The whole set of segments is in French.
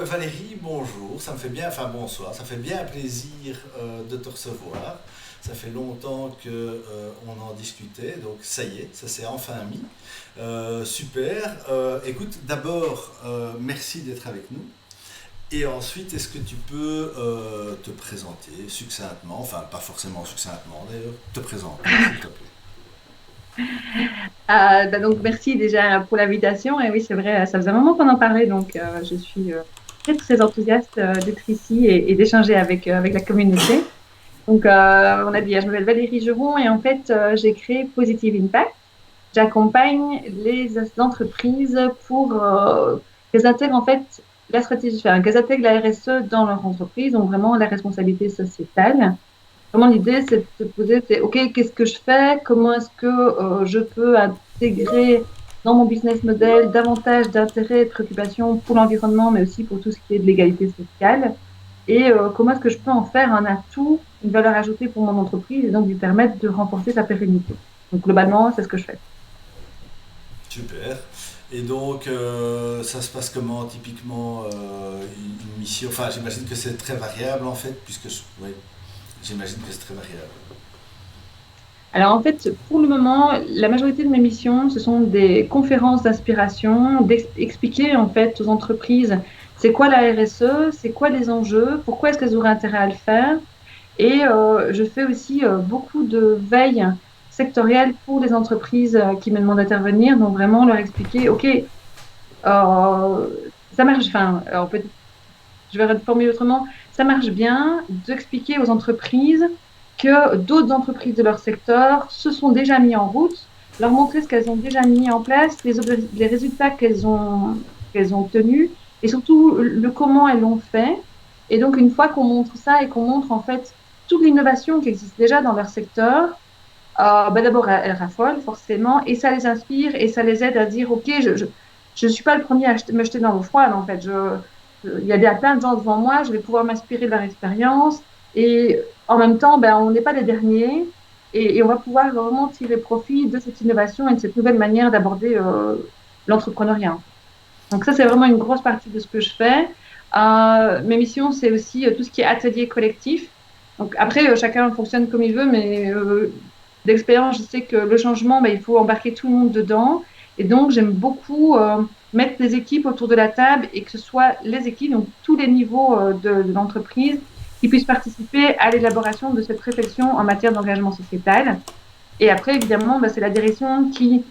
Valérie, bonjour, ça me fait bien, enfin bonsoir, ça fait bien plaisir de te recevoir. Ça fait longtemps que on en discutait, donc ça y est, ça s'est enfin mis. Super. Écoute, d'abord, merci d'être avec nous. Et ensuite, est-ce que tu peux te présenter succinctement, enfin pas forcément succinctement d'ailleurs, te présenter, s'il te plaît. Donc, merci déjà pour l'invitation. Et oui, c'est vrai, ça faisait un moment qu'on en parlait, donc je suis très, très enthousiaste d'être ici et d'échanger avec la communauté. Donc, on a dit, je m'appelle Valérie Geron et en fait, j'ai créé Positive Impact. J'accompagne les entreprises pour qu'elles intègrent en fait la stratégie, enfin, qu'elles intègrent la RSE dans leur entreprise, donc vraiment la responsabilité sociétale. Vraiment, l'idée, c'est de se poser, c'est OK, qu'est-ce que je fais? Comment est-ce que je peux intégrer dans mon business model davantage d'intérêt et de préoccupations pour l'environnement, mais aussi pour tout ce qui est de l'égalité sociale? Et comment est-ce que je peux en faire un atout, une valeur ajoutée pour mon entreprise et donc lui permettre de renforcer sa pérennité? Donc, globalement, c'est ce que je fais. Super. Et donc, ça se passe comment typiquement une mission? Enfin, j'imagine que c'est très variable en fait, oui, j'imagine que c'est très variable. Alors en fait, pour le moment, la majorité de mes missions, ce sont des conférences d'inspiration, d'expliquer en fait aux entreprises c'est quoi la RSE, c'est quoi les enjeux, pourquoi est-ce qu'elles auraient intérêt à le faire. Et je fais aussi beaucoup de veille sectorielle pour les entreprises qui me demandent d'intervenir, donc vraiment leur expliquer, OK, ça marche, enfin, alors peut-être, je vais reformuler autrement, ça marche bien d'expliquer aux entreprises que d'autres entreprises de leur secteur se sont déjà mis en route, leur montrer ce qu'elles ont déjà mis en place, les résultats qu'elles ont obtenus et surtout le comment elles l'ont fait. Et donc, une fois qu'on montre ça et qu'on montre en fait toute l'innovation qui existe déjà dans leur secteur, d'abord, elles raffolent forcément et ça les inspire et ça les aide à dire, OK, je suis pas le premier à me jeter dans l'eau froide, en fait. Il y a plein de gens devant moi, je vais pouvoir m'inspirer de leur expérience et en même temps, on n'est pas les derniers et on va pouvoir vraiment tirer profit de cette innovation et de cette nouvelle manière d'aborder l'entrepreneuriat. Donc ça, c'est vraiment une grosse partie de ce que je fais. Mes missions, c'est aussi tout ce qui est atelier collectif. Donc après, chacun fonctionne comme il veut, mais d'expérience, je sais que le changement, il faut embarquer tout le monde dedans. Et donc, j'aime beaucoup mettre des équipes autour de la table et que ce soit les équipes, donc tous les niveaux de l'entreprise, qui puissent participer à l'élaboration de cette réflexion en matière d'engagement sociétal. Et après, évidemment, c'est la direction qui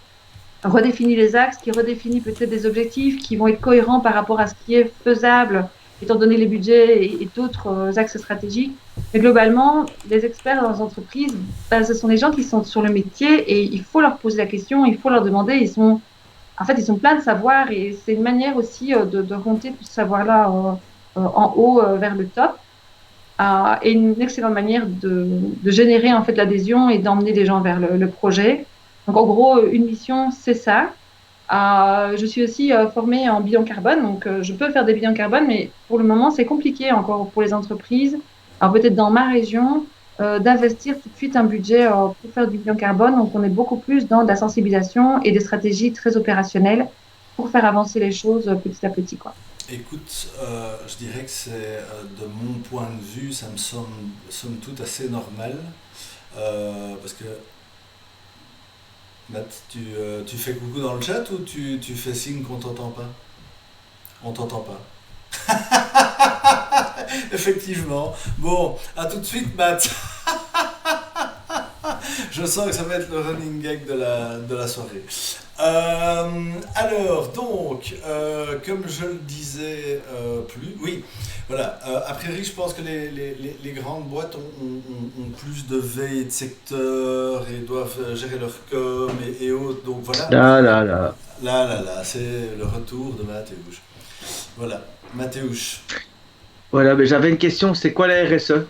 redéfinit les axes, qui redéfinit peut-être des objectifs qui vont être cohérents par rapport à ce qui est faisable, étant donné les budgets et d'autres axes stratégiques. Mais globalement, les experts dans les entreprises, ce sont les gens qui sont sur le métier et il faut leur poser la question, il faut leur demander. En fait, ils sont pleins de savoir et c'est une manière aussi de remonter tout ce savoir-là en haut vers le top. Et une excellente manière de générer en fait l'adhésion et d'emmener les gens vers le projet. Donc en gros, une mission, c'est ça. Je suis aussi formée en bilan carbone, donc je peux faire des bilans carbone, mais pour le moment, c'est compliqué encore pour les entreprises. Alors peut-être dans ma région, d'investir tout de suite un budget pour faire du bilan carbone. Donc on est beaucoup plus dans de la sensibilisation et des stratégies très opérationnelles pour faire avancer les choses petit à petit, quoi. Écoute, je dirais que c'est, de mon point de vue, ça me semble somme toute assez normal. Parce que, Matt, tu fais coucou dans le chat ou tu fais signe qu'on t'entend pas? On t'entend pas. Effectivement. Bon, à tout de suite, Matt. Je sens que ça va être le running gag de la soirée. Alors, donc, comme je le disais plus, oui, voilà, a priori, je pense que les grandes boîtes ont plus de veille de secteur et doivent gérer leur com et autres, donc voilà. Là, là, là. Là, c'est le retour de Mathéouche. Voilà, Mathéouche. Voilà, mais j'avais une question, c'est quoi la RSE?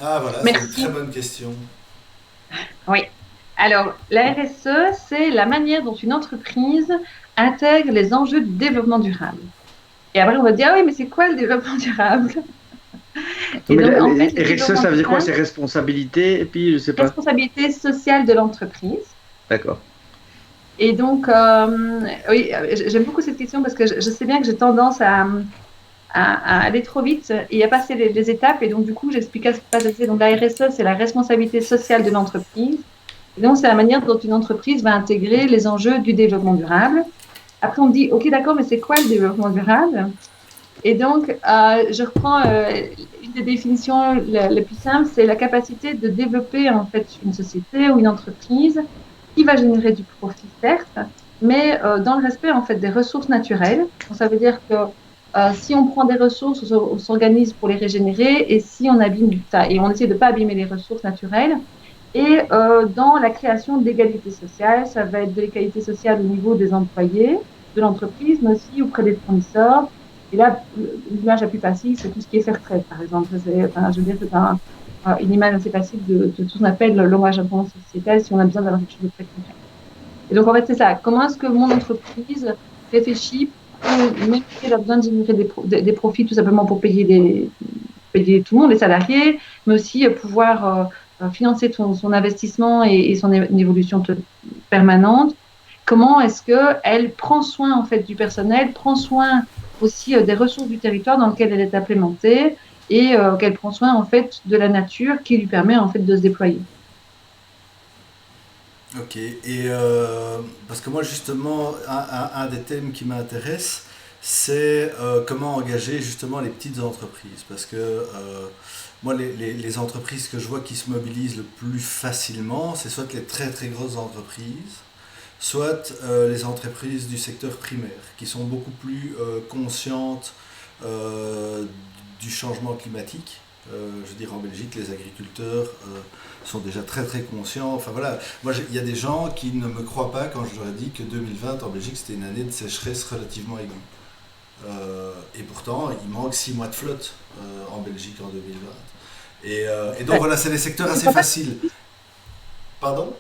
Ah, voilà, c'est une très Merci. bonne question. Oui. Alors, la RSE, c'est la manière dont une entreprise intègre les enjeux du développement durable. Et après, on va dire, ah oui, mais c'est quoi le développement durable? Non, Et mais donc, en fait, le RSE, développement ça veut dire quoi? durable, C'est responsabilité, et puis je sais pas. responsabilité sociale de l'entreprise. D'accord. Et donc, oui, j'aime beaucoup cette question parce que je sais bien que j'ai tendance à aller trop vite et à passer les étapes. Et donc, du coup, j'expliquais ce qui se passe. Donc, la RSE, c'est la responsabilité sociale de l'entreprise. Et donc, c'est la manière dont une entreprise va intégrer les enjeux du développement durable. Après, on me dit, OK, d'accord, mais c'est quoi le développement durable? Et donc, je reprends une des définitions les plus simples, c'est la capacité de développer en fait une société ou une entreprise qui va générer du profit, certes, mais dans le respect en fait des ressources naturelles. Donc, ça veut dire que si on prend des ressources, on s'organise pour les régénérer, et si on abîme ça, et on essaie de ne pas abîmer les ressources naturelles. Et dans la création d'égalité sociale, ça va être de l'égalité sociale au niveau des employés, de l'entreprise, mais aussi auprès des fournisseurs. Et là, l'image la plus facile, c'est tout ce qui est fair trade, par exemple. Enfin, je veux dire, c'est une image assez facile de tout ce qu'on appelle le langage d'information sociétale si on a besoin d'avoir quelque chose de très concret. Et donc, en fait, c'est ça. Comment est-ce que mon entreprise réfléchit pour, même si elle a besoin de générer des profits tout simplement pour payer tout le monde, les salariés, mais aussi pouvoir financer son investissement et son évolution permanente. Comment est-ce qu'elle prend soin en fait du personnel, prend soin aussi des ressources du territoire dans lequel elle est implémentée et qu'elle prend soin en fait de la nature qui lui permet en fait de se déployer. Ok, et parce que moi justement, un des thèmes qui m'intéresse, c'est comment engager justement les petites entreprises. Parce que moi, les entreprises que je vois qui se mobilisent le plus facilement, c'est soit les très très grosses entreprises, soit les entreprises du secteur primaire, qui sont beaucoup plus conscientes euh, du changement climatique. Je veux dire, en Belgique, les agriculteurs sont déjà très très conscients. Enfin voilà, moi il y a des gens qui ne me croient pas quand je leur ai dit que 2020 en Belgique c'était une année de sécheresse relativement aiguë. Et pourtant, il manque 6 mois de flotte en Belgique en 2020. Et donc voilà, c'est des secteurs assez faciles. Pardon?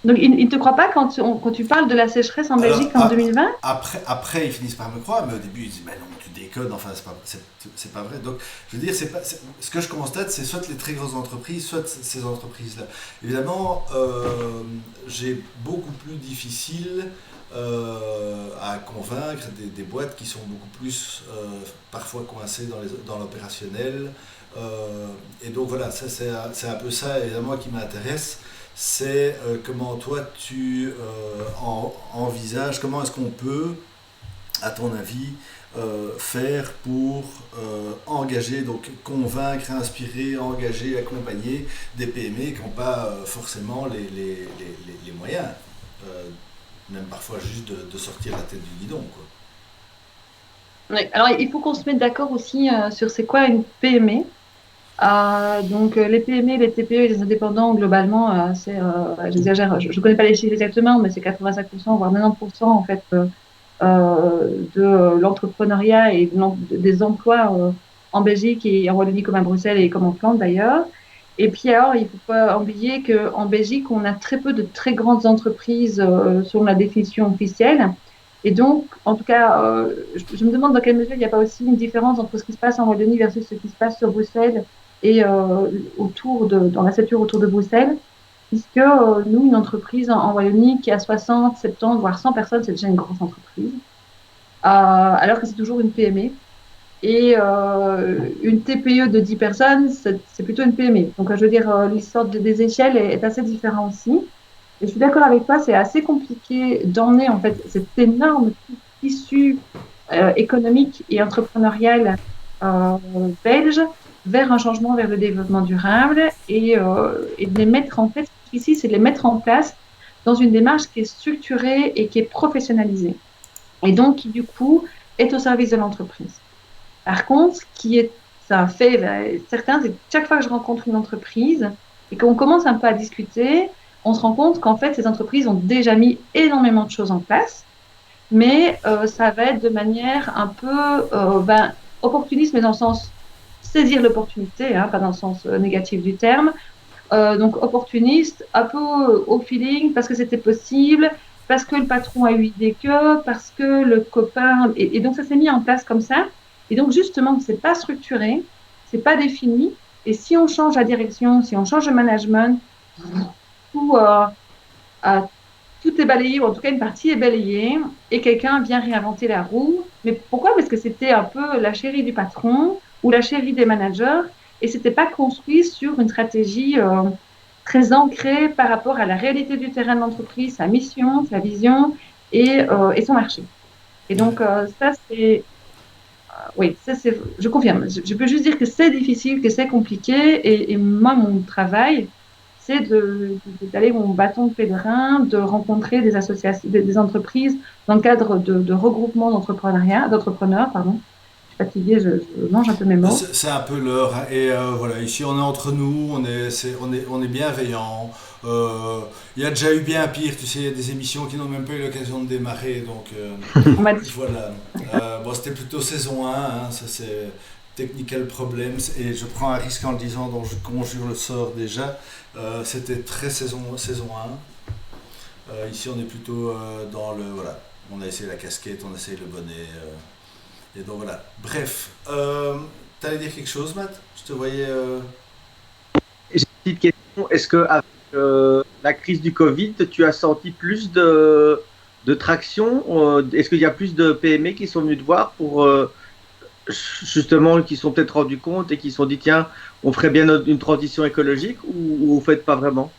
Donc, il ne te croit pas quand tu parles de la sécheresse en Alors, Belgique en 2020? après, ils finissent par me croire, mais au début, ils disent, mais non, tu déconnes, enfin, c'est pas vrai. Donc, je veux dire, ce que je constate, c'est soit les très grosses entreprises, soit ces entreprises-là. Évidemment, j'ai beaucoup plus difficile à convaincre des boîtes qui sont beaucoup plus, parfois coincées dans l'opérationnel. Et donc, voilà, ça, c'est un peu ça, évidemment, qui m'intéresse. C'est comment toi tu envisages, comment est-ce qu'on peut, à ton avis, faire pour engager, donc convaincre, inspirer, engager, accompagner des PME qui n'ont pas forcément les moyens, euh, même parfois juste de sortir la tête du guidon, quoi. Oui. Alors, il faut qu'on se mette d'accord aussi sur c'est quoi une PME. Donc, les PME, les TPE et les indépendants, globalement, j'exagère, je ne connais pas les chiffres exactement, mais c'est 85%, voire 90% en fait de l'entrepreneuriat et des emplois en Belgique et en Wallonie comme à Bruxelles et comme en Flandre d'ailleurs. Et puis alors, il ne faut pas oublier qu'en Belgique, on a très peu de très grandes entreprises selon la définition officielle. Et donc, en tout cas, je me demande dans quelle mesure il n'y a pas aussi une différence entre ce qui se passe en Wallonie versus ce qui se passe sur Bruxelles et dans la ceinture autour de Bruxelles, puisque nous, une entreprise en Wallonie qui a 60, 70, voire 100 personnes, c'est déjà une grosse entreprise, alors que c'est toujours une PME. Et une TPE de 10 personnes, c'est plutôt une PME. Donc, je veux dire, l'histoire des échelles est assez différente aussi. Et je suis d'accord avec toi, c'est assez compliqué d'emmener en fait cet énorme tissu économique et entrepreneurial euh, belge vers un changement vers le développement durable et de les mettre en fait, ici, c'est de les mettre en place dans une démarche qui est structurée et qui est professionnalisée. Et donc, qui du coup est au service de l'entreprise. Par contre, c'est un fait certain, c'est que chaque fois que je rencontre une entreprise et qu'on commence un peu à discuter, on se rend compte qu'en fait, ces entreprises ont déjà mis énormément de choses en place, mais ça va être de manière un peu opportuniste, mais dans le sens saisir l'opportunité, hein, pas dans le sens négatif du terme. Donc opportuniste, un peu au feeling, parce que c'était possible, parce que le patron a eu idée que, parce que le copain... Et donc ça s'est mis en place comme ça. Et donc justement, c'est pas structuré, c'est pas défini. Et si on change la direction, si on change le management, tout, tout est balayé, ou en tout cas une partie est balayée, et quelqu'un vient réinventer la roue. Mais pourquoi? Parce que c'était un peu la chérie du patron ou la chérie des managers, et c'était pas construit sur une stratégie très ancrée par rapport à la réalité du terrain de l'entreprise, sa mission, sa vision et son marché. Et donc, ça, c'est oui, ça c'est, je confirme. Je peux juste dire que c'est difficile, que c'est compliqué. Et moi, mon travail, c'est d'aller mon bâton de pèlerin, de rencontrer des associations, des entreprises dans le cadre de regroupements d'entrepreneurs, pardon. Je suis fatiguée, je mange un peu mes mots. C'est un peu l'heure, hein. Et voilà, ici on est entre nous, on est bienveillants. Il y a déjà eu bien pire, tu sais, il y a des émissions qui n'ont même pas eu l'occasion de démarrer, donc On m'a dit. voilà. Bon, c'était plutôt saison 1, hein, ça c'est technical problems, et je prends un risque en le disant, donc je conjure le sort déjà. C'était très saison 1. Ici on est plutôt dans le, voilà, on a essayé la casquette, on a essayé le bonnet. Et donc voilà. Bref, t'allais dire quelque chose, Matt? Je te voyais. J'ai une petite question. Est-ce que avec la crise du Covid, tu as senti plus de traction? Est-ce qu'il y a plus de PME qui sont venus te voir pour justement, qui sont peut-être rendus compte et qui se sont dit, tiens, on ferait bien une transition écologique ou vous faites pas vraiment?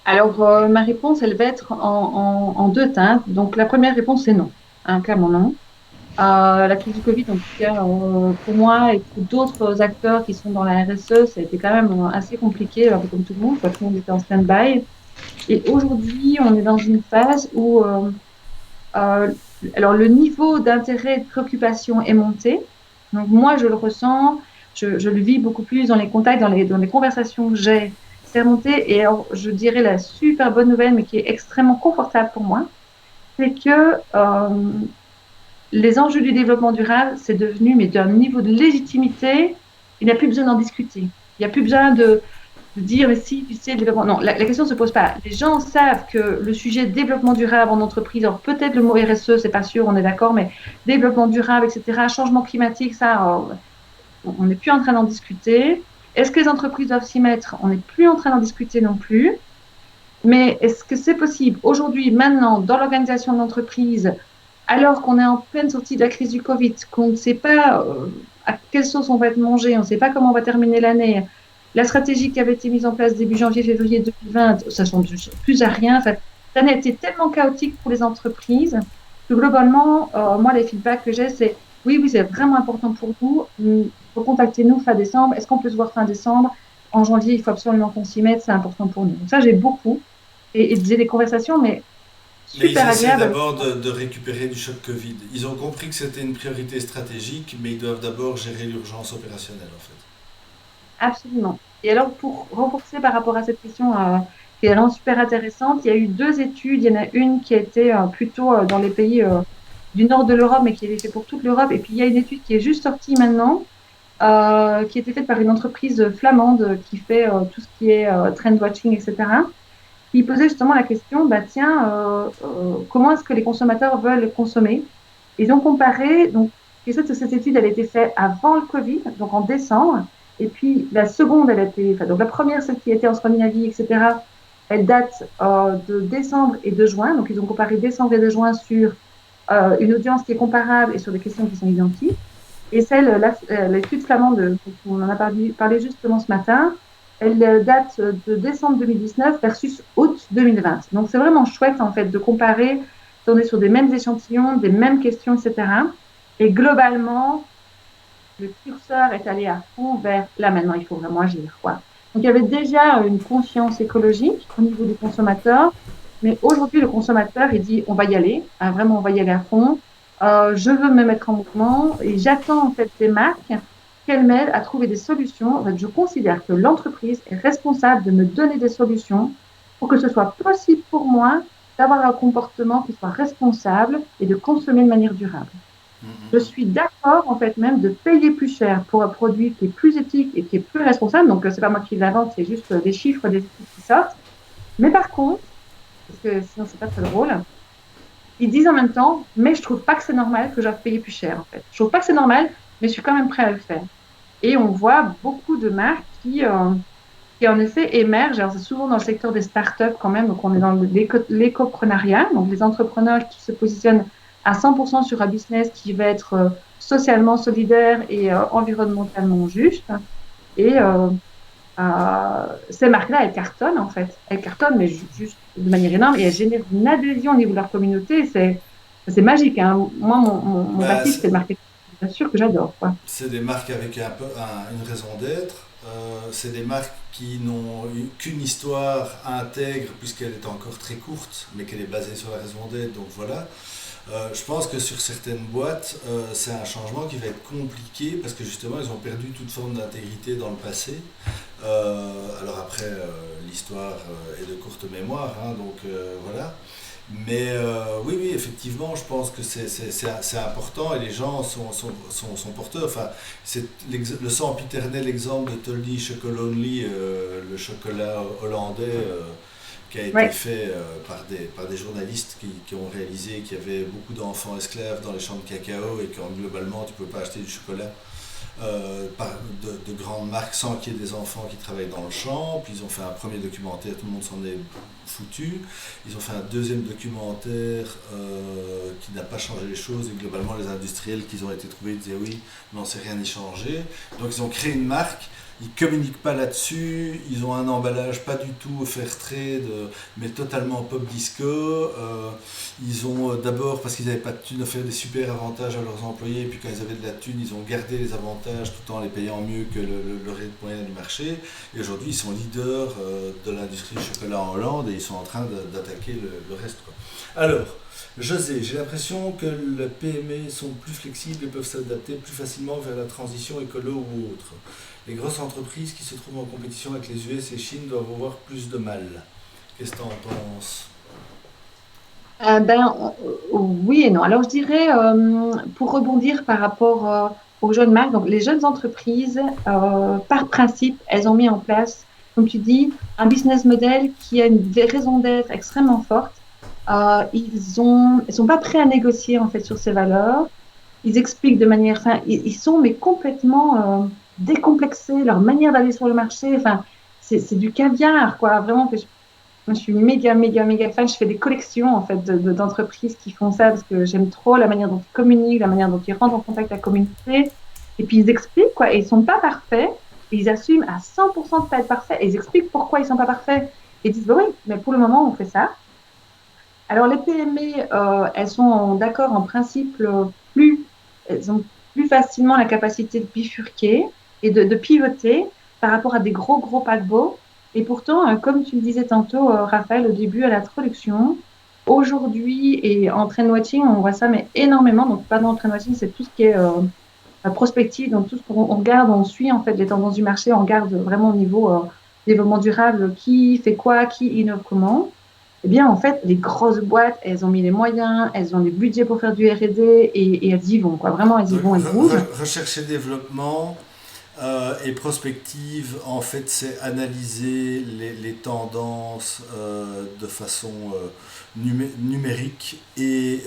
Alors, ma réponse, elle va être en deux teintes. Donc, la première réponse, c'est non. Hein, clairement non. La crise du Covid, en tout cas, pour moi et pour d'autres acteurs qui sont dans la RSE, ça a été quand même assez compliqué, un peu comme tout le monde, quoi. Tout le monde était en stand-by. Et aujourd'hui, on est dans une phase où euh, alors, le niveau d'intérêt et de préoccupation est monté. Donc, moi, je le ressens, je le vis beaucoup plus dans les contacts, dans les conversations que j'ai. C'est remonté. Et alors, je dirais la super bonne nouvelle, mais qui est extrêmement confortable pour moi, c'est que les enjeux du développement durable, c'est devenu, mais d'un niveau de légitimité, il n'y a plus besoin d'en discuter. Il n'y a plus besoin de dire, mais si, tu sais, le développement. Non, la question ne se pose pas. Les gens savent que le sujet développement durable en entreprise, alors peut-être le mot RSE, c'est pas sûr, on est d'accord, mais développement durable, etc., changement climatique, ça, on n'est plus en train d'en discuter. Est-ce que les entreprises doivent s'y mettre? On n'est plus en train d'en discuter non plus. Mais est-ce que c'est possible aujourd'hui, maintenant, dans l'organisation de l'entreprise, alors qu'on est en pleine sortie de la crise du Covid, qu'on ne sait pas à quelle sauce on va être mangé, on ne sait pas comment on va terminer l'année, la stratégie qui avait été mise en place début janvier-février 2020, ça ne change plus à rien. Enfin, cette année a été tellement chaotique pour les entreprises que globalement, moi, les feedbacks que j'ai, c'est oui, oui, c'est vraiment important pour vous. Recontactez-nous fin décembre. Est-ce qu'on peut se voir fin décembre? En janvier, il faut absolument qu'on s'y mette, c'est important pour nous. Donc ça, j'ai beaucoup. Et j'ai des conversations, mais Mais ils super essaient agréables. d'abord de récupérer du choc Covid. Ils ont compris que c'était une priorité stratégique, mais ils doivent d'abord gérer l'urgence opérationnelle en fait. Absolument. Et alors, pour renforcer par rapport à cette question qui est vraiment super intéressante, il y a eu deux études. Il y en a une qui a été plutôt dans les pays du nord de l'Europe, mais qui avait fait pour toute l'Europe. Et puis, il y a une étude qui est juste sortie maintenant, qui a été faite par une entreprise flamande qui fait tout ce qui est trend watching, etc. Qui posait justement la question, bah, tiens, comment est-ce que les consommateurs veulent consommer? Ils ont comparé, donc, et cette étude, elle a été faite avant le Covid, donc en décembre. Et puis la seconde, elle a été, enfin, donc la première, celle qui était en Scandinavie, etc., elle date de décembre et de juin. Donc ils ont comparé décembre et de juin sur une audience qui est comparable et sur des questions qui sont identiques. Et l'étude flamande, dont on en a parlé justement ce matin, elle date de décembre 2019 versus août 2020. Donc c'est vraiment chouette en fait de comparer. On est sur des mêmes échantillons, des mêmes questions, etc. Et globalement, le curseur est allé à fond vers là maintenant, il faut vraiment agir, quoi. Donc il y avait déjà une conscience écologique au niveau du consommateur, mais aujourd'hui le consommateur il dit on va y aller, hein, vraiment on va y aller à fond. Je veux me mettre en mouvement et j'attends en fait des marques qu'elles m'aident à trouver des solutions. En fait, je considère que l'entreprise est responsable de me donner des solutions pour que ce soit possible pour moi d'avoir un comportement qui soit responsable et de consommer de manière durable. Je suis d'accord, en fait, même de payer plus cher pour un produit qui est plus éthique et qui est plus responsable. Donc, c'est pas moi qui l'invente, c'est juste des chiffres, des études qui sortent. Mais par contre, parce que sinon, c'est pas très drôle, ils disent en même temps, mais je trouve pas que c'est normal que je doive payer plus cher, en fait. Je trouve pas que c'est normal, mais je suis quand même prêt à le faire. Et on voit beaucoup de marques qui qui en effet émergent. Alors, c'est souvent dans le secteur des startups quand même, donc on est dans l'écopreneuriat, donc les entrepreneurs qui se positionnent à 100% sur un business qui va être socialement solidaire et environnementalement juste. Et ces marques-là, elles cartonnent en fait. Elles cartonnent, mais juste de manière énorme et elles génèrent une adhésion au niveau de leur communauté. C'est magique. Hein. Moi, mon Bah, passif, c'est le marketing. Bien sûr que j'adore. Quoi. c'est des marques avec une raison d'être. C'est des marques qui n'ont qu'une histoire intègre puisqu'elle est encore très courte, mais qu'elle est basée sur la raison d'être. Donc voilà. Je pense que sur certaines boîtes, c'est un changement qui va être compliqué parce que justement, ils ont perdu toute forme d'intégrité dans le passé. Alors après, l'histoire est de courte mémoire, hein, donc voilà. Mais oui, oui, effectivement, je pense que c'est important et les gens sont porteurs. Enfin, c'est le sempiternel exemple de Tolly Chocolonely, le chocolat hollandais qui a été Ouais. fait par des journalistes qui ont réalisé qu'il y avait beaucoup d'enfants esclaves dans les champs de cacao et qu'en globalement, tu ne peux pas acheter du chocolat de grandes marques sans qu'il y ait des enfants qui travaillent dans le champ. Puis ils ont fait un premier documentaire, tout le monde s'en est foutu. Ils ont fait un deuxième documentaire qui n'a pas changé les choses et globalement les industriels qui ont été trouvés disaient oui, mais on ne sait rien y changer. Donc ils ont créé une marque. Ils ne communiquent pas là-dessus, ils ont un emballage pas du tout fair trade, mais totalement pop disco. Ils ont d'abord, parce qu'ils n'avaient pas de thunes, offert des super avantages à leurs employés, et puis quand ils avaient de la thune, ils ont gardé les avantages tout en les payant mieux que le rythme moyen du marché. Et aujourd'hui, ils sont leaders de l'industrie du chocolat en Hollande et ils sont en train d'attaquer le reste, quoi. Alors, José, j'ai l'impression que les PME sont plus flexibles et peuvent s'adapter plus facilement vers la transition écolo ou autre. Les grosses entreprises qui se trouvent en compétition avec les US et Chine doivent avoir plus de mal. Qu'est-ce que tu en penses? Oui et non. Alors, je dirais, pour rebondir par rapport aux jeunes marques, donc les jeunes entreprises, par principe, elles ont mis en place, comme tu dis, un business model qui a des raisons d'être extrêmement fortes. Ils sont pas prêts à négocier en fait sur ces valeurs. Ils expliquent de manière, enfin, ils sont mais complètement décomplexés. Leur manière d'aller sur le marché, enfin, c'est du caviar, quoi. Vraiment que moi, je suis méga, méga, méga fan. Je fais des collections en fait d'entreprises qui font ça parce que j'aime trop la manière dont ils communiquent, la manière dont ils rentrent en contact avec la communauté. Et puis ils expliquent quoi. Et ils sont pas parfaits. Et ils assument à 100% de pas être parfaits. Et ils expliquent pourquoi ils sont pas parfaits. Et ils disent bah oui, mais pour le moment on fait ça. Alors les PME, elles sont d'accord en principe elles ont plus facilement la capacité de bifurquer et de pivoter par rapport à des gros gros paquebots. Et pourtant, comme tu le disais tantôt, Raphaël, au début à l'introduction, aujourd'hui et en trendwatching, on voit ça mais énormément. Donc pas dans le trendwatching, c'est tout ce qui est prospective, donc tout ce qu'on on regarde, on suit en fait les tendances du marché, on regarde vraiment au niveau développement durable, qui fait quoi, qui innove comment. Eh bien, en fait, les grosses boîtes, elles ont mis les moyens, elles ont les budgets pour faire du R&D et elles y vont, quoi. Vraiment, elles y vont, elles bougent. Recherche et développement et prospective, en fait, c'est analyser les tendances de façon numérique et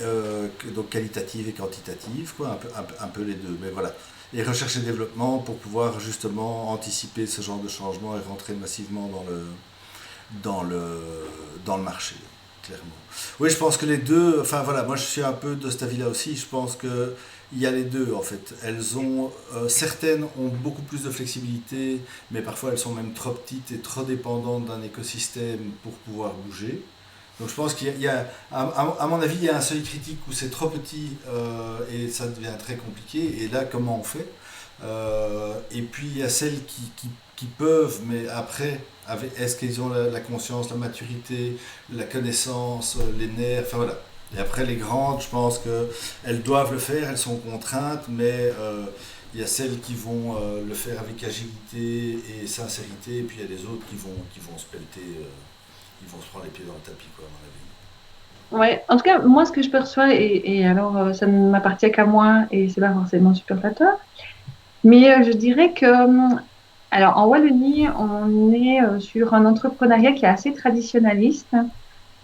donc qualitative et quantitative, quoi, un peu les deux. Mais voilà. Et recherche et développement pour pouvoir justement anticiper ce genre de changement et rentrer massivement dans le, dans le marché, clairement. Oui, je pense que les deux, enfin voilà, moi je suis un peu de cet avis-là aussi, je pense que il y a les deux en fait. Certaines ont beaucoup plus de flexibilité, mais parfois elles sont même trop petites et trop dépendantes d'un écosystème pour pouvoir bouger. Donc je pense à mon avis, il y a un seuil critique où c'est trop petit et ça devient très compliqué. Et là, comment on fait? Et puis il y a celles qui peuvent, mais après, est-ce qu'ils ont la conscience, la maturité, la connaissance, les nerfs, enfin voilà. Et après les grandes, je pense qu'elles doivent le faire, elles sont contraintes, mais il y a celles qui vont le faire avec agilité et sincérité, et puis il y a des autres qui vont se pelleter, ils vont se prendre les pieds dans le tapis, quoi, à mon avis. Ouais, en tout cas, moi, ce que je perçois, et alors, ça ne m'appartient qu'à moi, et c'est pas forcément super flatteur, mais je dirais que, alors, en Wallonie, on est sur un entrepreneuriat qui est assez traditionnaliste,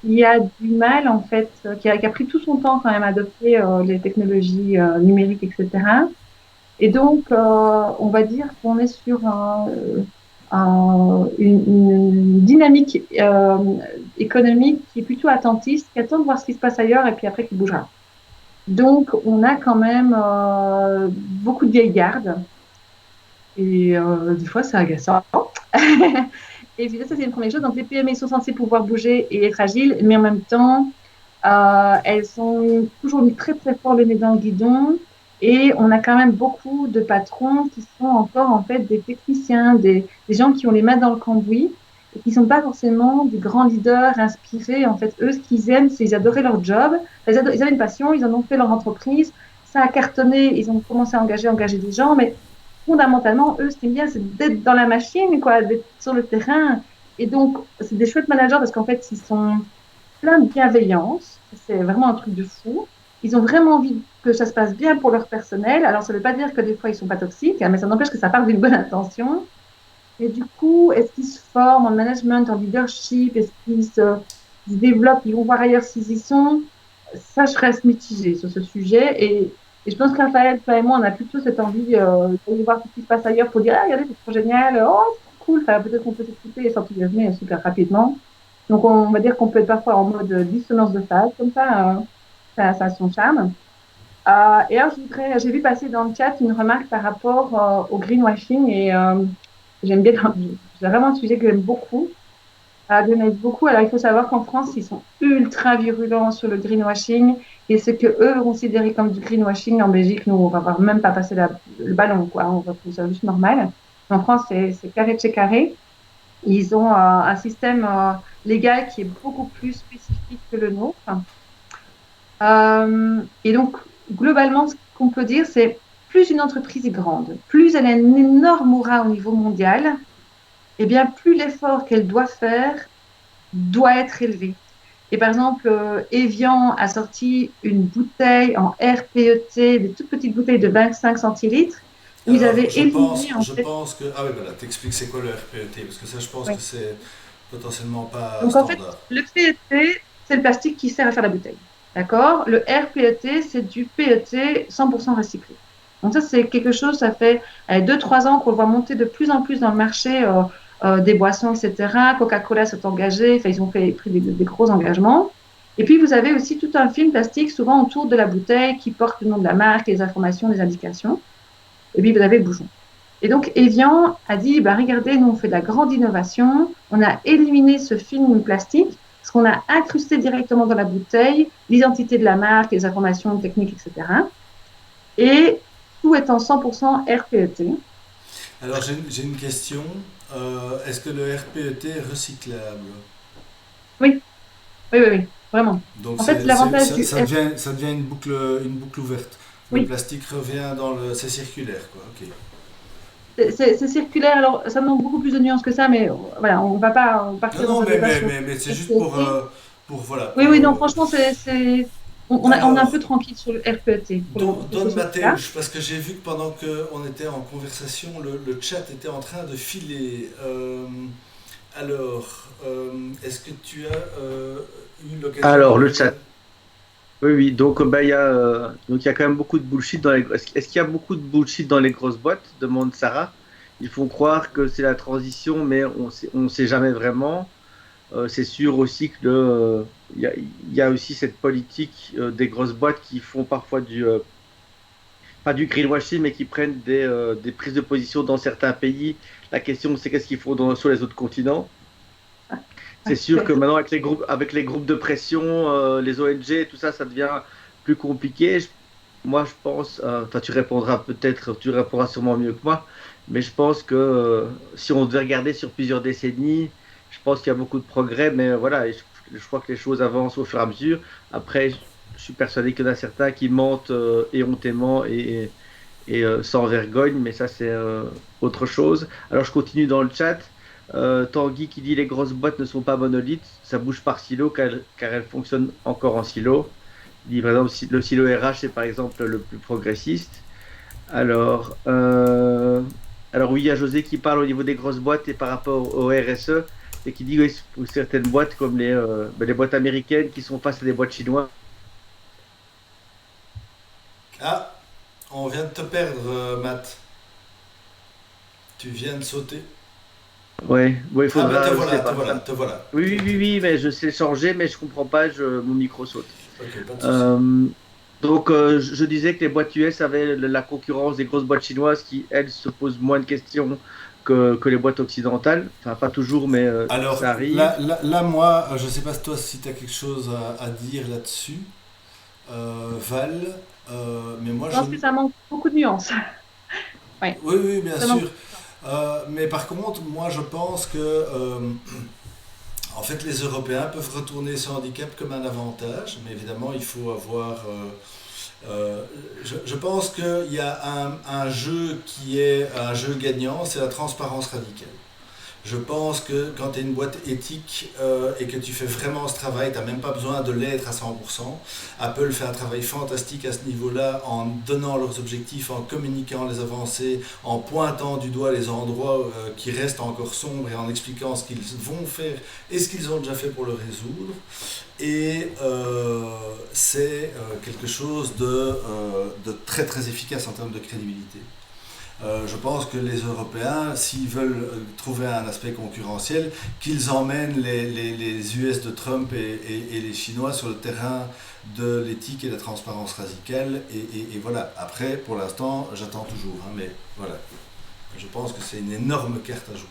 qui a du mal, en fait, qui a pris tout son temps quand même à adopter les technologies numériques, etc. Et donc, on va dire qu'on est sur une dynamique économique qui est plutôt attentiste, qui attend de voir ce qui se passe ailleurs et puis après qui bougera. Donc, on a quand même beaucoup de vieilles gardes et des fois, c'est agaçant. Et puis ça, c'est une première chose. Donc, les PME sont censées pouvoir bouger et être agiles, mais en même temps, elles sont toujours mis très, très fort le nez dans le guidon. Et on a quand même beaucoup de patrons qui sont encore, en fait, des techniciens, des gens qui ont les mains dans le cambouis et qui ne sont pas forcément des grands leaders inspirés. En fait, eux, ce qu'ils aiment, c'est ils adoraient leur job. Ils avaient une passion, ils en ont fait leur entreprise. Ça a cartonné, ils ont commencé à engager des gens, mais fondamentalement, eux, ce qu'ils aiment bien, c'est d'être dans la machine, quoi, d'être sur le terrain. Et donc, c'est des chouettes managers parce qu'en fait, ils sont plein de bienveillance. C'est vraiment un truc de fou. Ils ont vraiment envie que ça se passe bien pour leur personnel. Alors, ça ne veut pas dire que des fois, ils ne sont pas toxiques, hein, mais ça n'empêche que ça part d'une bonne intention. Et du coup, est-ce qu'ils se forment en management, en leadership? Est-ce se développent? Ils vont voir ailleurs s'ils y sont. Ça, je reste mitigée sur ce sujet. Et je pense que Raphaël, toi et moi, on a plutôt cette envie d'aller voir ce qui se passe ailleurs pour dire, ah, regardez, c'est trop génial. Oh, c'est trop cool. Enfin, peut-être qu'on peut s'écouter et s'enthousiasmer super rapidement. Donc, on va dire qu'on peut être parfois en mode dissonance de phase, comme ça, ça a son charme. Et alors, j'ai vu passer dans le chat une remarque par rapport au greenwashing et j'aime bien, c'est vraiment un sujet que j'aime beaucoup. J'aime beaucoup. Alors, il faut savoir qu'en France, ils sont ultra virulents sur le greenwashing et ce que eux considéraient comme du greenwashing en Belgique, nous, on va même pas passer le ballon, quoi. On va trouver ça juste normal. En France, c'est carré de chez carré. Ils ont un système légal qui est beaucoup plus spécifique que le nôtre. Et donc, globalement, ce qu'on peut dire, c'est plus une entreprise est grande, plus elle a une énorme aura au niveau mondial, et bien plus l'effort qu'elle doit faire doit être élevé. Et par exemple, Evian a sorti une bouteille en RPET, des toutes petites bouteilles de 25 centilitres, où ils Alors, avaient éliminé en je fait. pense que... Ah oui, voilà, t'expliques c'est quoi le RPET, parce que ça, je pense que Ouais. c'est potentiellement pas Donc en fait, standard. le PET, c'est le plastique qui sert à faire la bouteille. D'accord? Le RPET, c'est du PET 100% recyclé. Donc ça, c'est quelque chose, ça fait 2-3 ans qu'on le voit monter de plus en plus dans le marché des boissons, etc. Coca-Cola s'est engagé, enfin, ils ont pris des gros engagements. Et puis, vous avez aussi tout un film plastique, souvent autour de la bouteille, qui porte le nom de la marque, les informations, les indications. Et puis, vous avez le bouchon. Et donc, Evian a dit, bah, regardez, nous, on fait de la grande innovation. On a éliminé ce film plastique parce qu'on a incrusté directement dans la bouteille l'identité de la marque, les informations techniques, etc. Et tout est en 100% RPET. Alors, j'ai une question. Est-ce que le RPET est recyclable? Oui, oui, oui, oui, vraiment. Donc, En fait, l'avantage du RPET, ça devient une boucle ouverte. Le oui, plastique revient dans le... C'est circulaire, quoi. Ok. c'est circulaire. Alors, ça demande beaucoup plus de nuances que ça, mais voilà, on ne va pas Non, partir dans non, un débat sur mais c'est le juste RPET. voilà, Oui, oui, non, franchement, on est un peu Alors, tranquille sur le RPET pour ce donne sujet-là. Mathéouche, parce que j'ai vu que pendant qu'on était en conversation, le chat était en train de filer. Est-ce que tu as eu l'occasion de Alors, le regarder? chat. Oui, oui. Donc, bah, il y a quand même beaucoup de bullshit dans les. Est-ce qu'il y a beaucoup de bullshit dans les grosses boîtes? Demande Sarah. Ils font croire que c'est la transition, mais on sait jamais vraiment. C'est sûr aussi que il y a aussi cette politique des grosses boîtes qui font parfois pas du greenwashing, mais qui prennent des prises de position dans certains pays. La question, c'est qu'est-ce qu'ils font sur les autres continents. C'est Ouais, sûr que maintenant, avec les groupes de pression, les ONG, tout ça, ça devient plus compliqué. Moi, je pense, enfin, tu répondras sûrement mieux que moi, mais je pense que si on devait regarder sur plusieurs décennies, je pense qu'il y a beaucoup de progrès, mais voilà, je crois que les choses avancent au fur et à mesure. Après, je suis persuadé qu'il y en a certains qui mentent éhontément et sans vergogne, mais ça, c'est autre chose. Alors, je continue dans le chat. Tanguy qui dit les grosses boîtes ne sont pas monolithes, ça bouge par silo car elles fonctionnent encore en silo. Il dit par exemple le silo RH c'est par exemple le plus progressiste. Alors, alors oui, il y a José qui parle au niveau des grosses boîtes et par rapport au RSE et qui dit oui, pour certaines boîtes comme les boîtes américaines qui sont face à des boîtes chinoises. Ah, on vient de te perdre, Matt. Tu viens de sauter. Ouais, bon, il Ah ben faudra, je sais te pas. voilà, te voilà. Oui, Ok, oui, oui, oui, mais je sais changer, mais je comprends pas, mon micro saute. ok, pas de souci. Euh, donc, je disais que les boîtes US avaient la concurrence des grosses boîtes chinoises qui, elles, se posent moins de questions que les boîtes occidentales. Enfin, pas toujours, mais Alors ça arrive. moi, je ne sais pas toi si tu as quelque chose à dire là-dessus, Val, mais moi Je je... pense que ça manque beaucoup de nuances. Oui, Oui, oui, bien ça manque sûr. beaucoup de nuances. Mais par contre, moi je pense que en fait les Européens peuvent retourner ce handicap comme un avantage, mais évidemment il faut avoir... je pense qu'il y a un jeu qui est un jeu gagnant, c'est la transparence radicale. Je pense que quand tu es une boîte éthique et que tu fais vraiment ce travail, tu n'as même pas besoin de l'être à 100%. Apple fait un travail fantastique à ce niveau-là en donnant leurs objectifs, en communiquant les avancées, en pointant du doigt les endroits qui restent encore sombres et en expliquant ce qu'ils vont faire et ce qu'ils ont déjà fait pour le résoudre. Et c'est quelque chose de très très efficace en termes de crédibilité. Je pense que les Européens, s'ils veulent trouver un aspect concurrentiel, qu'ils emmènent les US de Trump et les Chinois sur le terrain de l'éthique et de la transparence radicale. Et voilà, après, pour l'instant, j'attends toujours. Hein, mais voilà, je pense que c'est une énorme carte à jouer.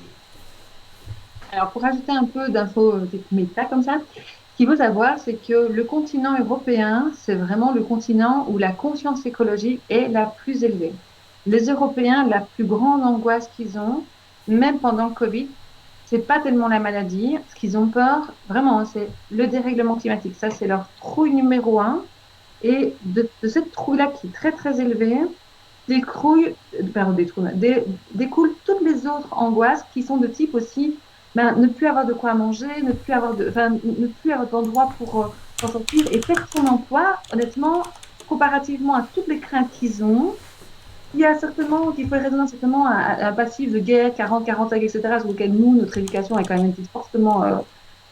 Alors, pour ajouter un peu d'infos méta comme ça, ce qu'il faut savoir, c'est que le continent européen, c'est vraiment le continent où la conscience écologique est la plus élevée. Les Européens, la plus grande angoisse qu'ils ont, même pendant le Covid, c'est pas tellement la maladie. Ce qu'ils ont peur, vraiment, hein, c'est le dérèglement climatique. Ça, c'est leur trouille numéro un. Et de cette trouille-là, qui est très, très élevée, décrouille, pardon, découlent toutes les autres angoisses qui sont de type aussi ne plus avoir de quoi manger, ne plus avoir d'endroit pour s'en sortir et perdre son emploi, honnêtement, comparativement à toutes les craintes qu'ils ont, il y a certainement, qu'il faut raisonner certainement un passif de guerre, 40, etc., sur lequel nous, notre éducation a quand même été fortement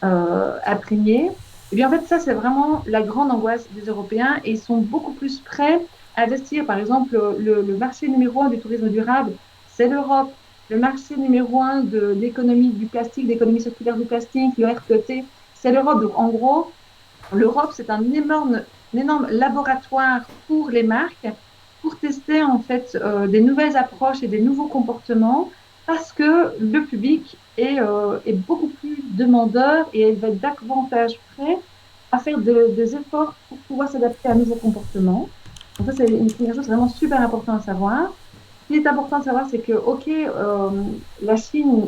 imprégnée. Et bien en fait, ça, c'est vraiment la grande angoisse des Européens et ils sont beaucoup plus prêts à investir. Par exemple, le marché numéro un du tourisme durable, c'est l'Europe. Le marché numéro un de l'économie du plastique, d'économie circulaire du plastique, le RTT, c'est l'Europe. Donc en gros, l'Europe, c'est un énorme laboratoire pour les marques pour tester en fait des nouvelles approches et des nouveaux comportements parce que le public est beaucoup plus demandeur et il va être davantage prêt à faire des efforts pour pouvoir s'adapter à un nouveau comportement. Donc ça, c'est une première chose vraiment super importante à savoir. Ce qui est important de savoir, c'est que, OK, la Chine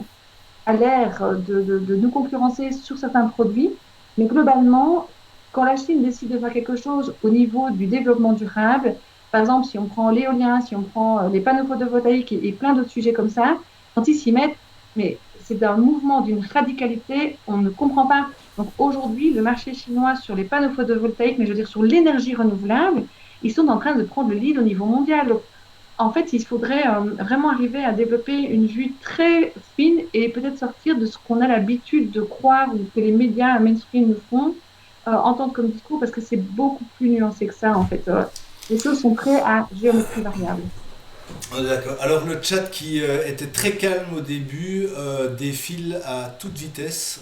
a l'air de nous concurrencer sur certains produits, mais globalement, quand la Chine décide de faire quelque chose au niveau du développement durable, par exemple, si on prend l'éolien, si on prend les panneaux photovoltaïques et plein d'autres sujets comme ça, quand ils s'y mettent, mais c'est un mouvement d'une radicalité, on ne comprend pas. Donc aujourd'hui, le marché chinois sur les panneaux photovoltaïques, mais je veux dire sur l'énergie renouvelable, ils sont en train de prendre le lead au niveau mondial. Donc, en fait, il faudrait vraiment arriver à développer une vue très fine et peut-être sortir de ce qu'on a l'habitude de croire ou que les médias mainstream nous font entendre comme discours parce que c'est beaucoup plus nuancé que ça, en fait. Les choses sont très à géométrie variable. On est d'accord. Alors le chat qui était très calme au début défile à toute vitesse.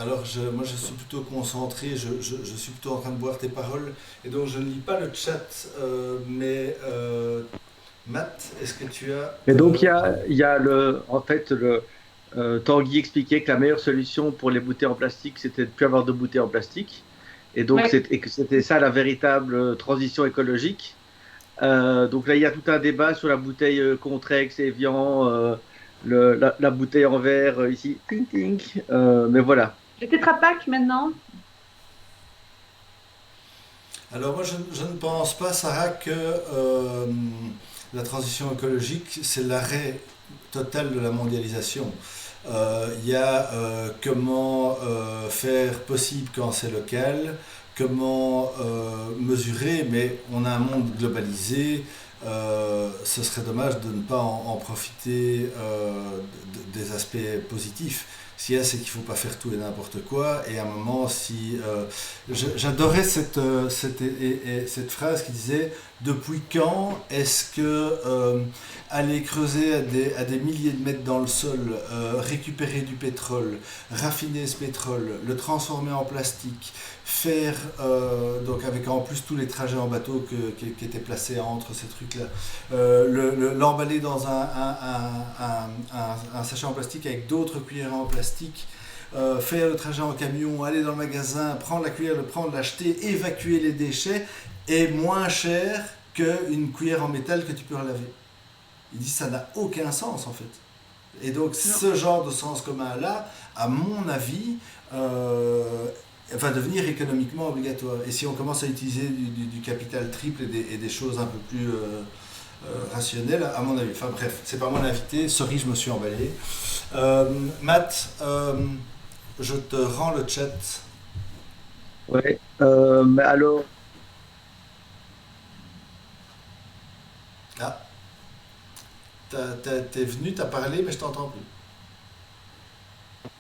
Alors moi je suis plutôt concentré, je suis plutôt en train de boire tes paroles et donc je ne lis pas le chat. Mais Matt, est-ce que tu as... Et donc, il y a en fait, Tanguy expliquait que la meilleure solution pour les bouteilles en plastique, c'était de ne plus avoir de bouteilles en plastique. Et donc, Ouais. et que c'était ça la véritable transition écologique. Donc là, il y a tout un débat sur la bouteille Contrex, Evian, la bouteille en verre ici, ting ting. Mais voilà. Le Tetra Pak maintenant, Alors moi je ne pense pas, Sarah, que la transition écologique, c'est l'arrêt total de la mondialisation. Il y a comment faire possible quand c'est local, comment mesurer, mais on a un monde globalisé. Ce serait dommage de ne pas en profiter des aspects positifs. Ce qu'il y a, c'est qu'il ne faut pas faire tout et n'importe quoi. Et à un moment, si j'adorais cette phrase qui disait Depuis quand est-ce que aller creuser à des milliers de mètres dans le sol, récupérer du pétrole, raffiner ce pétrole, le transformer en plastique, faire, donc avec en plus tous les trajets en bateau qui étaient placés entre ces trucs-là, l'emballer dans un sachet en plastique avec d'autres cuillères en plastique, faire le trajet en camion, aller dans le magasin, prendre la cuillère, le prendre, l'acheter, évacuer les déchets, est moins cher qu'une cuillère en métal que tu peux relaver. Il dit ça n'a aucun sens en fait. Et donc ce genre de sens commun-là, à mon avis, va devenir économiquement obligatoire. Et si on commence à utiliser du capital triple et des choses un peu plus rationnelles, à mon avis. Enfin bref, c'est pas mon invité, sorry, je me suis emballé. Matt, je te rends le chat. Ouais. Mais alors, Ah, t'es venu, t'as parlé, mais je t'entends plus.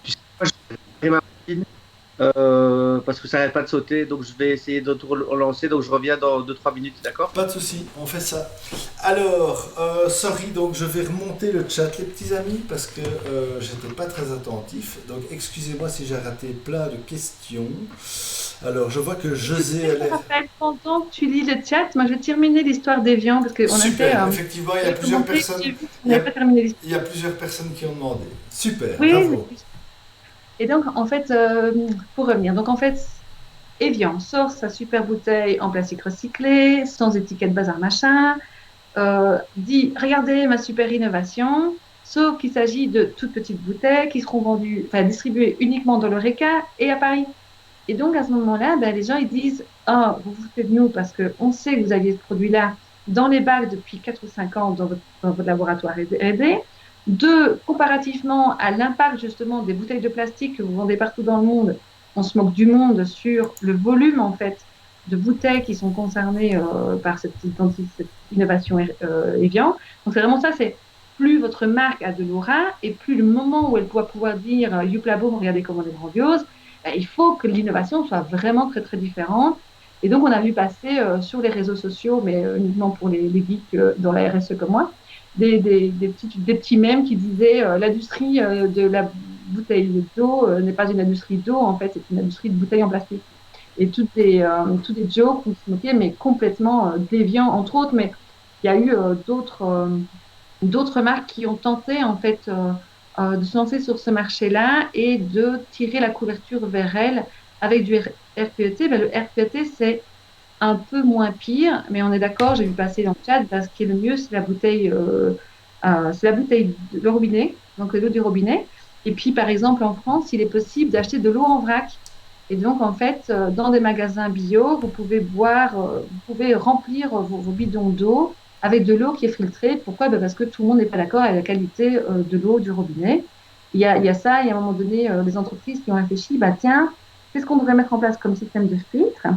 tu sais quoi, je vais réparer ma machine parce que ça n'arrête pas de sauter, donc je vais essayer de tout relancer, donc je reviens dans 2-3 minutes, d'accord? Pas de souci, on fait ça. Alors, sorry, donc je vais remonter le chat, les petits amis, parce que j'étais pas très attentif. Donc, excusez-moi si j'ai raté plein de questions. Alors, je vois que José a l'air. Raphaël, pendant que tu lis le chat, moi je vais terminer l'histoire d'Evian parce qu'on a fait. Super, effectivement, il y a plusieurs personnes. J'ai vu qu'on n'avait pas terminé l'histoire. Il y a plusieurs personnes qui ont demandé. Super, Oui, bravo. et donc en fait, pour revenir, donc en fait, Evian sort sa super bouteille en plastique recyclé, sans étiquette bazar machin, dit regardez ma super innovation, sauf qu'il s'agit de toutes petites bouteilles qui seront vendues, enfin distribuées uniquement dans l'Horeca et à Paris. Et donc, à ce moment-là, ben, les gens, ils disent, ah, vous vous foutez de nous parce qu'on sait que vous aviez ce produit-là dans les bacs depuis 4 ou 5 ans dans votre laboratoire R&D. Deux, comparativement à l'impact, justement, des bouteilles de plastique que vous vendez partout dans le monde, on se moque du monde sur le volume, en fait, de bouteilles qui sont concernées par cette innovation Evian. Donc, c'est vraiment ça, c'est plus votre marque a de l'aura et plus le moment où elle pourra pouvoir dire, youpla boum, regardez comment elle est grandiose, il faut que l'innovation soit vraiment très, très différente. Et donc, on a vu passer sur les réseaux sociaux, mais uniquement pour les geeks dans la RSE comme moi, des petits mèmes qui disaient l'industrie de la bouteille d'eau n'est pas une industrie d'eau, en fait, c'est une industrie de bouteilles en plastique. Et tous des jokes qui se moquaient, mais complètement déviants, entre autres. Mais il y a eu d'autres marques qui ont tenté, en fait, de se lancer sur ce marché-là et de tirer la couverture vers elles avec du RPET. Ben, le RPET, c'est un peu moins pire, mais on est d'accord, j'ai vu passer dans le chat, ce qui est le mieux, c'est la bouteille de robinet, donc l'eau du robinet. Et puis, par exemple, en France, il est possible d'acheter de l'eau en vrac. Et donc, en fait, dans des magasins bio, vous pouvez vous pouvez remplir vos bidons d'eau avec de l'eau qui est filtrée. Pourquoi? Ben parce que tout le monde n'est pas d'accord avec la qualité de l'eau du robinet. Il y a ça, et à un moment donné, les entreprises qui ont réfléchi, bah tiens, qu'est-ce qu'on devrait mettre en place comme système de filtre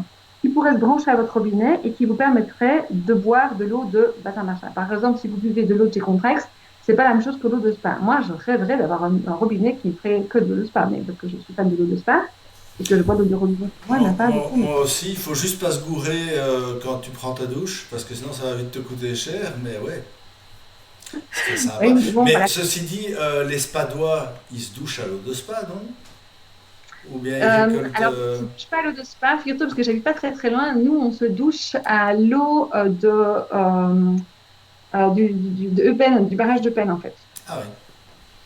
qui pourrait se brancher à votre robinet et qui vous permettrait de boire de l'eau de bassin machin. Par exemple, si vous buvez de l'eau de chez Contrex, c'est pas la même chose que l'eau de spa. Moi, je rêverais d'avoir un robinet qui ne ferait que de l'eau de spa, mais parce que je suis fan de l'eau de spa et que je bois de l'eau du robinet. Moi aussi, il faut juste pas se gourer quand tu prends ta douche, parce que sinon ça va vite te coûter cher, mais ouais. C'est sympa. Oui, bon, Mais voilà. ceci dit, les spadois, ils se douchent à l'eau de spa, non? Ou bien ils récoltent. Alors, je ne touche pas à l'eau de spa, figure-toi, parce que j'habite pas très très loin. Nous, on se douche à l'eau de Eupen, du barrage de Eupen, en fait. Ah oui.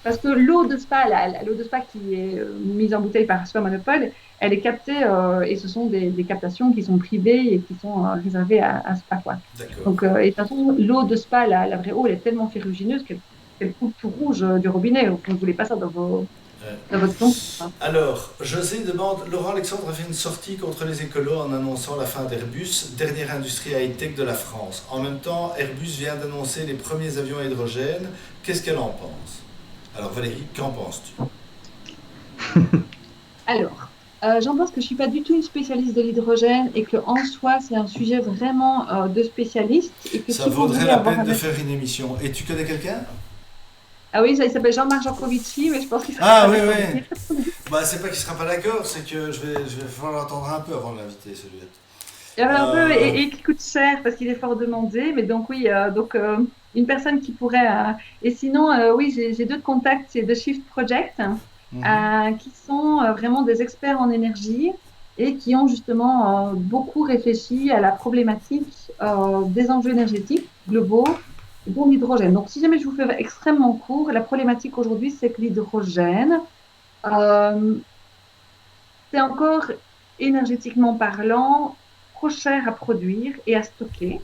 Parce que l'eau de spa, l'eau de spa qui est mise en bouteille par Spa Monopole, elle est captée et ce sont des captations qui sont privées et qui sont réservées à Spa, quoi. D'accord. Donc, et de toute façon, l'eau de spa, la vraie eau, elle est tellement ferrugineuse qu'elle coule tout rouge du robinet. Vous ne voulez pas ça dans votre plomb. Alors, José demande, Laurent Alexandre a fait une sortie contre les écolos en annonçant la fin d'Airbus, dernière industrie high-tech de la France. En même temps, Airbus vient d'annoncer les premiers avions à hydrogène. Qu'est-ce qu'elle en pense? Alors Valérie, qu'en penses-tu? Alors, j'en pense que je ne suis pas du tout une spécialiste de l'hydrogène et que en soi, c'est un sujet vraiment de spécialiste. Et que Ça si vous vaudrait voulez la avoir peine de un... faire une émission. Et tu connais quelqu'un? Ah oui, ça, il s'appelle Jean-Marc Jancovici, mais je pense qu'il sera Ah pas oui, d'accord. oui. Bah, c'est pas qu'il sera pas d'accord, c'est que je vais falloir attendre un peu avant de l'inviter, celui-là. Il y avait un peu Euh, et qui coûte cher parce qu'il est fort demandé. Mais donc oui, une personne qui pourrait. Et sinon, oui, j'ai d'autres contacts, c'est The Shift Project, mhm. qui sont vraiment des experts en énergie et qui ont justement beaucoup réfléchi à la problématique des enjeux énergétiques globaux, dont l'hydrogène. Donc, si jamais je vous fais extrêmement court, la problématique aujourd'hui, c'est que l'hydrogène, euh, c'est encore énergétiquement parlant trop cher à produire et à stocker.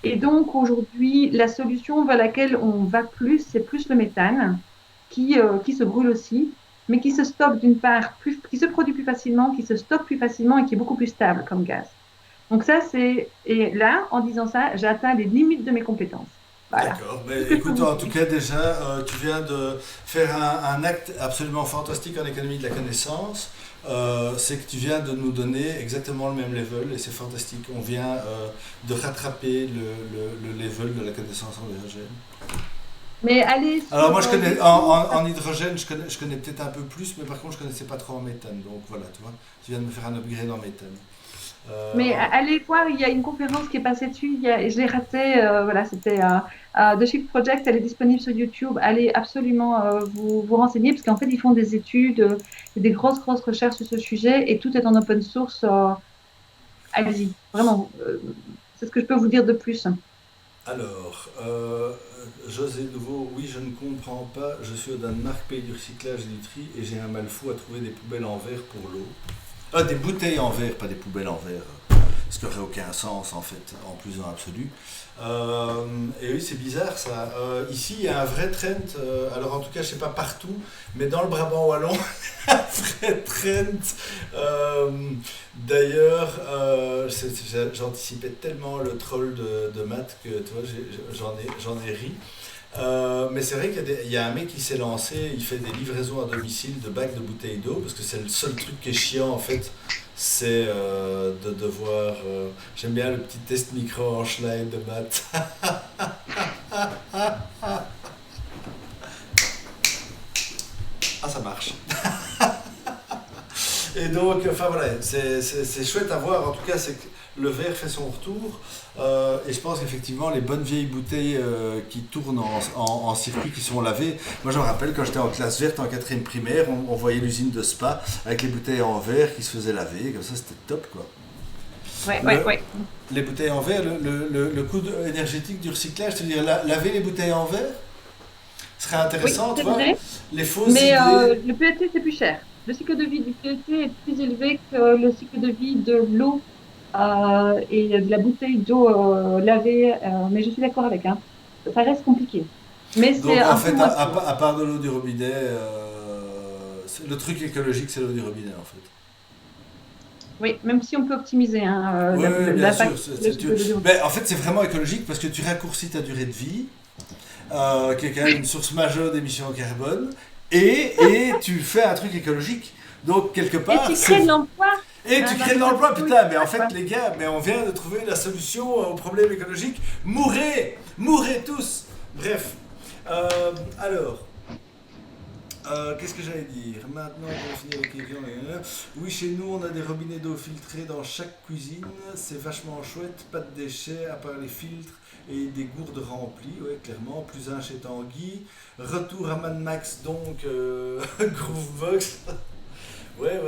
Et donc aujourd'hui, la solution vers laquelle on va plus, c'est plus le méthane qui se brûle aussi, mais qui se stocke d'une part, qui se produit plus facilement, qui se stocke plus facilement et qui est beaucoup plus stable comme gaz. Donc ça, c'est... Et là, en disant ça, j'ai atteint les limites de mes compétences. Voilà. D'accord, Tout ce mais que je peux écoute, vous en tout dire. cas déjà, tu viens de faire un acte absolument fantastique en économie de la connaissance. C'est que tu viens de nous donner exactement le même level et c'est fantastique. On vient de rattraper le level de la connaissance en hydrogène. Mais allez Alors sur moi je connais YouTube. en hydrogène, je connais peut-être un peu plus, mais par contre je connaissais pas trop en méthane. Donc voilà, tu vois, tu viens de me faire un upgrade en méthane. Mais En- allez voir, il y a une conférence qui est passée dessus. Je l'ai ratée. Voilà, c'était The Shift Project. Elle est disponible sur YouTube. Allez absolument vous renseigner parce qu'en fait, ils font des études, des grosses recherches sur ce sujet et tout est en open source. Allez-y, vraiment. C'est ce que je peux vous dire de plus. Alors, José Nouveau, oui, je ne comprends pas. Je suis au Danemark, pays du recyclage et du tri, et j'ai un mal fou à trouver des poubelles en verre pour l'eau. Ah, des bouteilles en verre, pas des poubelles en verre. Ce qui n'aurait aucun sens en fait, en plus dans l'absolu. Et oui, c'est bizarre ça. Ici, il y a un vrai trend, alors en tout cas, je ne sais pas partout, mais dans le Brabant wallon, un vrai trend. Euh, D'ailleurs, j'anticipais tellement le troll de Matt que tu vois, j'en ai ri. Mais c'est vrai qu'il y a un mec qui s'est lancé, il fait des livraisons à domicile de bacs de bouteilles d'eau, parce que c'est le seul truc qui est chiant en fait, c'est de devoir... j'aime bien le petit test micro en schlein de maths. Ah, ça marche. Et donc, enfin voilà, c'est chouette à voir. En tout cas, c'est que le verre fait son retour. Et je pense qu'effectivement, les bonnes vieilles bouteilles qui tournent en circuit, qui sont lavées. Moi, je me rappelle quand j'étais en classe verte en quatrième primaire, on voyait l'usine de Spa avec les bouteilles en verre qui se faisaient laver. Comme ça, c'était top, quoi. Ouais, ouais, Le, ouais. les bouteilles en verre, le coût énergétique du recyclage, c'est-à-dire laver les bouteilles en verre, serait Oui, intéressant, tu c'est vois. vrai. Les fausses Mais idées. le PET, c'est plus cher. Le cycle de vie du PET est plus élevé que le cycle de vie de l'eau et de la bouteille d'eau lavée. Mais je suis d'accord avec, hein. Ça reste compliqué. Mais c'est Donc en un peu fait, moins pire. à part de l'eau du robinet, le truc écologique, c'est l'eau du robinet en fait. Oui, même si on peut optimiser hein, Oui, oui, bien sûr. l'impact écologique de l'eau du robinet. Mais en fait, c'est vraiment écologique parce que tu raccourcis ta durée de vie, qui est quand même une source majeure d'émissions de carbone, et tu fais un truc écologique. Donc, quelque Et part, tu c'est... crées de l'emploi Et tu dans crées les de l'emploi, hôpitaux et putain, tout mais en ça, fait, quoi. les gars, mais on vient de trouver la solution au problème écologique. Mourrez. Mourrez tous. Bref. Alors, qu'est-ce que j'allais dire? Maintenant, on va finir avec les viandes. Oui, chez nous, on a des robinets d'eau filtrés dans chaque cuisine. C'est vachement chouette. Pas de déchets, à part les filtres et des gourdes remplies. Ouais, clairement. Plus un chez Tanguy. Retour à Mad Max, donc, Groovebox. Ouais,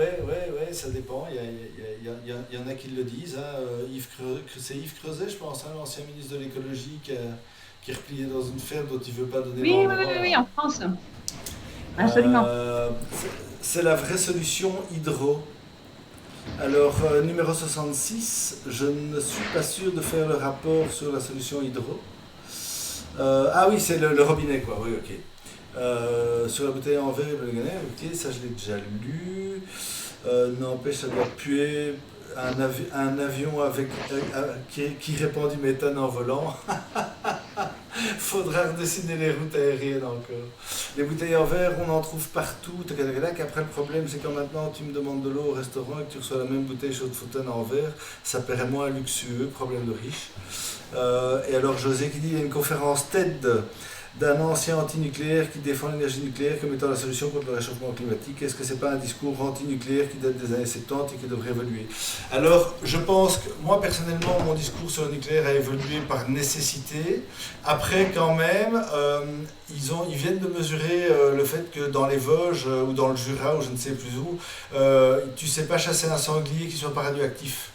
ça dépend. Il y en a qui le disent. Hein. C'est Yves Creuset, je pense, hein, l'ancien ministre de l'écologie qui est replié dans une ferme dont il ne veut pas donner Oui, oui, oui, oui, l'endroit. oui, en France. Absolument. Euh, c'est la vraie solution hydro. Alors, numéro 66, je ne suis pas sûr de faire le rapport sur la solution hydro. Ah oui, c'est le robinet, quoi. Oui, ok. Sur la bouteille en verre, ok, ça je l'ai déjà lu. N'empêche, ça doit puer un avion qui répand du méthane en volant. Faudra redessiner les routes aériennes encore. Les bouteilles en verre, on en trouve partout. Après, le problème, c'est quand maintenant tu me demandes de l'eau au restaurant et que tu reçois la même bouteille chaude fontaine en verre, ça paraît moins luxueux, problème de riche. Et alors, José qui dit il y a une conférence TED d'un ancien anti-nucléaire qui défend l'énergie nucléaire comme étant la solution contre le réchauffement climatique. Est-ce que c'est pas un discours anti-nucléaire qui date des années 70 et qui devrait évoluer? Alors, je pense que moi, personnellement, mon discours sur le nucléaire a évolué par nécessité. Après, quand même, ils viennent de mesurer le fait que dans les Vosges ou dans le Jura, ou je ne sais plus où, tu ne sais pas chasser un sanglier qui soit pas radioactif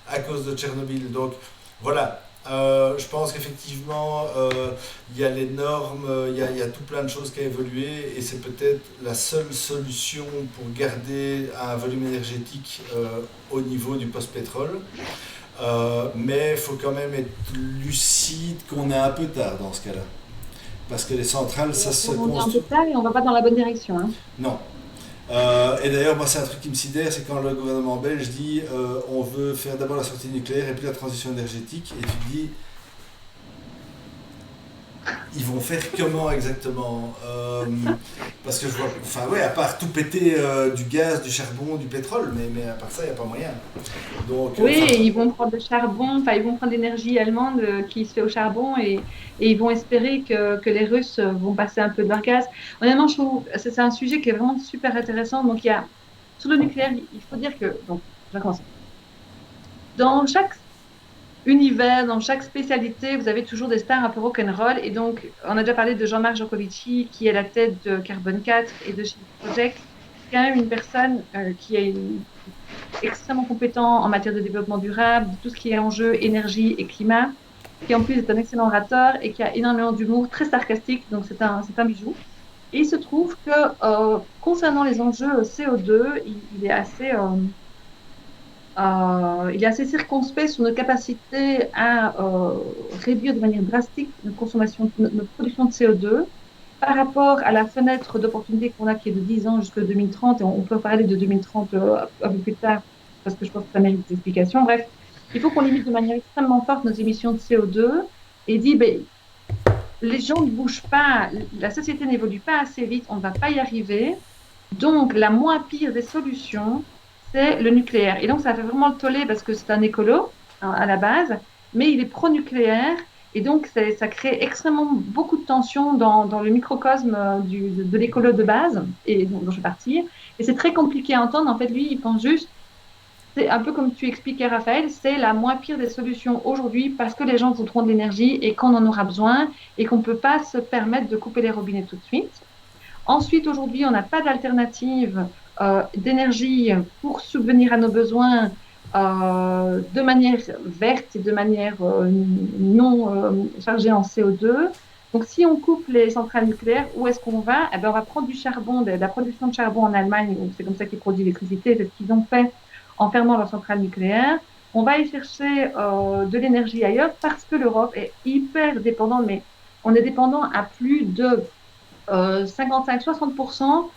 à cause de Tchernobyl. Donc, voilà. Je pense qu'effectivement, il y a les normes, il y a tout plein de choses qui ont évolué et c'est peut-être la seule solution pour garder un volume énergétique au niveau du post-pétrole. Mais il faut quand même être lucide qu'on est un peu tard dans ce cas-là. Parce que les centrales, ça se On est un construit. peu tard et on va pas dans la bonne direction. Hein. Non. Et d'ailleurs, moi, c'est un truc qui me sidère, c'est quand le gouvernement belge dit on veut faire d'abord la sortie nucléaire et puis la transition énergétique, et tu dis ils vont faire comment exactement? Parce que je vois, enfin ouais, à part tout péter du gaz, du charbon, du pétrole, mais à part ça, il n'y a pas moyen. Donc, Oui, ils vont prendre le charbon, enfin ils vont prendre l'énergie allemande qui se fait au charbon et ils vont espérer que les Russes vont passer un peu de leur gaz. Honnêtement, je trouve que c'est un sujet qui est vraiment super intéressant. Donc il y a sur le nucléaire, il faut dire que donc je vais commencer. Dans chaque univers, dans chaque spécialité, vous avez toujours des stars un peu rock'n'roll. Et donc, on a déjà parlé de Jean-Marc Jancovici, qui est à la tête de Carbone 4 et de Shift Project. C'est quand même une personne qui est extrêmement compétent en matière de développement durable, de tout ce qui est enjeu, énergie et climat, qui en plus est un excellent orateur et qui a énormément d'humour, très sarcastique, donc c'est un bijou. Et il se trouve que concernant les enjeux CO2, il est assez circonspect sur nos capacités à réduire de manière drastique notre consommation, notre production de CO2 par rapport à la fenêtre d'opportunité qu'on a qui est de 10 ans jusqu'à 2030, et on peut parler de 2030 un peu plus tard parce que je pense que ça mérite des explications. Bref, il faut qu'on limite de manière extrêmement forte nos émissions de CO2 et dit, ben, les gens ne bougent pas, la société n'évolue pas assez vite, on ne va pas y arriver. Donc, la moins pire des solutions, c'est le nucléaire. Et donc, ça fait vraiment le tollé parce que c'est un écolo hein, à la base, mais il est pro-nucléaire. Et donc, ça crée extrêmement beaucoup de tensions dans le microcosme de l'écolo de base, et dont je vais partir. Et c'est très compliqué à entendre. En fait, lui, il pense juste, c'est un peu comme tu expliquais, Raphaël, c'est la moins pire des solutions aujourd'hui parce que les gens voudront de l'énergie et qu'on en aura besoin et qu'on ne peut pas se permettre de couper les robinets tout de suite. Ensuite, aujourd'hui, on n'a pas d'alternative d'énergie pour subvenir à nos besoins de manière verte et de manière non chargée en CO2. Donc, si on coupe les centrales nucléaires, où est-ce qu'on va? Eh bien, on va prendre du charbon, de la production de charbon en Allemagne, c'est comme ça qu'ils produisent l'électricité, c'est ce qu'ils ont fait en fermant leurs centrales nucléaires. On va aller chercher de l'énergie ailleurs parce que l'Europe est hyper dépendante, mais on est dépendant à plus de 55-60%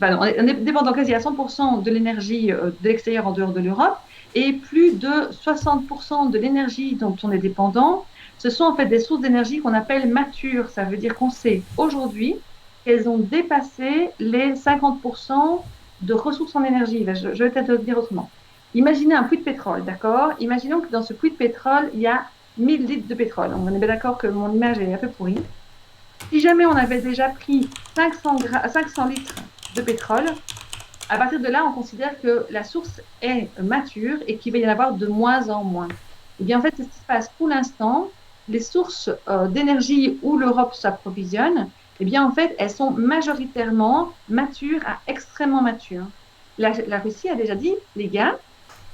on est dépendant quasi à 100% de l'énergie de l'extérieur en dehors de l'Europe et plus de 60% de l'énergie dont on est dépendant, ce sont en fait des sources d'énergie qu'on appelle matures. Ça veut dire qu'on sait aujourd'hui qu'elles ont dépassé les 50% de ressources en énergie. Je vais peut-être le dire autrement. Imaginez un puits de pétrole, d'accord? Imaginons que dans ce puits de pétrole, il y a 1000 litres de pétrole. On est bien d'accord que mon image est un peu pourrie. Si jamais on avait déjà pris 500 litres de pétrole, à partir de là, on considère que la source est mature et qu'il va y en avoir de moins en moins. Et bien, en fait, c'est ce qui se passe pour l'instant. Les sources d'énergie où l'Europe s'approvisionne, eh bien, en fait, elles sont majoritairement matures à extrêmement matures. La Russie a déjà dit, les gars,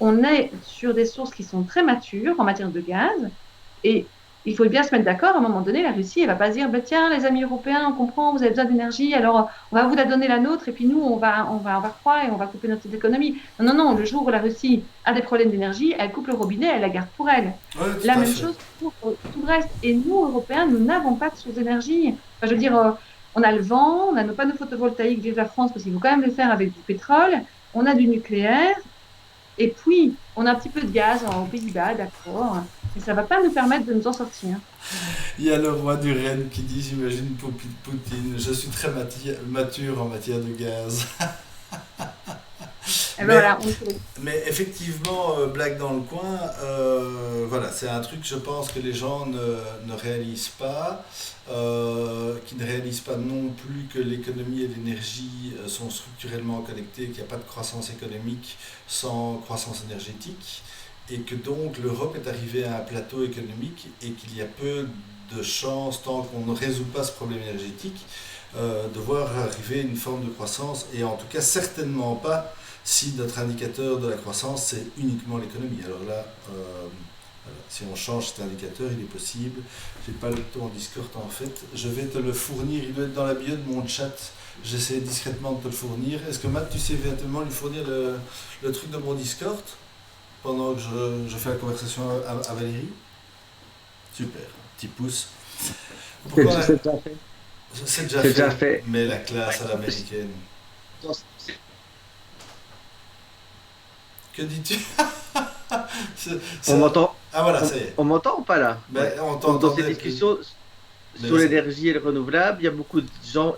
on est sur des sources qui sont très matures en matière de gaz et il faut bien se mettre d'accord. À un moment donné, la Russie, elle va pas se dire, bah, tiens, les amis européens, on comprend, vous avez besoin d'énergie, alors on va vous la donner la nôtre et puis nous, on va froid et on va couper notre économie. Non, non, non, le jour où la Russie a des problèmes d'énergie, elle coupe le robinet, elle la garde pour elle. Ouais, La même chose pour tout le reste. Et nous, Européens, nous n'avons pas de source d'énergie. Enfin, je veux dire, on a le vent, on a nos panneaux photovoltaïques, vive la France, parce qu'il faut quand même les faire avec du pétrole, on a du nucléaire, et puis on a un petit peu de gaz aux Pays-Bas, d'accord, mais ça ne va pas nous permettre de nous en sortir. il y a le roi du Rennes qui dit, j'imagine, Poutine, je suis très mature en matière de gaz. Et ben Mais, voilà, on est sur- mais effectivement, blague dans le coin, voilà, c'est un truc, je pense, que les gens ne réalisent pas, qui ne réalisent pas non plus que l'économie et l'énergie sont structurellement connectées, qu'il n'y a pas de croissance économique sans croissance énergétique, et que donc l'Europe est arrivée à un plateau économique et qu'il y a peu de chances, tant qu'on ne résout pas ce problème énergétique, de voir arriver une forme de croissance, et en tout cas certainement pas si notre indicateur de la croissance c'est uniquement l'économie. Alors là, voilà, si on change cet indicateur, il est possible. J'ai pas le temps en Discord en fait. Je vais te le fournir, il doit être dans la bio de mon chat. J'essaie discrètement de te le fournir. Est-ce que Matt, tu sais éventuellement lui fournir le truc de mon Discord pendant que je fais la conversation à Valérie? Super, petit pouce. Pourquoi C'est déjà fait. c'est déjà C'est déjà fait, fait. mais la classe à l'américaine. Que dis-tu? On m'entend, Ah voilà, ça y est. on m'entend ou pas là? Ben, Ouais. on Donc, dans ces t'entendait plus. discussions Mais sur l'énergie et le renouvelable, il y a beaucoup de gens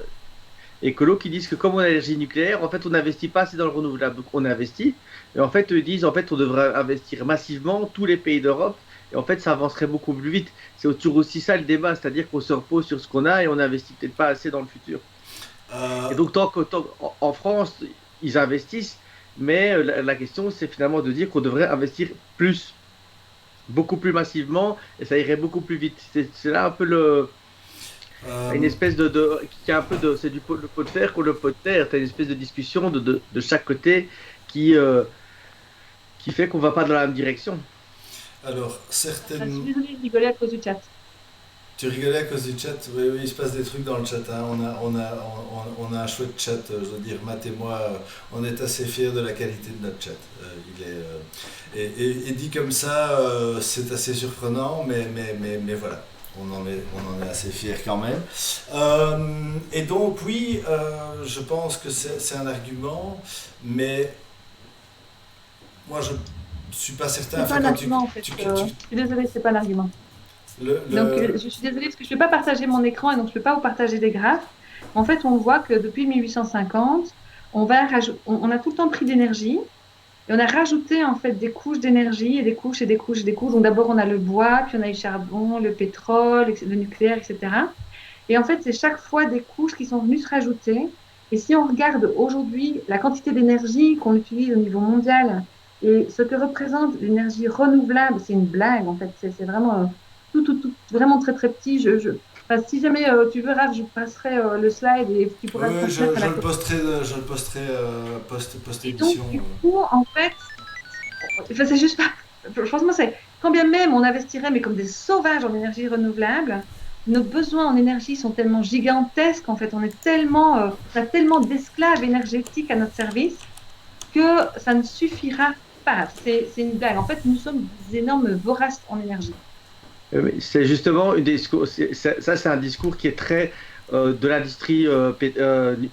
écolos qui disent que comme on a l'énergie nucléaire, en fait, on n'investit pas assez dans le renouvelable. Donc, on investit. Et en fait, eux disent, en fait, on devrait investir massivement, tous les pays d'Europe. Et en fait, ça avancerait beaucoup plus vite. C'est toujours aussi ça le débat, c'est-à-dire qu'on se repose sur ce qu'on a et on n'investit peut-être pas assez dans le futur. euh, Et donc, en France, ils investissent, mais la question, c'est finalement de dire qu'on devrait investir plus, beaucoup plus massivement, et ça irait beaucoup plus vite. C'est là un peu une euh, espèce qui a un peu c'est le pot de fer contre le pot de terre. Tu as une espèce de discussion de chaque côté qui, euh, qui fait qu'on va pas dans la même direction. alors, Je suis certaines. désolée de rigoler à cause du chat. Tu rigolais à cause du chat? Oui, oui, il se passe des trucs dans le chat, hein. On a un chouette chat, je veux dire, Matt et moi, on est assez fiers de la qualité de notre chat. Il est, et dit comme ça, c'est assez surprenant, mais voilà, on en est assez fiers quand même. Et donc, oui, je pense que c'est un argument, mais moi, je suis pas certain. C'est pas Enfin, un argument en fait. Je suis désolée, c'est pas un argument. Donc, je suis désolée parce que je ne peux pas partager mon écran et donc je ne peux pas vous partager des graphes. En fait, on voit que depuis 1850, on a tout le temps pris d'énergie et on a rajouté en fait des couches d'énergie et des couches et des couches et des couches. Donc, d'abord, on a le bois, puis on a le charbon, le pétrole, le nucléaire, etc. Et en fait, c'est chaque fois des couches qui sont venues se rajouter. Et si on regarde aujourd'hui la quantité d'énergie qu'on utilise au niveau mondial et ce que représente l'énergie renouvelable, c'est une blague en fait. C'est vraiment vraiment très très petit. Enfin, si jamais tu veux, Raph, je passerai le slide et tu Oui, pourras le oui, transmettre à la communauté. je le posterai Et donc, post-émission. du coup, en fait, enfin, c'est juste pas. Franchement, c'est quand bien même on investirait, mais comme des sauvages en énergie renouvelable, nos besoins en énergie sont tellement gigantesques. En fait, on a tellement d'esclaves énergétiques à notre service que ça ne suffira pas. C'est une blague. En fait, nous sommes des énormes voraces en énergie. Mais c'est justement une discours, ça c'est un discours qui est très de l'industrie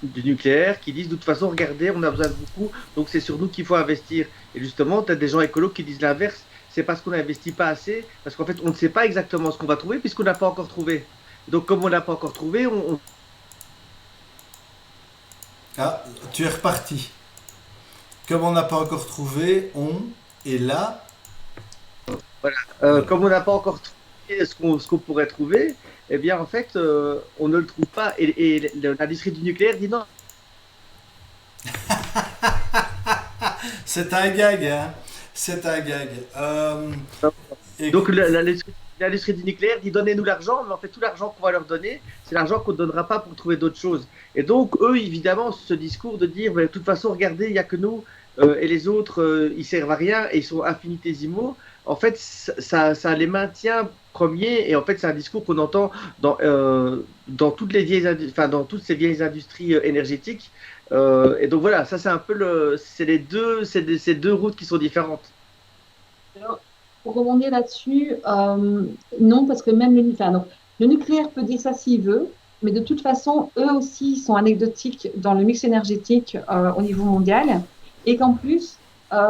du nucléaire qui disent de toute façon, regardez, on a besoin de beaucoup, donc c'est sur nous qu'il faut investir. Et justement, tu as des gens écolos qui disent l'inverse, c'est parce qu'on n'investit pas assez, parce qu'en fait, on ne sait pas exactement ce qu'on va trouver puisqu'on n'a pas encore trouvé. Donc, comme on n'a pas encore trouvé, Ah, tu es reparti. Comme on n'a pas encore trouvé, on est là. voilà, Voilà. comme on n'a pas encore trouvé ce qu'on pourrait trouver, eh bien, en fait, on ne le trouve pas. Et l'industrie du nucléaire dit non. C'est un gag, hein. C'est un gag. Donc Écoute, l'industrie du nucléaire dit donnez-nous l'argent, mais en fait tout l'argent qu'on va leur donner, c'est l'argent qu'on ne donnera pas pour trouver d'autres choses. Et donc eux, évidemment, ce discours de dire, mais de toute façon, regardez, il n'y a que nous et les autres, ils servent à rien et ils sont infinitésimaux, en fait, ça les maintient premiers et en fait c'est un discours qu'on entend dans toutes les enfin, dans toutes ces vieilles industries énergétiques. Et donc voilà, ça c'est un peu c'est ces deux routes qui sont différentes. Alors, pour rebondir là-dessus, non, parce que même enfin, donc, le nucléaire peut dire ça s'il veut, mais de toute façon, eux aussi sont anecdotiques dans le mix énergétique au niveau mondial, et qu'en plus,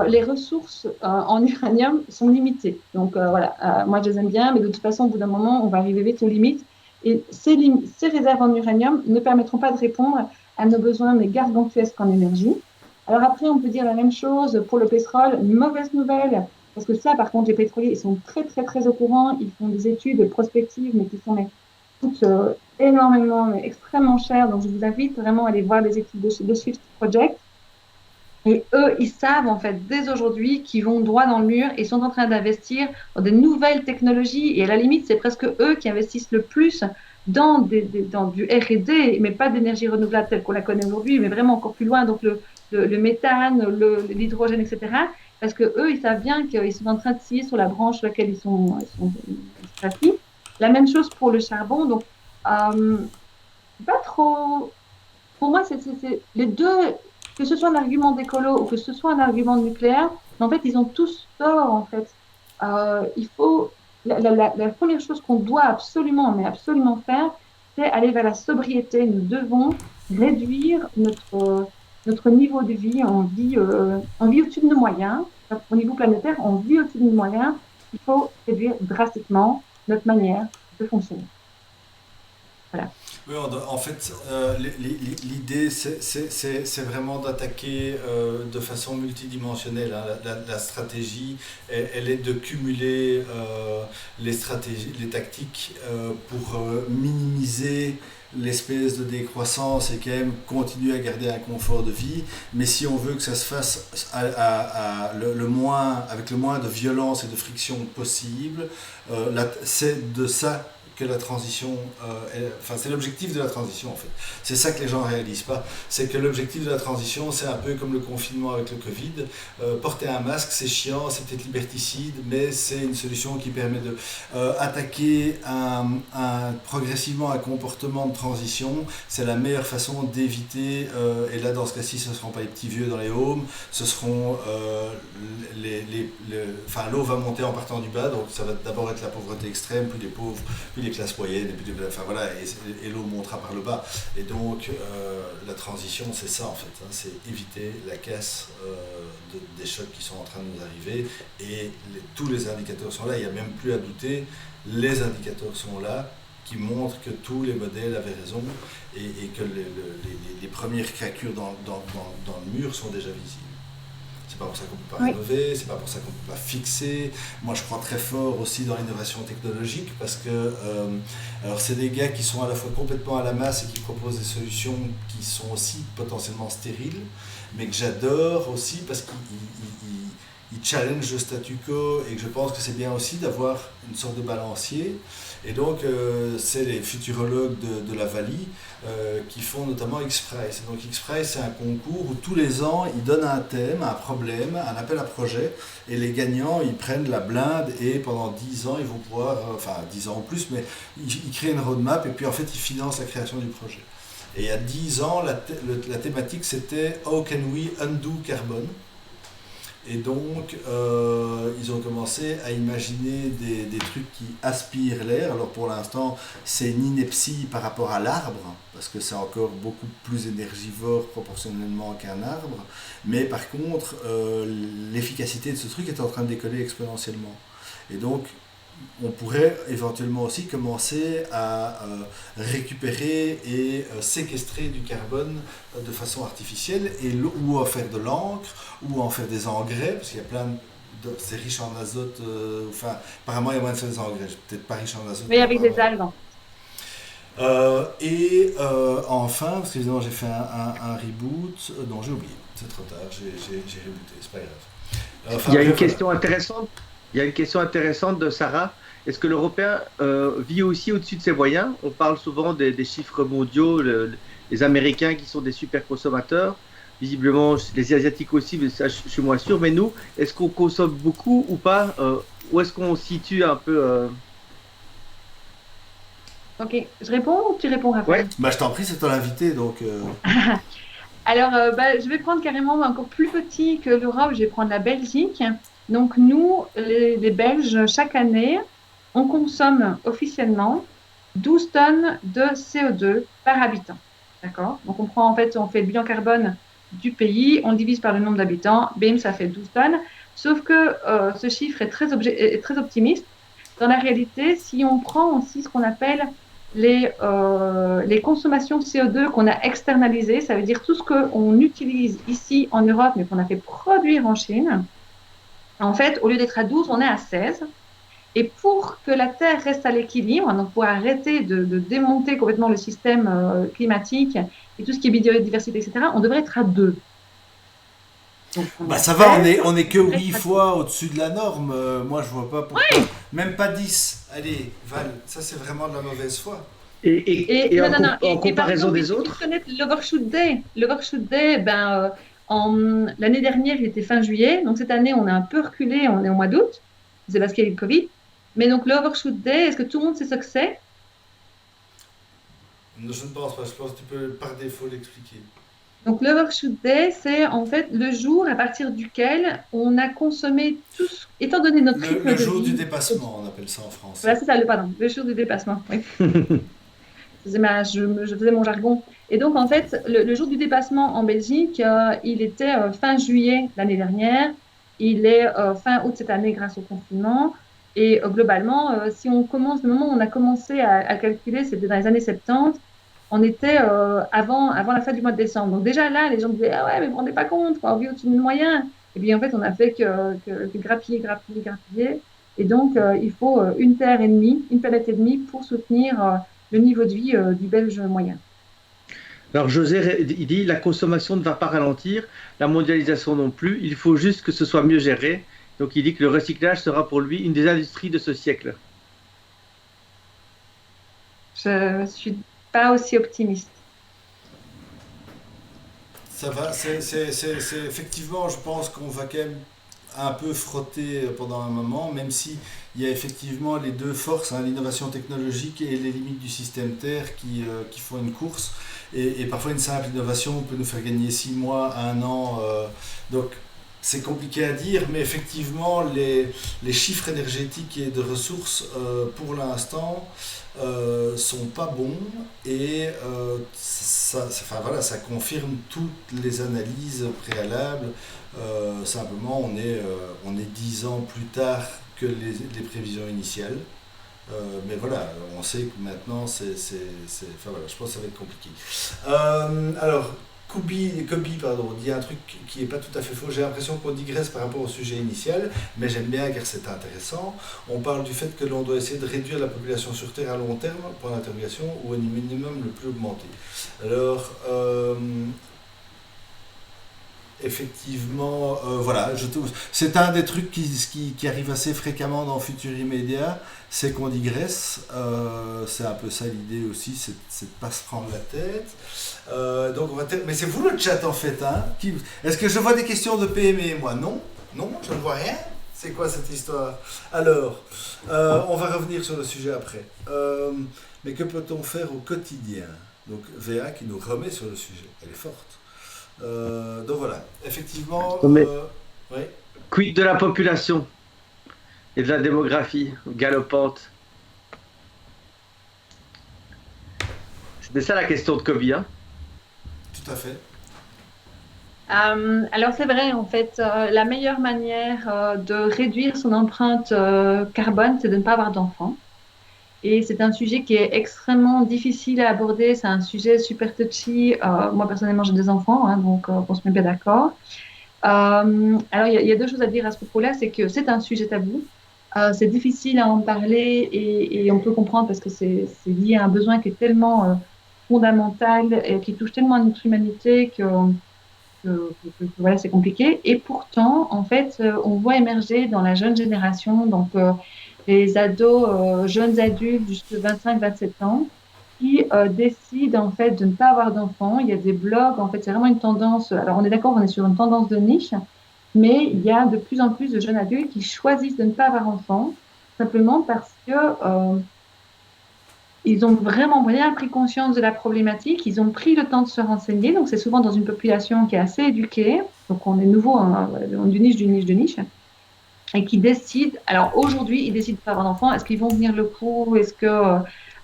les ressources en uranium sont limitées. Donc voilà, moi je les aime bien, mais de toute façon, au bout d'un moment, on va arriver vite aux limites. Et ces réserves en uranium ne permettront pas de répondre à nos besoins mais gargantuesques en énergie. Alors après, on peut dire la même chose pour le pétrole. Une mauvaise nouvelle, parce que ça, par contre, les pétroliers, ils sont très, très, très au courant. Ils font des études prospectives, mais qui sont coûtent énormément, mais extrêmement cher. Donc, je vous invite vraiment à aller voir les études de Swift Project. Et eux, ils savent en fait dès aujourd'hui qu'ils vont droit dans le mur et sont en train d'investir dans des nouvelles technologies. Et à la limite, c'est presque eux qui investissent le plus dans du R&D, mais pas d'énergie renouvelable telle qu'on la connaît aujourd'hui, mais vraiment encore plus loin. Donc le méthane, l'hydrogène, etc. Parce que eux, ils savent bien qu'ils sont en train de scier sur la branche sur laquelle ils sont assis. La même chose pour le charbon. Donc, pas trop. Pour moi, c'est les deux, que ce soit un argument d'écolo ou que ce soit un argument de nucléaire, en fait, ils ont tous tort, en fait. Il faut, la première chose qu'on doit absolument, mais absolument faire, c'est aller vers la sobriété. Nous devons réduire notre niveau de vie. On vit au-dessus de nos moyens. Au niveau planétaire, on vit au-dessus de nos moyens. Il faut réduire drastiquement notre manière de fonctionner. Voilà. Oui, en fait, l'idée, c'est vraiment d'attaquer de façon multidimensionnelle, hein. La stratégie, elle est de cumuler les stratégies, les tactiques pour minimiser l'espèce de décroissance et quand même continuer à garder un confort de vie. Mais si on veut que ça se fasse avec le moins de violence et de friction possible, c'est de ça que la transition, c'est l'objectif de la transition en fait. C'est ça que les gens ne réalisent pas. C'est que l'objectif de la transition, c'est un peu comme le confinement avec le Covid. Porter un masque, c'est chiant, c'est peut-être liberticide, mais c'est une solution qui permet de attaquer progressivement un comportement de transition. C'est la meilleure façon d'éviter, et là dans ce cas-ci, ce ne seront pas les petits vieux dans les homes, ce seront l'eau va monter en partant du bas, donc ça va d'abord être la pauvreté extrême, puis les pauvres, puis les classes moyennes, et puis et l'eau montera par le bas. Et donc la transition, c'est ça en fait, hein, c'est éviter la casse des chocs qui sont en train de nous arriver. Et tous les indicateurs sont là, il n'y a même plus à douter, les indicateurs sont là, qui montrent que tous les modèles avaient raison et que les premières craquures dans le mur sont déjà visibles. C'est pas pour ça qu'on peut pas rénover, c'est pas pour ça qu'on peut pas fixer. Moi, je crois très fort aussi dans l'innovation technologique parce que, alors, c'est des gars qui sont à la fois complètement à la masse et qui proposent des solutions qui sont aussi potentiellement stériles, mais que j'adore aussi parce qu'ils challenge le statu quo et que je pense que c'est bien aussi d'avoir une sorte de balancier. Et donc, c'est les futurologues de la Valley qui font notamment X-Prize. Et donc, X-Prize, c'est un concours où tous les ans, ils donnent un thème, un problème, un appel à projet. Et les gagnants, ils prennent la blinde et pendant 10 ans, ils vont pouvoir, 10 ans en plus, mais ils créent une roadmap et puis en fait, ils financent la création du projet. Et il y a 10 ans, la thématique, c'était How can we undo carbone? Et donc, ils ont commencé à imaginer des trucs qui aspirent l'air. Alors pour l'instant, c'est une ineptie par rapport à l'arbre, parce que c'est encore beaucoup plus énergivore proportionnellement qu'un arbre. Mais par contre, l'efficacité de ce truc est en train de décoller exponentiellement. Et donc, on pourrait éventuellement aussi commencer à récupérer et séquestrer du carbone de façon artificielle ou à faire de l'encre ou en faire des engrais, parce qu'il y a plein de... c'est riche en azote, apparemment il y a moyen de faire des engrais, peut-être pas riche en azote. Mais avec des algues. Enfin, parce que évidemment j'ai fait un reboot, non j'ai oublié, c'est trop tard, j'ai rebooté, c'est pas grave. Il y a une question intéressante. Il y a une question intéressante de Sarah. Est-ce que l'Européen vit aussi au-dessus de ses moyens? On parle souvent des chiffres mondiaux, les Américains qui sont des super consommateurs. Visiblement, les Asiatiques aussi, mais ça, je suis moins sûr. Mais nous, est-ce qu'on consomme beaucoup ou pas? Où est-ce qu'on se situe un peu Ok, je réponds ou tu réponds, Raphaël? Ouais. Bah, je t'en prie, c'est ton invité, donc... Alors, je vais prendre carrément encore plus petit que l'Europe, je vais prendre la Belgique. Donc, nous, les Belges, chaque année, on consomme officiellement 12 tonnes de CO2 par habitant. D'accord? Donc, en fait, on fait le bilan carbone du pays, on divise par le nombre d'habitants, bim, ça fait 12 tonnes. Sauf que ce chiffre est très optimiste. Dans la réalité, si on prend aussi ce qu'on appelle les consommations CO2 qu'on a externalisées, ça veut dire tout ce qu'on utilise ici en Europe, mais qu'on a fait produire en Chine. En fait, au lieu d'être à 12, on est à 16. Et pour que la Terre reste à l'équilibre, donc pour arrêter de démonter complètement le système climatique et tout ce qui est biodiversité, etc., on devrait être à 2. Donc, Bah ça va, on est que 8 fois au-dessus de la norme. Moi, je vois pas pourquoi. Même pas 10. Allez, Val, ça c'est vraiment de la mauvaise foi. Et non, non, non. en Et par comparaison exemple, des il faut autres? connaître l'Overshoot Day. L'Overshoot Day, l'année dernière, il était fin juillet. Donc cette année, on a un peu reculé, on est au mois d'août. C'est parce qu'il y a eu le Covid. Mais donc l'Overshoot Day, est-ce que tout le monde sait ce que c'est? Je ne pense pas, je pense que tu peux par défaut l'expliquer. Donc l'Overshoot Day, c'est en fait le jour à partir duquel on a consommé tout, étant donné notre rythme Le de jour du vie. dépassement, on appelle ça en français. Voilà, c'est ça, pardon, le jour du dépassement. Oui. Je faisais mon jargon. Et donc, en fait, le jour du dépassement en Belgique, il était fin juillet l'année dernière. Il est fin août cette année grâce au confinement. Et globalement, si on commence, le moment où on a commencé à calculer, c'était dans les années 70, on était avant la fin du mois de décembre. Donc déjà là, les gens disaient, ah ouais, mais vous vous rendez pas compte, on vit au-dessus de moyen. Et puis en fait, on a fait que grappiller, grappiller, grappiller. Et donc, il faut une terre et demie, une planète et demie pour soutenir le niveau de vie du Belge moyen. Alors José, il dit la consommation ne va pas ralentir, la mondialisation non plus, il faut juste que ce soit mieux géré. Donc il dit que le recyclage sera pour lui une des industries de ce siècle. Je suis pas aussi optimiste. Ça va, effectivement, je pense qu'on va quand même un peu frotter pendant un moment, même si il y a effectivement les deux forces, hein, l'innovation technologique et les limites du système Terre qui font une course. Et parfois une simple innovation peut nous faire gagner 6 mois, 1 an. Donc c'est compliqué à dire, mais effectivement les chiffres énergétiques et de ressources pour l'instant sont pas bons et enfin, voilà, ça confirme toutes les analyses préalables. Simplement, on est 10 ans plus tard que les prévisions initiales. Mais voilà, on sait que maintenant, enfin voilà, je pense que ça va être compliqué. Alors, Kobe, pardon, dit un truc qui n'est pas tout à fait faux. J'ai l'impression qu'on digresse par rapport au sujet initial, mais j'aime bien car c'est intéressant. On parle du fait que l'on doit essayer de réduire la population sur Terre à long terme, point d'interrogation, ou au minimum le plus augmenté. Alors, effectivement, voilà, c'est un des trucs qui arrive assez fréquemment dans le futur immédiat, c'est qu'on digresse. C'est un peu ça l'idée aussi, c'est de ne pas se prendre la tête. Donc mais c'est vous le chat en fait, hein, est-ce que je vois des questions de PME, moi? Non, non, je ne vois rien. C'est quoi cette histoire? Alors, on va revenir sur le sujet après. Mais que peut-on faire au quotidien? Donc VA qui nous remet sur le sujet, elle est forte. Donc voilà, effectivement. Oui. Quid de la population et de la démographie galopante? C'était ça la question de Kobe, hein? Tout à fait. Alors c'est vrai, en fait, la meilleure manière de réduire son empreinte carbone, c'est de ne pas avoir d'enfants. Et c'est un sujet qui est extrêmement difficile à aborder. C'est un sujet super touchy. Moi, personnellement, j'ai des enfants, hein, donc on se met bien d'accord. Alors, il y a deux choses à dire à ce propos-là. C'est que c'est un sujet tabou. C'est difficile à en parler et on peut comprendre parce que c'est lié à un besoin qui est tellement fondamental et qui touche tellement à notre humanité que voilà, c'est compliqué. Et pourtant, en fait, on voit émerger dans la jeune génération, donc les ados, jeunes adultes jusqu'à 25-27 ans, qui décident en fait de ne pas avoir d'enfants. Il y a des blogs, en fait, c'est vraiment une tendance. Alors, on est d'accord, on est sur une tendance de niche, mais il y a de plus en plus de jeunes adultes qui choisissent de ne pas avoir d'enfants, simplement parce que ils ont vraiment bien pris conscience de la problématique, ils ont pris le temps de se renseigner, donc c'est souvent dans une population qui est assez éduquée, donc on est nouveau du niche, du niche, du niche, et qui décident, alors aujourd'hui, ils décident de pas avoir d'enfants, est-ce qu'ils vont venir le coup, est-ce que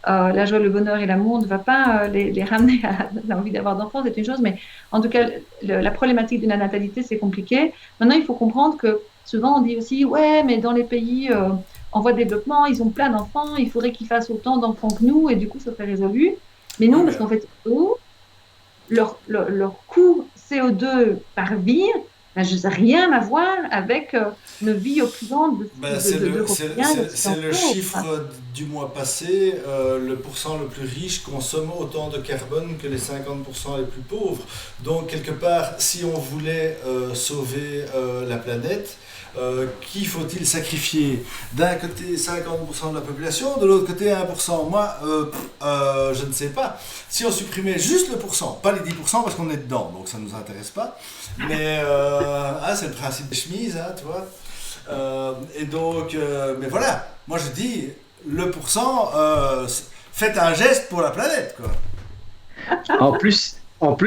la joie, le bonheur et l'amour ne va pas les ramener à l'envie d'avoir d'enfants, c'est une chose, mais en tout cas, la problématique de la natalité, c'est compliqué. Maintenant, il faut comprendre que souvent on dit aussi, ouais, mais dans les pays en voie de développement, ils ont plein d'enfants, il faudrait qu'ils fassent autant d'enfants que nous, et du coup, ça serait résolu. Mais Oui, non, parce mais qu'en fait, eux, leur coût CO2 par vie, ben, je n'ai rien à voir avec nos vies opulentes ben, c'est d'Européens, le d'Occidentaux. Enfin, chiffre du mois passé. Le pourcent le plus riche consomme autant de carbone que les 50% les plus pauvres. Donc, quelque part, si on voulait sauver la planète, qui faut-il sacrifier? D'un côté 50% de la population, de l'autre côté 1%. Moi, je ne sais pas. Si on supprimait juste le pourcent, pas les 10% parce qu'on est dedans, donc ça ne nous intéresse pas. Mais c'est le principe des chemises, hein, tu vois. Et donc, mais voilà, moi je dis, le pourcent, faites un geste pour la planète, quoi. En plus,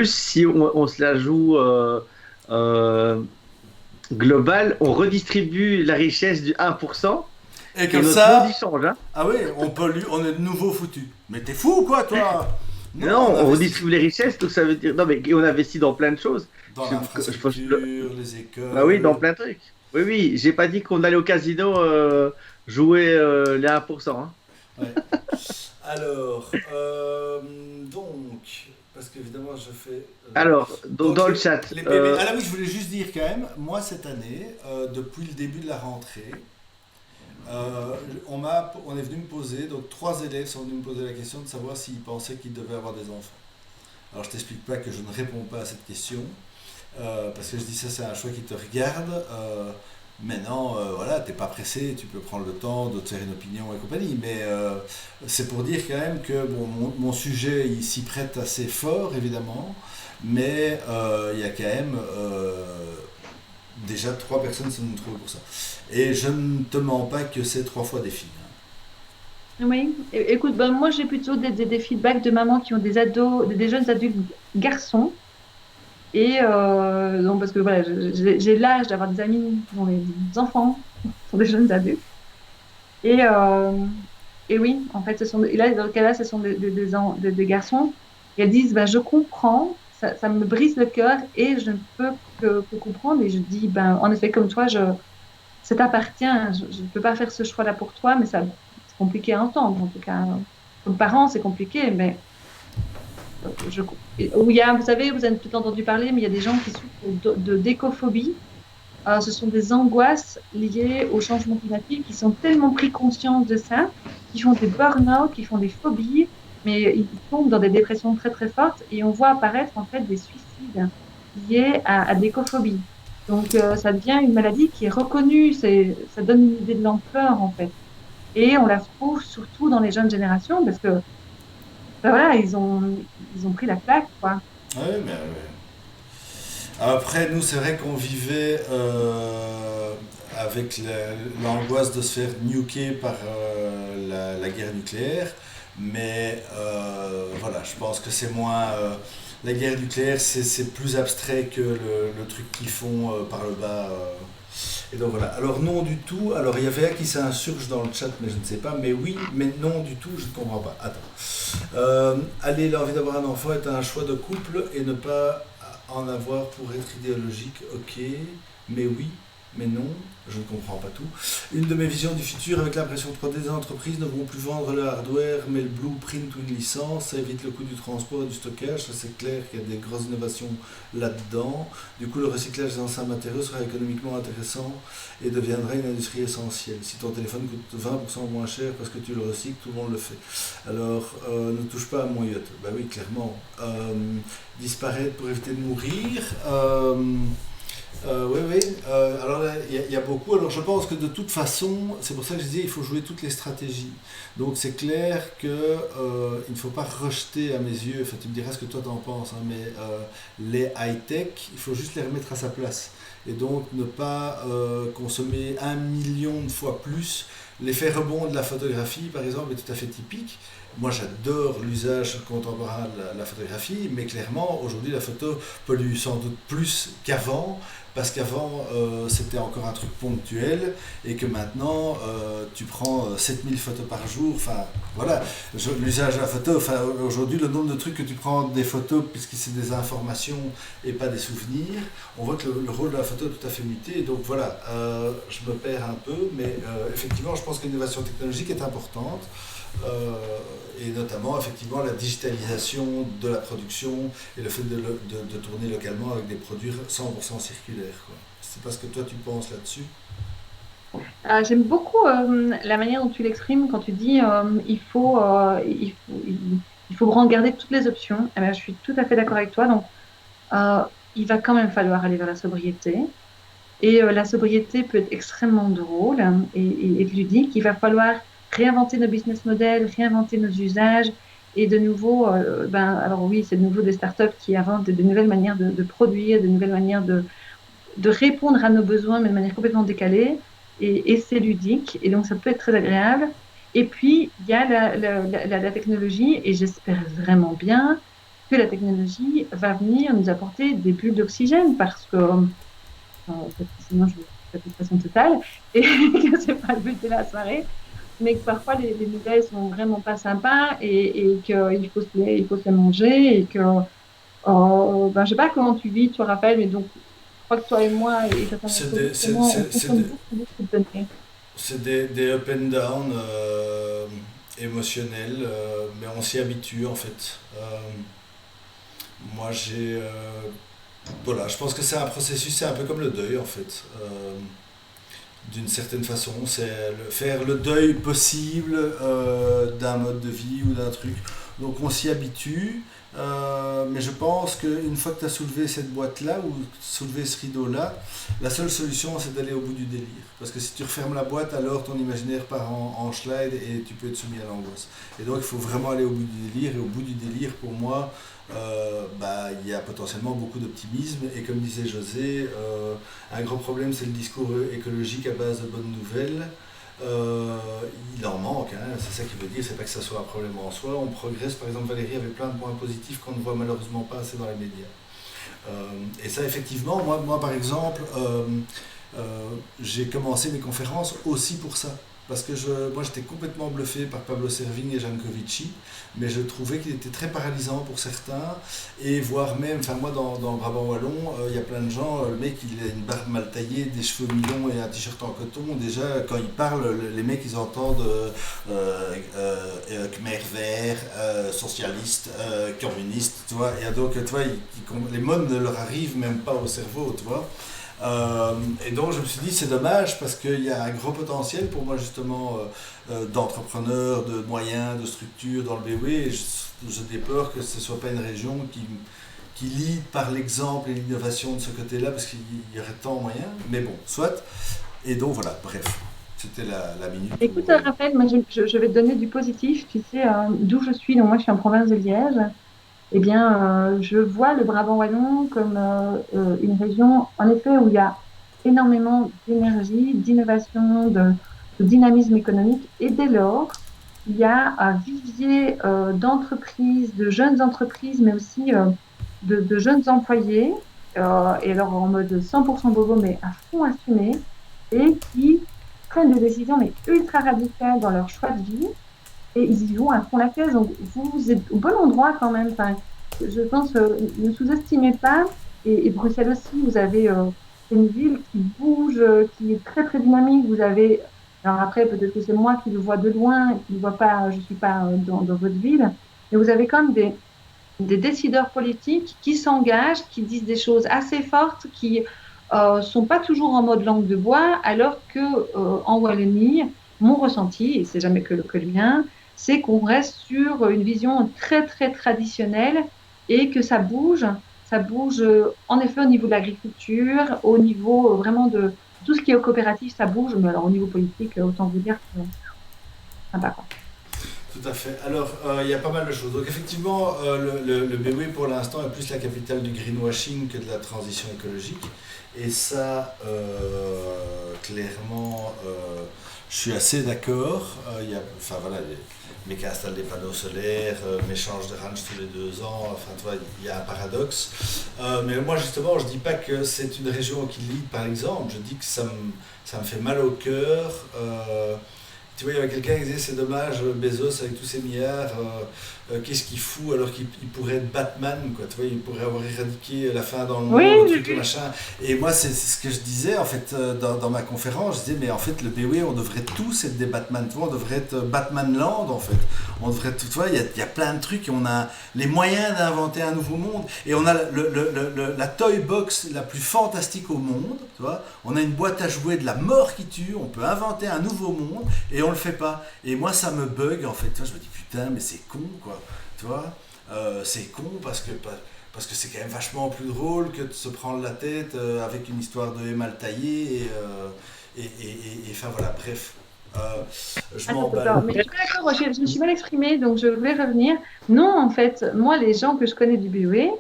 si on se la joue euh, globale, on redistribue la richesse du 1% Et et comme notre monde y ça, change. Hein. ah oui, on pollue, on est de nouveau foutu. Mais t'es fou, quoi, toi? Non, Non, on on investit redistribue les richesses, donc ça veut dire. Non, mais on investit dans plein de choses. dans Je pense que l'infrastructure, les bah oui, dans écoles. plein de trucs. Oui, oui, j'ai pas dit qu'on allait au casino jouer les 1%. Hein. Ouais. Alors, donc, parce qu'évidemment, je fais. Alors, Donc, dans le chat, les PB. Ah là, oui, je voulais juste dire quand même, moi, cette année, depuis le début de la rentrée, euh, on est venu me poser, donc 3 élèves sont venus me poser la question de savoir s'ils pensaient qu'ils devaient avoir des enfants. Alors, je t'explique pas que je ne réponds pas à cette question, parce que je dis ça, c'est un choix qui te regarde. Maintenant, voilà, t'es pas pressé, tu peux prendre le temps de te faire une opinion et compagnie. Mais c'est pour dire quand même que bon, mon sujet il s'y prête assez fort, évidemment. Mais il y a quand même déjà 3 personnes qui sont venues me trouver pour ça. Et je ne te mens pas que c'est 3 fois des filles. Hein. oui, écoute, ben, moi j'ai plutôt des feedbacks de mamans qui ont des ados, des jeunes adultes garçons. Et donc, parce que voilà, j'ai l'âge d'avoir des amis dont les enfants sont des jeunes adultes. Et, et oui, en fait, et là, dans le cas-là, ce sont des garçons. Et elles disent, ben, je comprends, ça me brise le cœur et je ne peux que comprendre. Et je dis, ben, en effet, comme toi, ça t'appartient. Je ne peux pas faire ce choix-là pour toi, mais c'est compliqué à entendre. En tout cas, comme parent, c'est compliqué, mais où il y a, vous savez, vous avez peut-être entendu parler, mais il y a des gens qui souffrent d'écophobie. Ce sont des angoisses liées au changement climatique, qui sont tellement pris conscience de ça, qui font des burn-out, qui font des phobies, mais ils tombent dans des dépressions très très fortes et on voit apparaître en fait des suicides liés à l'écophobie. Donc ça devient une maladie qui est reconnue, ça donne une idée de l'ampleur en fait. Et on la retrouve surtout dans les jeunes générations parce que ben voilà, ils ont pris la claque, quoi. Ouais, mais après, nous, c'est vrai qu'on vivait avec l'angoisse de se faire nuker par la guerre nucléaire. Mais voilà, je pense que c'est moins. La guerre nucléaire, c'est plus abstrait que le truc qu'ils font par le bas. Et donc voilà. Alors, non du tout. Alors, il y avait un qui s'insurge dans le chat, mais je ne sais pas. Mais oui, mais non du tout, je ne comprends pas. Attends. Allez, l'envie d'avoir un enfant est un choix de couple et ne pas en avoir pour être idéologique, ok, mais oui, mais non, je ne comprends pas tout. Une de mes visions du futur avec l'impression 3D des entreprises ne vont plus vendre le hardware, mais le blueprint ou une licence, ça évite le coût du transport et du stockage, ça c'est clair qu'il y a des grosses innovations là-dedans. Du coup, le recyclage des anciens matériaux sera économiquement intéressant et deviendra une industrie essentielle. Si ton téléphone coûte 20% moins cher parce que tu le recycles, tout le monde le fait. Alors, ne touche pas à mon yacht. Bah oui, clairement. Disparaître pour éviter de mourir. Oui, oui. Alors là, il y a beaucoup. Alors je pense que de toute façon, c'est pour ça que je disais, il faut jouer toutes les stratégies. Donc c'est clair que il ne faut pas rejeter à mes yeux. Enfin, tu me diras ce que toi t'en penses, hein, mais les high-tech, il faut juste les remettre à sa place. Et donc ne pas consommer 1 million de fois plus. L'effet rebond de la photographie, par exemple, est tout à fait typique. moi j'adore l'usage contemporain de la photographie, mais clairement aujourd'hui la photo pollue sans doute plus qu'avant, parce qu'avant c'était encore un truc ponctuel, et que maintenant tu prends 7000 photos par jour, enfin voilà, l'usage de la photo, enfin aujourd'hui le nombre de trucs que tu prends des photos, puisque c'est des informations et pas des souvenirs, on voit que le rôle de la photo est tout à fait muté, et donc voilà, je me perds un peu, mais effectivement je pense que l'innovation technologique est importante. Et notamment effectivement la digitalisation de la production et le fait de tourner localement avec des produits 100% circulaires, quoi. Je ne sais pas ce que toi tu penses là-dessus. J'aime beaucoup la manière dont tu l'exprimes quand tu dis il faut regarder toutes les options. Eh bien, je suis tout à fait d'accord avec toi. Donc, euh, il va quand même falloir aller vers la sobriété. Et la sobriété peut être extrêmement drôle et ludique. Il va falloir réinventer nos business models, réinventer nos usages. Et de nouveau, alors oui, c'est de nouveau des startups qui inventent de nouvelles manières de produire, de nouvelles manières de répondre à nos besoins, mais de manière complètement décalée. Et c'est ludique. Et donc, ça peut être très agréable. Et puis, il y a la technologie, et j'espère vraiment bien que la technologie va venir nous apporter des bulles d'oxygène parce que parce que sinon je vais faire de façon totale, et que c'est pas le but de la soirée, mais que parfois les nouvelles sont vraiment pas sympas et qu'il faut il faut se les manger et que, je sais pas comment tu vis, toi, Raphaël, mais donc, je crois que toi et moi et certains C'est d'entre nous, des, justement, on consomme beaucoup de données. c'est des up and down émotionnels, mais on s'y habitue en fait. Moi j'ai. Voilà, je pense que c'est un processus, c'est un peu comme le deuil en fait. D'une certaine façon, c'est faire le deuil possible d'un mode de vie ou d'un truc. Donc on s'y habitue, mais je pense qu'une fois que tu as soulevé cette boîte-là ou soulevé ce rideau-là, la seule solution c'est d'aller au bout du délire. Parce que si tu refermes la boîte, alors ton imaginaire part en slide et tu peux être soumis à l'angoisse. Et donc il faut vraiment aller au bout du délire, et au bout du délire, pour moi, il y a potentiellement beaucoup d'optimisme. Et comme disait José, un gros problème, c'est le discours écologique à base de bonnes nouvelles. Euh, il en manque, hein, c'est ça qui veut dire, c'est pas que ça soit un problème en soi. On progresse, par exemple, Valérie avait plein de points positifs qu'on ne voit malheureusement pas assez dans les médias. Et ça, effectivement, moi par exemple, j'ai commencé mes conférences aussi pour ça. Parce que moi j'étais complètement bluffé par Pablo Servigne et Jean Covici, mais je trouvais qu'il était très paralysant pour certains, et voire même, enfin moi dans le Brabant Wallon, il y a plein de gens, le mec il a une barbe mal taillée, des cheveux mi-longs et un t-shirt en coton, déjà quand il parle, les mecs ils entendent Khmer vert, socialiste, communiste, tu vois, et donc tu vois, les mots ne leur arrivent même pas au cerveau, tu vois. Et donc je me suis dit c'est dommage parce qu'il y a un gros potentiel pour moi justement d'entrepreneurs, de moyens, de structures dans le BW, et je déplore que ce ne soit pas une région qui lead par l'exemple et l'innovation de ce côté-là, parce qu'il y aurait tant de moyens, mais bon, soit. Et donc voilà, bref, c'était la minute. Écoute, Raphaël, moi, je vais te donner du positif. Tu sais, d'où je suis, donc moi, je suis en province de Liège. Eh bien, je vois le Brabant wallon comme une région, en effet, où il y a énormément d'énergie, d'innovation, de dynamisme économique. Et dès lors, il y a un vivier d'entreprises, de jeunes entreprises, mais aussi de jeunes employés, et alors en mode 100% bobo, mais à fond assumé, et qui prennent des décisions mais ultra radicales dans leur choix de vie, et ils y vont à fond la caisse. Donc, vous êtes au bon endroit quand même. Enfin, je pense, ne sous-estimez pas. Et Bruxelles aussi, vous avez une ville qui bouge, qui est très, très dynamique. Vous avez, alors après, peut-être que c'est moi qui le vois de loin, qui ne vois pas, je ne suis pas dans votre ville, mais vous avez quand même des décideurs politiques qui s'engagent, qui disent des choses assez fortes, qui sont pas toujours en mode langue de bois, alors que en Wallonie, mon ressenti, et c'est jamais que le mien, c'est qu'on reste sur une vision très très traditionnelle et que ça bouge en effet au niveau de l'agriculture, au niveau vraiment de tout ce qui est coopératif, ça bouge, mais alors au niveau politique, autant vous dire que ça va pas. Tout à fait. Alors, il y a pas mal de choses. Donc, effectivement, le BW pour l'instant est plus la capitale du greenwashing que de la transition écologique. Et ça, clairement, je suis assez d'accord. Enfin voilà, les mecs qui installent des panneaux solaires, mais changent de range tous les 2 ans. Enfin, tu vois, il y a un paradoxe. Mais moi, justement, je dis pas que c'est une région qui lead, par exemple. Je dis que ça me fait mal au cœur. Tu vois, il y avait quelqu'un qui disait c'est dommage, Bezos avec tous ses milliards, qu'est-ce qu'il fout alors qu'il pourrait être Batman, quoi. Tu vois, il pourrait avoir éradiqué la faim dans le Oui, monde, le j'ai truc, le vu. machin. Et moi, c'est ce que je disais, en fait, dans ma conférence. Je disais, mais en fait, le BOE, on devrait tous être des Batman. Tu vois, on devrait être Batman Land, en fait. On devrait, tu vois, il y a plein de trucs et on a les moyens d'inventer un nouveau monde. Et on a la toy box la plus fantastique au monde, tu vois. On a une boîte à jouets de la mort qui tue, on peut inventer un nouveau monde et on le fait pas. Et moi, ça me bug, en fait. Tu vois, je me dis, putain, mais c'est con, quoi. Tu vois, c'est con parce que c'est quand même vachement plus drôle que de se prendre la tête avec une histoire de mal taillé enfin voilà, bref. Euh, je Attends, m'emballe. attends, mais je suis pas d'accord, je me suis mal exprimée, donc je voulais revenir. Non, en fait, moi, les gens que je connais du BOE,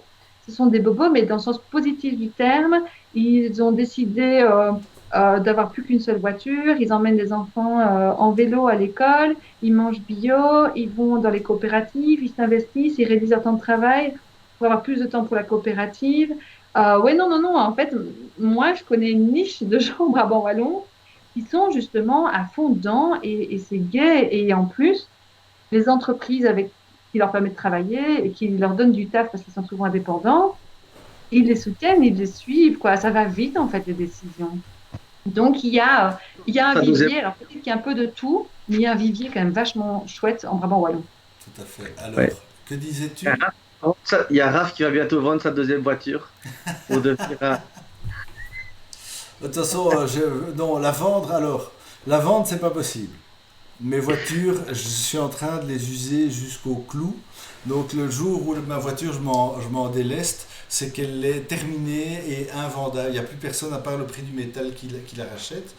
ce sont des bobos, mais dans le sens positif du terme. Ils ont décidé d'avoir plus qu'une seule voiture, ils emmènent les enfants en vélo à l'école, ils mangent bio, ils vont dans les coopératives, ils s'investissent, ils réduisent leur temps de travail pour avoir plus de temps pour la coopérative. Ouais, non, non, non, en fait, moi, je connais une niche de gens au Brabant-Wallon qui sont justement à fond dedans et c'est gai. Et en plus, les entreprises qui leur permettent de travailler et qui leur donnent du taf parce qu'ils sont souvent indépendants, ils les soutiennent, ils les suivent, quoi. Ça va vite, en fait, les décisions. Donc, il y a un Ça deuxième. vivier. Alors, peut-être qu'il y a un peu de tout, mais il y a un vivier quand même vachement chouette en Brabant-Wallon. Tout à fait. Ouais. Alors, que Il y a disais-tu? Il y a Raph qui va bientôt vendre sa deuxième voiture pour devenir un. De toute façon, non, la vendre, alors, la vendre, c'est pas possible. Mes voitures, je suis en train de les user jusqu'au clou. Donc le jour où ma voiture, je m'en déleste, c'est qu'elle est terminée et invendable. Il n'y a plus personne à part le prix du métal qui la rachète.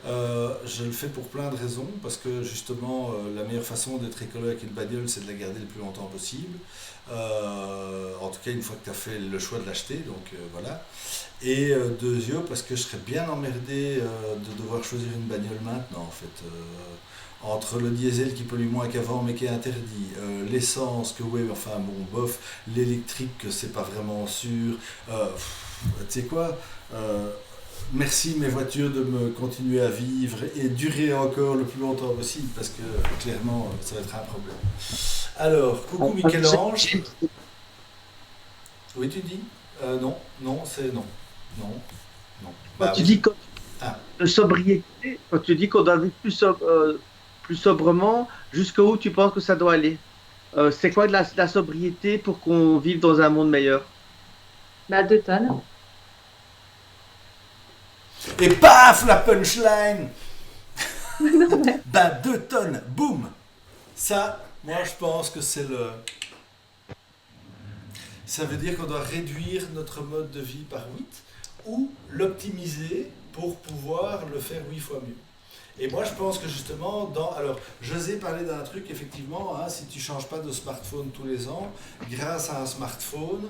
Je le fais pour plein de raisons, parce que justement, la meilleure façon d'être écolo avec une bagnole, c'est de la garder le plus longtemps possible. En tout cas, une fois que tu as fait le choix de l'acheter, donc voilà. Et deuxièmement, parce que je serais bien emmerdé de devoir choisir une bagnole maintenant, en fait. Entre le diesel qui pollue moins qu'avant mais qui est interdit, l'essence que oui, enfin bon, bof, l'électrique que c'est pas vraiment sûr. Tu sais quoi, merci mes voitures de me continuer à vivre et durer encore le plus longtemps possible parce que clairement ça va être un problème. Alors, coucou Michel-Ange. Oui, tu dis non, non, c'est non. Non, non. Quand Bah tu oui. dis Ah. de sobriété, quand tu dis qu'on doit vivre plus sobrement, jusqu'où tu penses que ça doit aller? C'est quoi de la sobriété pour qu'on vive dans un monde meilleur? Bah, 2 tonnes. Et paf, la punchline. Non, mais Bah 2 tonnes, boum. Ça, moi je pense que c'est le... Ça veut dire qu'on doit réduire notre mode de vie par 8 ou l'optimiser pour pouvoir le faire 8 fois mieux. Et moi, je pense que justement, alors, José parlait d'un truc, effectivement, hein, si tu changes pas de smartphone tous les ans, grâce à un smartphone,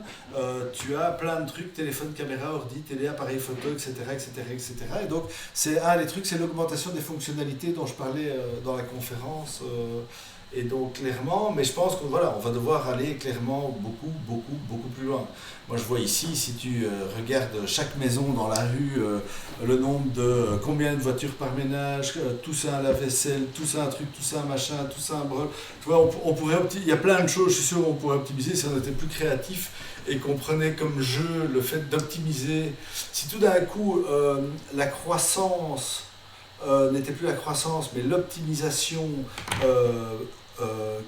tu as plein de trucs, téléphone, caméra, ordi, télé, appareil photo, etc., etc., etc. Et donc, c'est un des trucs, c'est l'augmentation des fonctionnalités dont je parlais dans la conférence. Et donc, clairement, mais je pense qu'on voilà, on va devoir aller clairement beaucoup, beaucoup, beaucoup plus loin. Moi, je vois ici, si tu regardes chaque maison dans la rue, le nombre de combien de voitures par ménage, tout ça un lave-vaisselle, tout ça un truc, tout ça un machin, tout ça un brol. Tu vois, on pourrait il y a plein de choses, je suis sûr, qu'on pourrait optimiser si on était plus créatif et qu'on prenait comme jeu le fait d'optimiser. Si tout d'un coup la croissance n'était plus la croissance, mais l'optimisation euh, euh,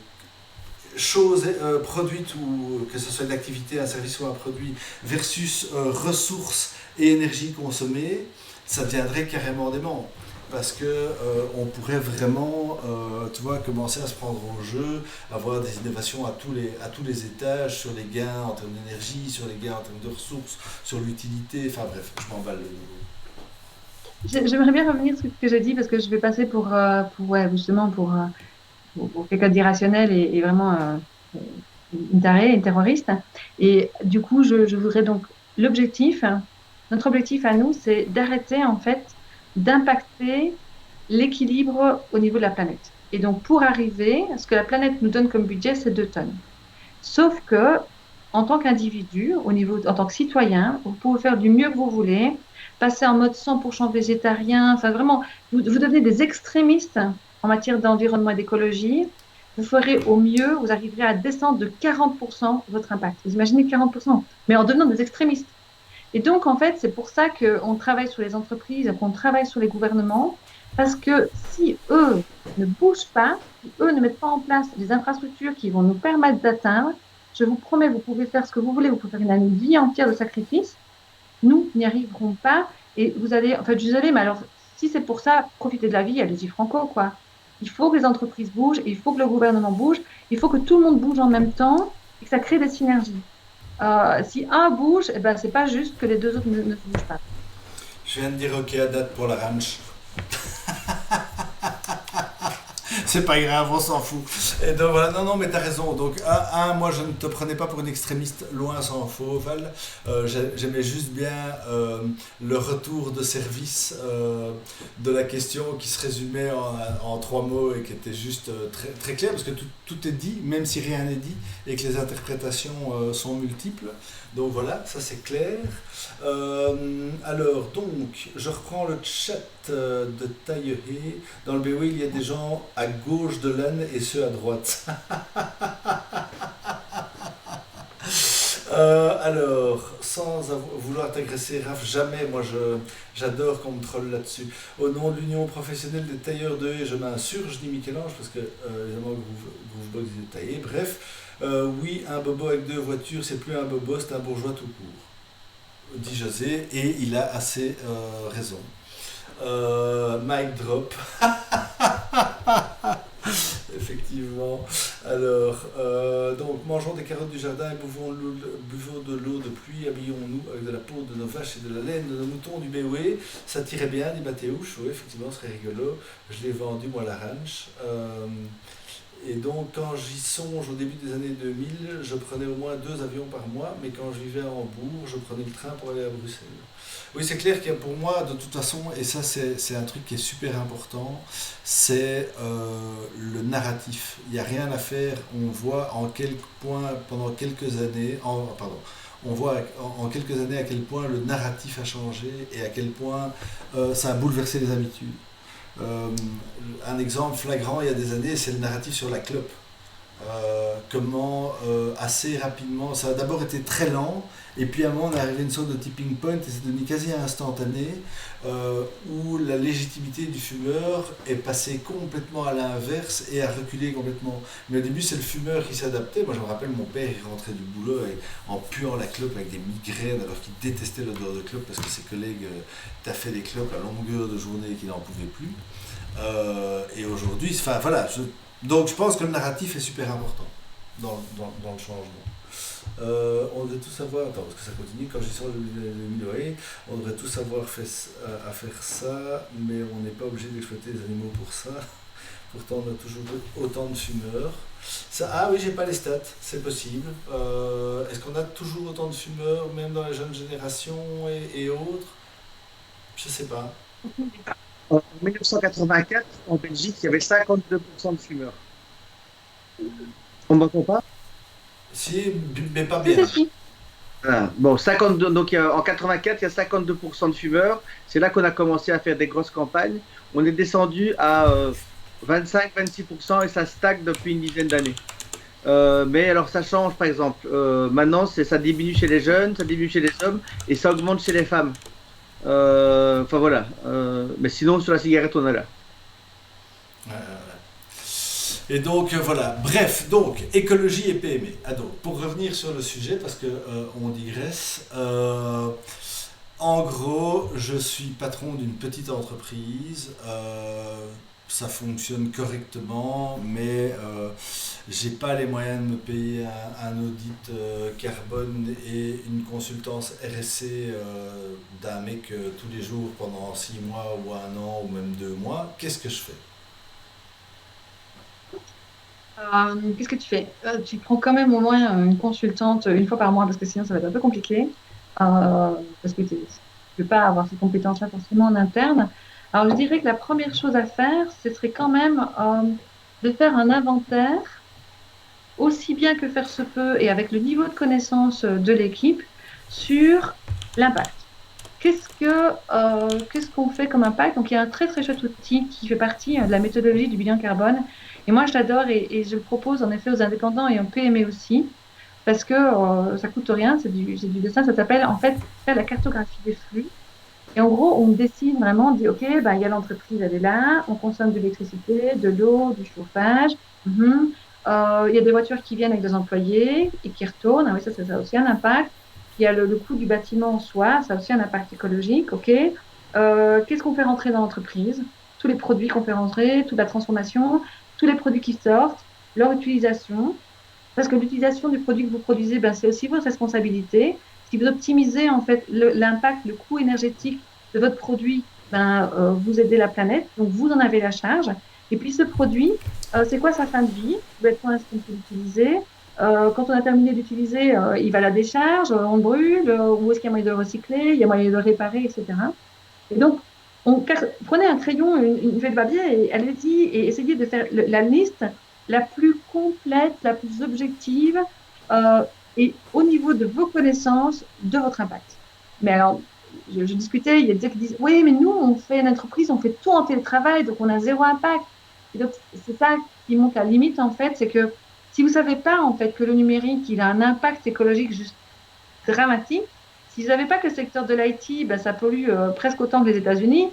chose produite ou que ce soit une activité, un service ou un produit versus ressources et énergie consommée, ça deviendrait carrément dément. Parce que on pourrait vraiment, tu vois, commencer à se prendre au jeu, avoir des innovations à tous les étages sur les gains en termes d'énergie, sur les gains en termes de ressources, sur l'utilité. Enfin bref, je m'emballe de nouveau. j'aimerais bien revenir sur ce que j'ai dit parce que je vais passer pour ouais, justement pour quelqu'un d'irrationnel et vraiment une tarée, une terroriste. Et du coup, je voudrais donc l'objectif, notre objectif à nous, c'est d'arrêter en fait d'impacter l'équilibre au niveau de la planète. Et donc, pour arriver, ce que la planète nous donne comme budget, c'est 2 tonnes. Sauf que, en tant qu'individu, en tant que citoyen, vous pouvez faire du mieux que vous voulez, passer en mode 100% végétarien, enfin vraiment, vous devenez des extrémistes en matière d'environnement et d'écologie. Vous ferez au mieux, vous arriverez à descendre de 40% votre impact. Vous imaginez 40%, mais en devenant des extrémistes. Et donc, en fait, c'est pour ça qu'on travaille sur les entreprises, qu'on travaille sur les gouvernements, parce que si eux ne bougent pas, si eux ne mettent pas en place des infrastructures qui vont nous permettre d'atteindre, je vous promets, vous pouvez faire ce que vous voulez, vous pouvez faire une année de vie entière de sacrifice, nous n'y arriverons pas. Et vous allez, en fait, je suis désolée, mais alors, si c'est pour ça, profitez de la vie, allez-y franco, quoi. Il faut que les entreprises bougent, il faut que le gouvernement bouge, il faut que tout le monde bouge en même temps et que ça crée des synergies. Si un bouge, eh ben, c'est pas juste que les deux autres ne bougent pas. Je viens de dire ok à date pour la ranch. C'est pas grave, on s'en fout. Et donc voilà, non, mais t'as raison. Donc, moi je ne te prenais pas pour une extrémiste, loin s'en faut, Val. J'aimais juste bien le retour de service de la question qui se résumait en 3 mots et qui était juste très, très clair, parce que tout est dit, même si rien n'est dit, et que les interprétations sont multiples. Donc voilà, ça c'est clair. Alors, donc, je reprends le chat de Tailleray. Dans le BOE, il y a des gens à gauche de l'âne et ceux à droite. Alors, sans vouloir t'agresser, Raph, jamais, moi j'adore qu'on me troll là-dessus. Au nom de l'Union professionnelle des tailleurs de haies, je m'insurge, dit Michel-Ange, parce que évidemment Groovebox est taillé. Bref, oui, un bobo avec 2 voitures, c'est plus un bobo, c'est un bourgeois tout court, dit José, et il a assez raison. Mic drop. Effectivement. Alors, donc, mangeons des carottes du jardin et buvons de l'eau de pluie, habillons-nous avec de la peau de nos vaches et de la laine de nos moutons du BOE. Ça tirait bien, dit Mathéouche. Oui, effectivement, ce serait rigolo. Je l'ai vendu, moi, à la ranch. Et donc, quand j'y songe au début des années 2000, je prenais au moins 2 avions par mois, mais quand je vivais à Hambourg, je prenais le train pour aller à Bruxelles. Oui, c'est clair que pour moi, de toute façon, et ça c'est un truc qui est super important, c'est le narratif. Il n'y a rien à faire. On voit en quel point, pendant quelques années, on voit en quelques années à quel point le narratif a changé et à quel point ça a bouleversé les habitudes. Un exemple flagrant il y a des années, c'est le narratif sur la clope. Comment assez rapidement, ça a d'abord été très lent, et puis à un moment on est arrivé à une sorte de tipping point, et c'est devenu quasi instantané, où la légitimité du fumeur est passée complètement à l'inverse et a reculé complètement. Mais au début c'est le fumeur qui s'adaptait. Moi je me rappelle, mon père il rentrait du boulot en puant la clope avec des migraines, alors qu'il détestait l'odeur de clope parce que ses collègues taffaient des clopes à longueur de journée et qu'il n'en pouvait plus. Et aujourd'hui, enfin voilà, donc je pense que le narratif est super important dans le changement. On devrait tous savoir, attends parce que ça continue, quand j'y sors le Miloé, on devrait tous savoir à faire ça, mais on n'est pas obligé d'exploiter les animaux pour ça. Pourtant on a toujours autant de fumeurs. Ah oui, j'ai pas les stats, c'est possible. Est-ce qu'on a toujours autant de fumeurs, même dans les jeunes générations et autres? Je sais pas. En 1984, en Belgique, il y avait 52% de fumeurs. On m'entend pas? Si, mais pas Si, bien. si, si. Voilà. Bon, 52, donc en 84, il y a 52% de fumeurs. C'est là qu'on a commencé à faire des grosses campagnes. On est descendu à 25-26% et ça stagne depuis une dizaine d'années. Mais alors ça change, par exemple. Maintenant, ça diminue chez les jeunes, ça diminue chez les hommes et ça augmente chez les femmes. Enfin voilà. Mais sinon, sur la cigarette, on est là. Et donc voilà, bref, donc écologie et PME. Ah, donc, pour revenir sur le sujet, parce que on digresse, en gros, je suis patron d'une petite entreprise, ça fonctionne correctement, mais j'ai pas les moyens de me payer un audit carbone et une consultance RSC d'un mec tous les jours pendant 6 mois ou 1 an ou même 2 mois. Qu'est-ce que je fais? Qu'est-ce que tu fais? Tu prends quand même au moins une consultante une fois par mois parce que sinon ça va être un peu compliqué. Parce que tu ne peux pas avoir ces compétences-là forcément en interne. Alors, je dirais que la première chose à faire, ce serait quand même de faire un inventaire, aussi bien que faire se peut, et avec le niveau de connaissance de l'équipe, sur l'impact. Qu'est-ce qu'on fait comme impact? Donc, il y a un très, très chouette outil qui fait partie de la méthodologie du bilan carbone. Et moi, je l'adore et je le propose en effet aux indépendants et en PME aussi, parce que ça coûte rien, c'est du dessin, ça s'appelle en fait faire la cartographie des flux. Et en gros, on décide vraiment, on dit, OK, bah, il y a l'entreprise, elle est là, on consomme de l'électricité, de l'eau, du chauffage. Mhm. Il y a des voitures qui viennent avec des employés et qui retournent. Ah oui, ça a aussi un impact. Il y a le coût du bâtiment en soi, ça a aussi un impact écologique. OK. Qu'est-ce qu'on fait rentrer dans l'entreprise? Tous les produits qu'on fait rentrer, toute la transformation, tous les produits qui sortent, leur utilisation. Parce que l'utilisation du produit que vous produisez, ben, c'est aussi votre responsabilité. Si vous optimisez en fait l'impact, le coût énergétique de votre produit, ben, vous aidez la planète, donc vous en avez la charge. Et puis ce produit, c'est quoi sa fin de vie? Quand est-ce qu'on peut l'utiliser? Quand on a terminé d'utiliser, il va à la décharge, on le brûle, ou est-ce qu'il y a moyen de le recycler, il y a moyen de le réparer, etc. Et donc, prenez un crayon, une feuille de papier et allez-y et essayez de faire la liste la plus complète, la plus objective euh, et au niveau de vos connaissances de votre impact. Mais alors, je discutais, il y a des gens qui disent, oui, mais nous, on fait une entreprise, on fait tout en télétravail, donc on a zéro impact. Et donc, c'est ça qui montre la limite, en fait, c'est que si vous ne savez pas, en fait, que le numérique, il a un impact écologique juste dramatique. Si vous savez pas que le secteur de l'IT, ben, ça pollue presque autant que les États-Unis,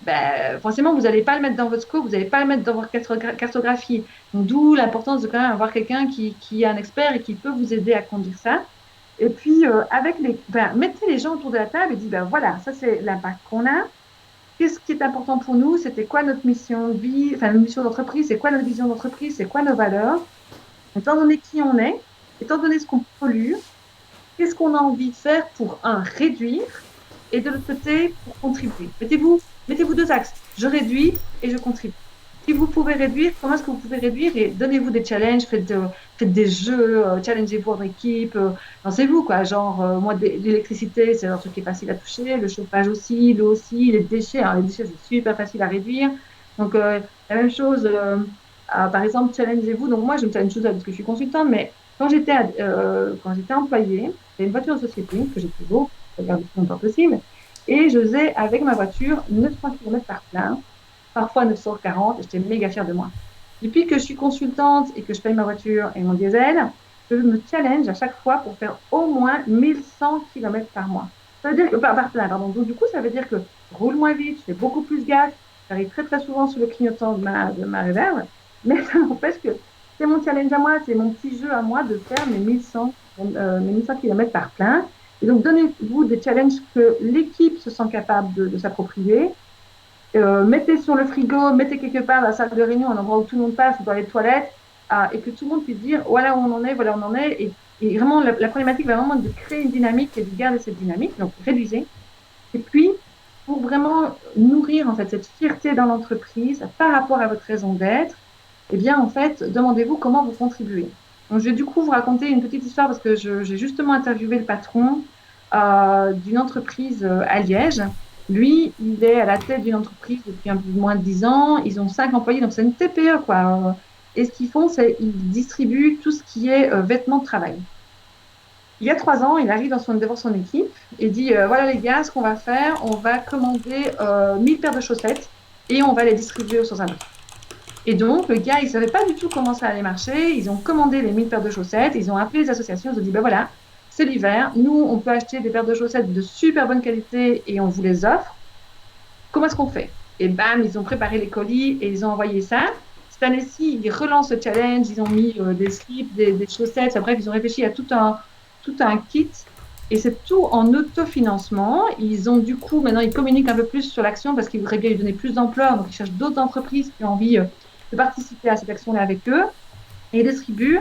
ben, forcément, vous n'allez pas le mettre dans votre scope, vous n'allez pas le mettre dans votre cartographie. Donc, d'où l'importance de quand même avoir quelqu'un qui est un expert et qui peut vous aider à conduire ça. Et puis, mettez les gens autour de la table et dites, ben voilà, ça c'est l'impact qu'on a. Qu'est-ce qui est important pour nous? C'était quoi notre mission de vie, enfin, notre mission d'entreprise? C'est quoi notre vision d'entreprise? C'est quoi nos valeurs? Étant donné qui on est, étant donné ce qu'on pollue, qu'est-ce qu'on a envie de faire pour, un, réduire et de l'autre côté, pour contribuer. Mettez-vous deux axes. Je réduis et je contribue. Si vous pouvez réduire, comment est-ce que vous pouvez réduire? Et donnez-vous des challenges, faites des jeux, challengez-vous en équipe, lancez-vous, quoi. Genre, moi, l'électricité, c'est un truc qui est facile à toucher, le chauffage aussi, l'eau aussi, les déchets. Alors, les déchets, c'est super facile à réduire. Donc, la même chose, par exemple, challengez-vous. Donc, moi, je me challenge tout seul parce que je suis consultante, mais quand j'étais employée, j'ai une voiture de société que j'ai toujours, je regarde le plus longtemps possible, et je faisais avec ma voiture 900 km par plein, parfois 940, et j'étais méga fière de moi. Depuis que je suis consultante et que je paye ma voiture et mon diesel, je me challenge à chaque fois pour faire au moins 1100 km par mois. Ça veut dire que, par plein, pardon. Donc, du coup, ça veut dire que je roule moins vite, je fais beaucoup plus gaffe, j'arrive très très souvent sur le clignotant de ma réserve, mais ça n'empêche que c'est mon challenge à moi, c'est mon petit jeu à moi de faire mes 1100 km par plein. Et donc, donnez-vous des challenges que l'équipe se sent capable de s'approprier. Mettez sur le frigo, mettez quelque part la salle de réunion, un endroit où tout le monde passe, ou dans les toilettes, et que tout le monde puisse dire voilà où on en est, voilà où on en est. Et vraiment, la problématique va vraiment être de créer une dynamique et de garder cette dynamique, donc réduisez. Et puis, pour vraiment nourrir en fait cette fierté dans l'entreprise par rapport à votre raison d'être, eh bien, en fait, demandez-vous comment vous contribuez. Donc, je vais du coup vous raconter une petite histoire parce que j'ai justement interviewé le patron d'une entreprise à Liège. Lui, il est à la tête d'une entreprise depuis un peu moins de 10 ans. Ils ont 5 employés, donc c'est une TPE, quoi. Et ce qu'ils font, c'est qu'ils distribuent tout ce qui est vêtements de travail. Il y a 3 ans, il arrive devant son équipe et dit voilà les gars, ce qu'on va faire, on va commander 1000 paires de chaussettes et on va les distribuer aux sans-abri. Et donc, le gars, il ne savait pas du tout comment ça allait marcher. Ils ont commandé les 1000 paires de chaussettes. Ils ont appelé les associations. Ils ont dit, ben voilà, c'est l'hiver. Nous, on peut acheter des paires de chaussettes de super bonne qualité et on vous les offre. Comment est-ce qu'on fait? Et bam, ils ont préparé les colis et ils ont envoyé ça. Cette année-ci, ils relancent le challenge. Ils ont mis des slips, des chaussettes. Enfin, bref, ils ont réfléchi à tout un kit. Et c'est tout en autofinancement. Ils ont du coup, maintenant, ils communiquent un peu plus sur l'action parce qu'ils voudraient bien lui donner plus d'ampleur. Donc, ils cherchent d'autres entreprises qui ont envie de participer à cette action-là avec eux et ils distribuent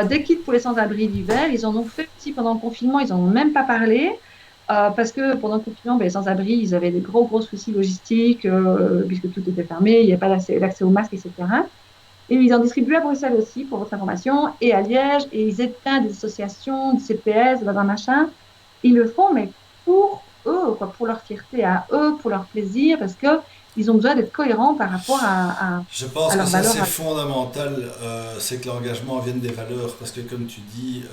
des kits pour les sans-abri d'hiver. Ils en ont fait aussi pendant le confinement, ils n'en ont même pas parlé parce que pendant le confinement, les sans-abri, ils avaient des gros soucis logistiques puisque tout était fermé, il n'y avait pas l'accès aux masques, etc. Et ils en distribuent à Bruxelles aussi, pour votre information, et à Liège, et ils aident plein des associations, des CPS, un machin. Ils le font, mais pour eux, quoi, pour leur fierté à eux, pour leur plaisir, parce que ils ont besoin d'être cohérents par rapport Je pense à que leurs ça valeurs. c'est fondamental, c'est que l'engagement vienne des valeurs, parce que comme tu dis,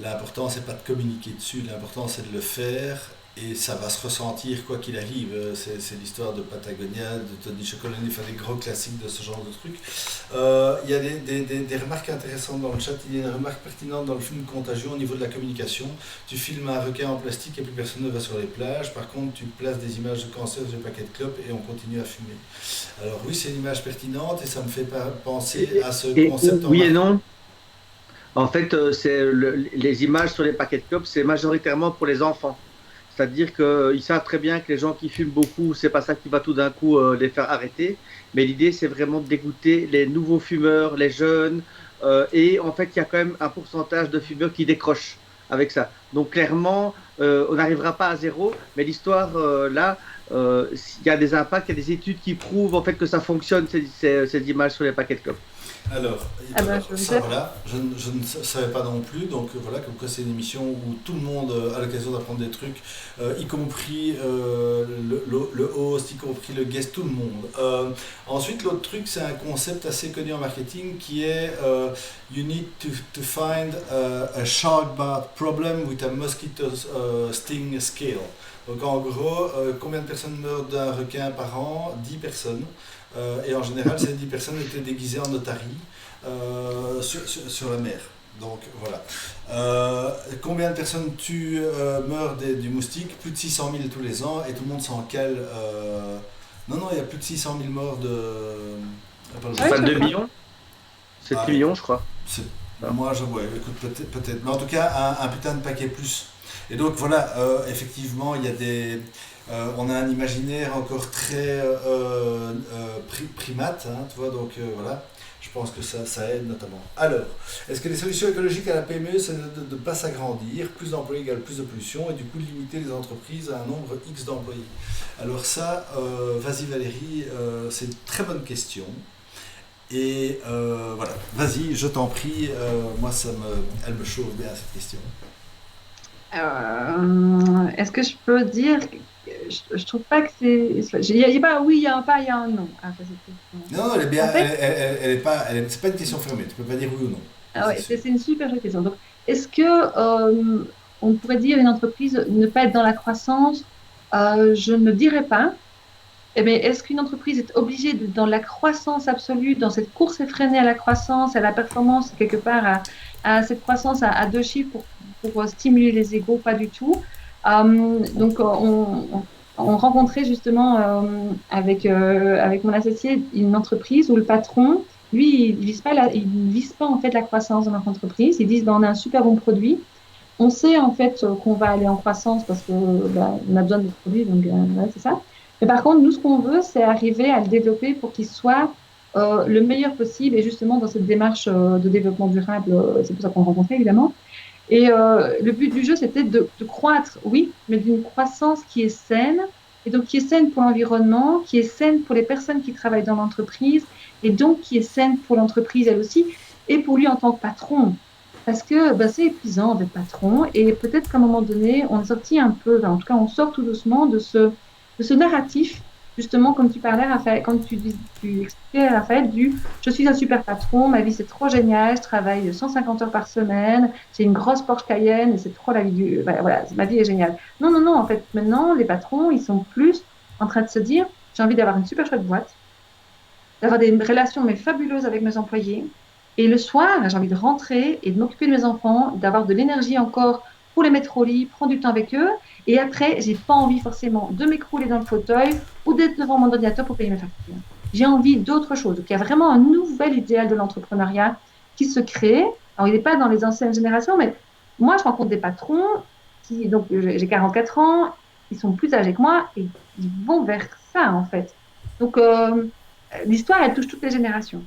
l'important c'est pas de communiquer dessus, l'important c'est de le faire, et ça va se ressentir quoi qu'il arrive. C'est l'histoire de Patagonia, de Tony Chocolonely, enfin des gros classiques de ce genre de trucs. Il y a des remarques intéressantes dans le chat, il y a une remarque pertinente dans le film Contagion au niveau de la communication. Tu filmes un requin en plastique et plus personne ne va sur les plages, par contre tu places des images de cancer sur des paquets de clopes et on continue à fumer. Alors oui, c'est une image pertinente et ça me fait penser à ce Et concept en oui et marketing. non. En fait, les images sur les paquets de clopes, c'est majoritairement pour les enfants. C'est-à-dire qu'ils savent très bien que les gens qui fument beaucoup, c'est pas ça qui va tout d'un coup les faire arrêter. Mais l'idée, c'est vraiment de dégoûter les nouveaux fumeurs, les jeunes. Et en fait, il y a quand même un pourcentage de fumeurs qui décrochent avec ça. Donc clairement, on n'arrivera pas à zéro. Mais l'histoire, là, il y a des impacts, il y a des études qui prouvent en fait que ça fonctionne, ces images sur les paquets de clopes. Alors, Ah ben, je veux ça dire, voilà, je ne savais pas non plus, donc voilà, comme quoi c'est une émission où tout le monde a l'occasion d'apprendre des trucs, y compris le host, y compris le guest, tout le monde. Ensuite, l'autre truc, c'est un concept assez connu en marketing qui est You need to find a shark bite problem with a mosquito sting scale. Donc en gros, combien de personnes meurent d'un requin par an? 10 personnes. Et en général, ces 10 personnes étaient déguisées en otaries sur la mer. Donc voilà. Combien de personnes meurent du moustique? Plus de 600 000 tous les ans et tout le monde s'en cale. Non, non, il y a plus de 600 000 morts de. Ah, pardon, ah oui, Enfin, je 2 crois. millions, 7 ah, millions, je crois. c'est- Ah. moi, ouais, écoute, peut-être. Mais en tout cas, un putain de paquet plus. Et donc voilà, effectivement, il y a on a un imaginaire encore très primate, hein, tu vois, donc voilà, je pense que ça aide notamment. Alors, est-ce que les solutions écologiques à la PME, c'est de ne pas s'agrandir, plus d'employés égale plus de pollution, et du coup de limiter les entreprises à un nombre X d'employés? Alors ça, vas-y Valérie, c'est une très bonne question. Et voilà, vas-y, je t'en prie, moi elle me chauffe bien cette question. Est-ce que je peux dire que je trouve pas que c'est. Il y a pas un oui, il y a un pas, il y a un non à cette question. Non, elle est bien, En fait, elle est pas, c'est pas une question fermée, tu peux pas dire oui ou non, ça ah c'est ouais, sûr. c'est une super chouette question. Donc, est-ce que on pourrait dire une entreprise ne pas être dans la croissance? Je ne dirais pas. Eh bien, est-ce qu'une entreprise est obligée d'être dans la croissance absolue, dans cette course effrénée à la croissance, à la performance, quelque part à cette croissance à deux chiffres pour stimuler les égos? Pas du tout. Donc, on rencontrait justement avec mon associé une entreprise où le patron, lui, il vise pas en fait la croissance de notre entreprise. Ils disent, ben, on a un super bon produit. On sait en fait qu'on va aller en croissance parce que ben, on a besoin de produits, donc ouais, c'est ça. Mais par contre, nous, ce qu'on veut, c'est arriver à le développer pour qu'il soit le meilleur possible et justement dans cette démarche de développement durable, c'est pour ça qu'on rencontrait évidemment. Et le but du jeu, c'était de croître, oui, mais d'une croissance qui est saine, et donc qui est saine pour l'environnement, qui est saine pour les personnes qui travaillent dans l'entreprise, et donc qui est saine pour l'entreprise elle aussi, et pour lui en tant que patron. Parce que bah, c'est épuisant d'être patron, et peut-être qu'à un moment donné, on est sorti un peu, enfin, en tout cas, on sort tout doucement de ce narratif, justement, comme tu parlais, Raphaël, quand tu expliquais, Raphaël, du je suis un super patron, ma vie c'est trop génial, je travaille 150 heures par semaine, j'ai une grosse Porsche Cayenne et c'est trop la vie du. Voilà, ma vie est géniale. Non, non, non, en fait, maintenant, les patrons, ils sont plus en train de se dire j'ai envie d'avoir une super chouette boîte, d'avoir des relations mais fabuleuses avec mes employés. Et le soir, j'ai envie de rentrer et de m'occuper de mes enfants, d'avoir de l'énergie encore pour les mettre au lit, prendre du temps avec eux. Et après, j'ai pas envie forcément de m'écrouler dans le fauteuil ou d'être devant mon ordinateur pour payer mes factures. J'ai envie d'autre chose. Donc, il y a vraiment un nouvel idéal de l'entrepreneuriat qui se crée. Alors, il n'est pas dans les anciennes générations, mais moi, je rencontre des patrons qui, donc, j'ai 44 ans, ils sont plus âgés que moi et ils vont vers ça, en fait. Donc, l'histoire, elle touche toutes les générations.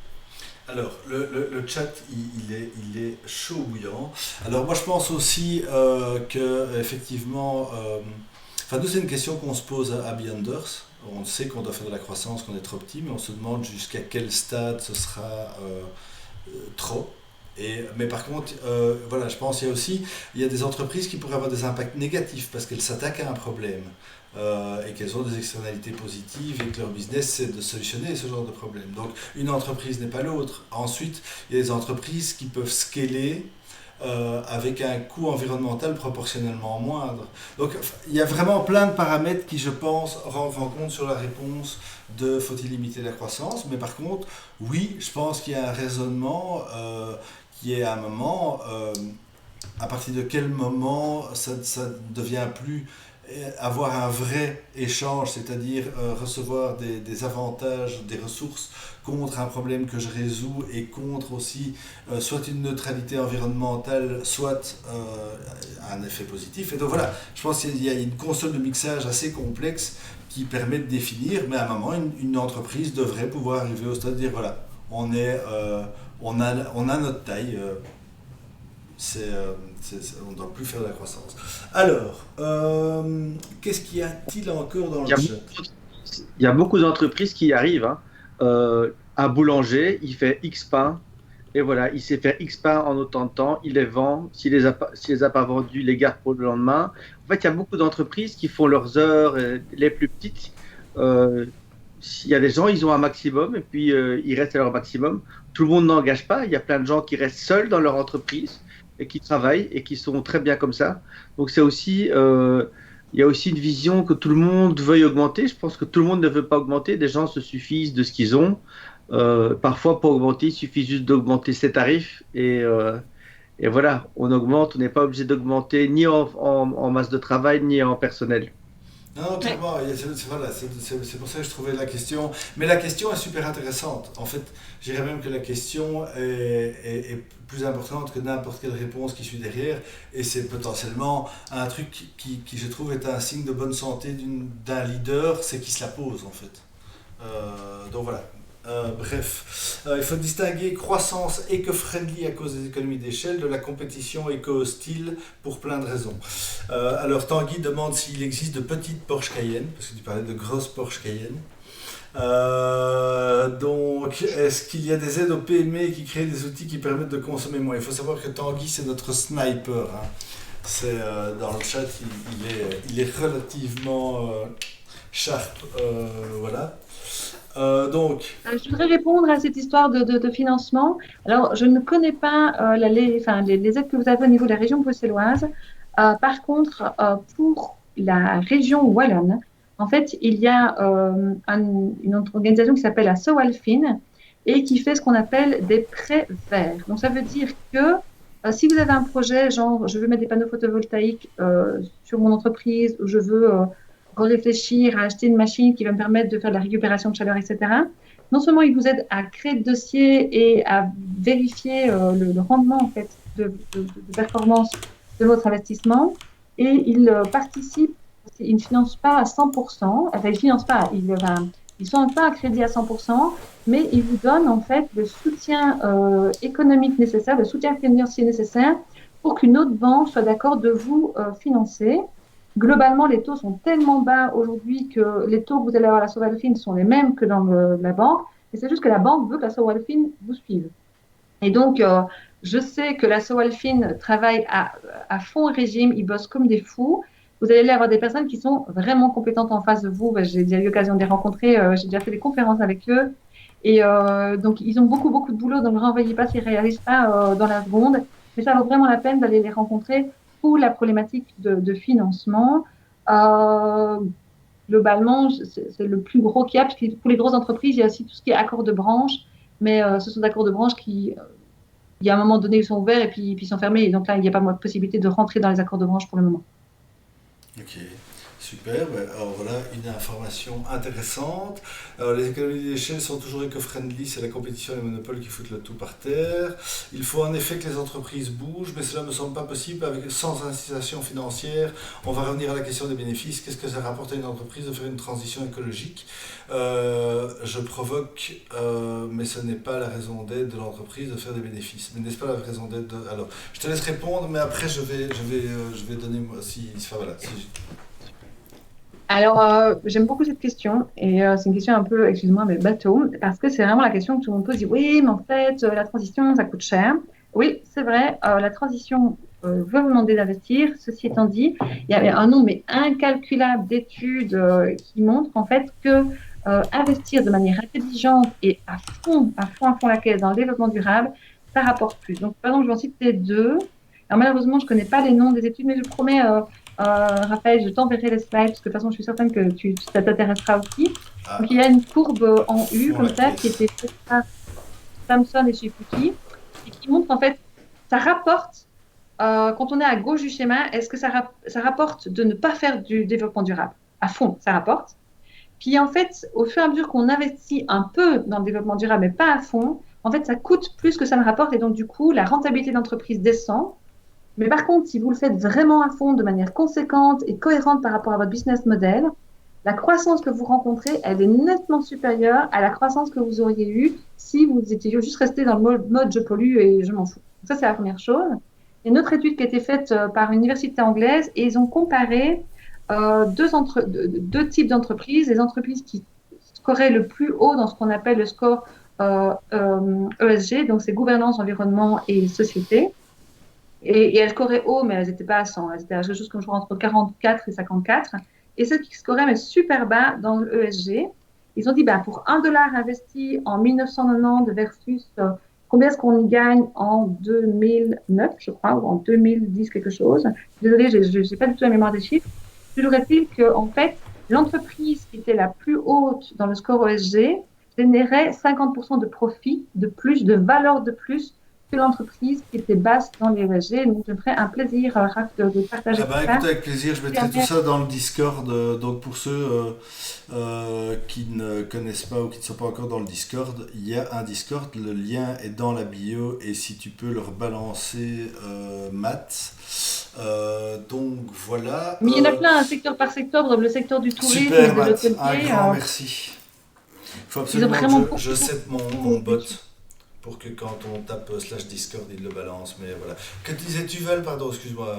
Alors, le chat, il est chaud bouillant. Alors, moi, je pense aussi que, effectivement, enfin, nous, c'est une question qu'on se pose à Beyonders. On sait qu'on doit faire de la croissance, qu'on est trop petit, mais on se demande jusqu'à quel stade ce sera trop. Mais par contre, voilà, je pense qu'il y a aussi des entreprises qui pourraient avoir des impacts négatifs parce qu'elles s'attaquent à un problème et qu'elles ont des externalités positives et que leur business c'est de solutionner ce genre de problème. Donc une entreprise n'est pas l'autre. Ensuite, il y a des entreprises qui peuvent scaler avec un coût environnemental proportionnellement moindre. Donc il y a vraiment plein de paramètres qui, je pense, rentrent en compte sur la réponse de faut-il limiter la croissance. Mais par contre, oui, je pense qu'il y a un raisonnement qui est à un moment, à partir de quel moment ça ne devient plus avoir un vrai échange, c'est-à-dire recevoir des avantages, des ressources contre un problème que je résous et contre aussi soit une neutralité environnementale, soit un effet positif. Et donc voilà, je pense qu'il y a une console de mixage assez complexe qui permet de définir, mais à un moment, une entreprise devrait pouvoir arriver au stade de dire voilà, on a notre taille. On ne doit plus faire de la croissance. Alors, qu'est-ce qu'il y a-t-il encore dans le chat? Il y a beaucoup d'entreprises qui y arrivent. Hein. Un boulanger, il fait X pain, et voilà, il sait faire X pain en autant de temps, il les vend. S'il les a pas vendus, il les garde pour le lendemain. En fait, il y a beaucoup d'entreprises qui font leurs heures les plus petites. S'il y a des gens, ils ont un maximum, et puis ils restent à leur maximum. Tout le monde n'engage pas. Il y a plein de gens qui restent seuls dans leur entreprise et qui travaillent et qui sont très bien comme ça. Donc c'est aussi, il y a aussi une vision que tout le monde veuille augmenter. Je pense que tout le monde ne veut pas augmenter. Des gens se suffisent de ce qu'ils ont. Parfois, pour augmenter, il suffit juste d'augmenter ses tarifs et voilà, on augmente. On n'est pas obligé d'augmenter ni en masse de travail ni en personnel. Non, clairement, voilà, c'est pour ça que je trouvais la question. Mais la question est super intéressante. En fait, je dirais même que la question est plus importante que n'importe quelle réponse qui suit derrière. Et c'est potentiellement un truc qui, je trouve, est un signe de bonne santé d'un leader, c'est qu'il se la pose, en fait. Donc voilà. Bref, il faut distinguer croissance éco-friendly à cause des économies d'échelle de la compétition éco-hostile pour plein de raisons. Alors Tanguy demande s'il existe de petites Porsche Cayenne, parce que tu parlais de grosses Porsche Cayenne. Donc, est-ce qu'il y a des aides aux PME qui créent des outils qui permettent de consommer moins? Il faut savoir que Tanguy, c'est notre sniper. Hein. C'est, dans le chat, il est relativement sharp. Voilà. Je voudrais répondre à cette histoire de financement. Alors, je ne connais pas les aides que vous avez au niveau de la région bruxelloise. Par contre, pour la région wallonne, en fait, il y a une autre organisation qui s'appelle la Sowalfin et qui fait ce qu'on appelle des prêts verts. Donc, ça veut dire que si vous avez un projet, genre, je veux mettre des panneaux photovoltaïques sur mon entreprise ou je veux réfléchir à acheter une machine qui va me permettre de faire de la récupération de chaleur, etc. Non seulement il vous aide à créer le dossier et à vérifier le rendement en fait, de performance de votre investissement, et il participe, il ne finance pas à 100%, enfin il ne finance pas, il ne sont pas à crédit à 100%, mais il vous donne en fait le soutien économique nécessaire, le soutien financier nécessaire pour qu'une autre banque soit d'accord de vous financer. Globalement, les taux sont tellement bas aujourd'hui que les taux que vous allez avoir à la Sowalfin sont les mêmes que dans la banque. Et c'est juste que la banque veut que la Sowalfin vous suive. Et donc, je sais que la Sowalfin travaille à fond régime, ils bossent comme des fous. Vous allez avoir des personnes qui sont vraiment compétentes en face de vous. J'ai déjà eu l'occasion de les rencontrer, j'ai déjà fait des conférences avec eux. Et donc, ils ont beaucoup, beaucoup de boulot, donc ne renvoyez pas s'ils ne réalisent pas dans la seconde. Mais ça vaut vraiment la peine d'aller les rencontrer pour la problématique de financement. Globalement, c'est le plus gros qu'il y a, parce que pour les grosses entreprises, il y a aussi tout ce qui est accords de branche, mais ce sont des accords de branche qui, il y a un moment donné, ils sont ouverts et puis ils sont fermés. Et donc là, il n'y a pas de possibilité de rentrer dans les accords de branche pour le moment. Ok, super. Alors voilà une information intéressante. Alors, les économies d'échelle sont toujours éco-friendly, c'est la compétition et les monopoles qui foutent le tout par terre. Il faut en effet que les entreprises bougent, mais cela ne me semble pas possible sans incitation financière. On va revenir à la question des bénéfices. Qu'est-ce que ça rapporte à une entreprise de faire une transition écologique? Je provoque, mais ce n'est pas la raison d'être de l'entreprise de faire des bénéfices. Mais n'est-ce pas la raison d'être de... Alors, je te laisse répondre, mais après je vais donner... Alors, j'aime beaucoup cette question et c'est une question un peu, excuse-moi, mais bateau, parce que c'est vraiment la question que tout le monde pose. Dit, oui, mais en fait, la transition, ça coûte cher. Oui, c'est vrai, la transition veut vous demander d'investir. Ceci étant dit, il y avait un nombre mais incalculable d'études qui montrent en fait que investir de manière intelligente et à fond la caisse dans le développement durable, ça rapporte plus. Donc, par exemple, je vais en citer deux. Alors, malheureusement, je ne connais pas les noms des études, mais je promets, Raphaël, je t'enverrai les slides parce que de toute façon, je suis certaine que ça t'intéressera aussi. Donc, il y À a une courbe en U fond la comme ça qui caisse. était faite par Samson et je ne sais plus qui et qui montre en fait, ça rapporte, quand on est à gauche du schéma, est-ce que ça rapporte de ne pas faire du développement durable? À fond, ça rapporte. Puis en fait, au fur et à mesure qu'on investit un peu dans le développement durable, mais pas à fond, en fait, ça coûte plus que ça ne rapporte et donc du coup, la rentabilité d'entreprise descend. Mais par contre, si vous le faites vraiment à fond, de manière conséquente et cohérente par rapport à votre business model, la croissance que vous rencontrez, elle est nettement supérieure à la croissance que vous auriez eue si vous étiez juste resté dans le mode je pollue et je m'en fous. Donc ça, c'est la première chose. Il y a une autre étude qui a été faite par une université anglaise et ils ont comparé deux types d'entreprises. Les entreprises qui scoraient le plus haut dans ce qu'on appelle le score ESG, donc c'est gouvernance, environnement et société. Et elles scoraient haut, mais elles n'étaient pas à 100. Elles étaient à quelque chose comme je crois entre 44 et 54. Et celles qui scoraient mais super bas dans le ESG, ils ont dit bah, pour $1 investi en 1990 versus combien est-ce qu'on y gagne en 2009, je crois, ou en 2010 quelque chose. Désolée, je n'ai pas du tout la mémoire des chiffres. Toujours est-il que, en fait, l'entreprise qui était la plus haute dans le score ESG générait 50% de profit de plus, de valeur de plus que l'entreprise qui était basse dans les ESG. Donc, je me ferai un plaisir, Raph, de Ah partager tout bah ça. écoute, avec plaisir, je mettrai tout ça dans le Discord. Donc pour ceux qui ne connaissent pas ou qui ne sont pas encore dans le Discord, il y a un Discord, le lien est dans la bio et si tu peux leur balancer Matt. Donc voilà. Mais il y en a plein, un secteur par secteur, donc le secteur du tourisme et Super de Matt, un l'hôtellerie. grand merci. Il faut Ils ont absolument vraiment que je beaucoup, set mon beaucoup bot d'études. pour que quand on tape slash Discord, il le balance. Mais voilà. Que disais-tu, Val? Pardon, excuse-moi.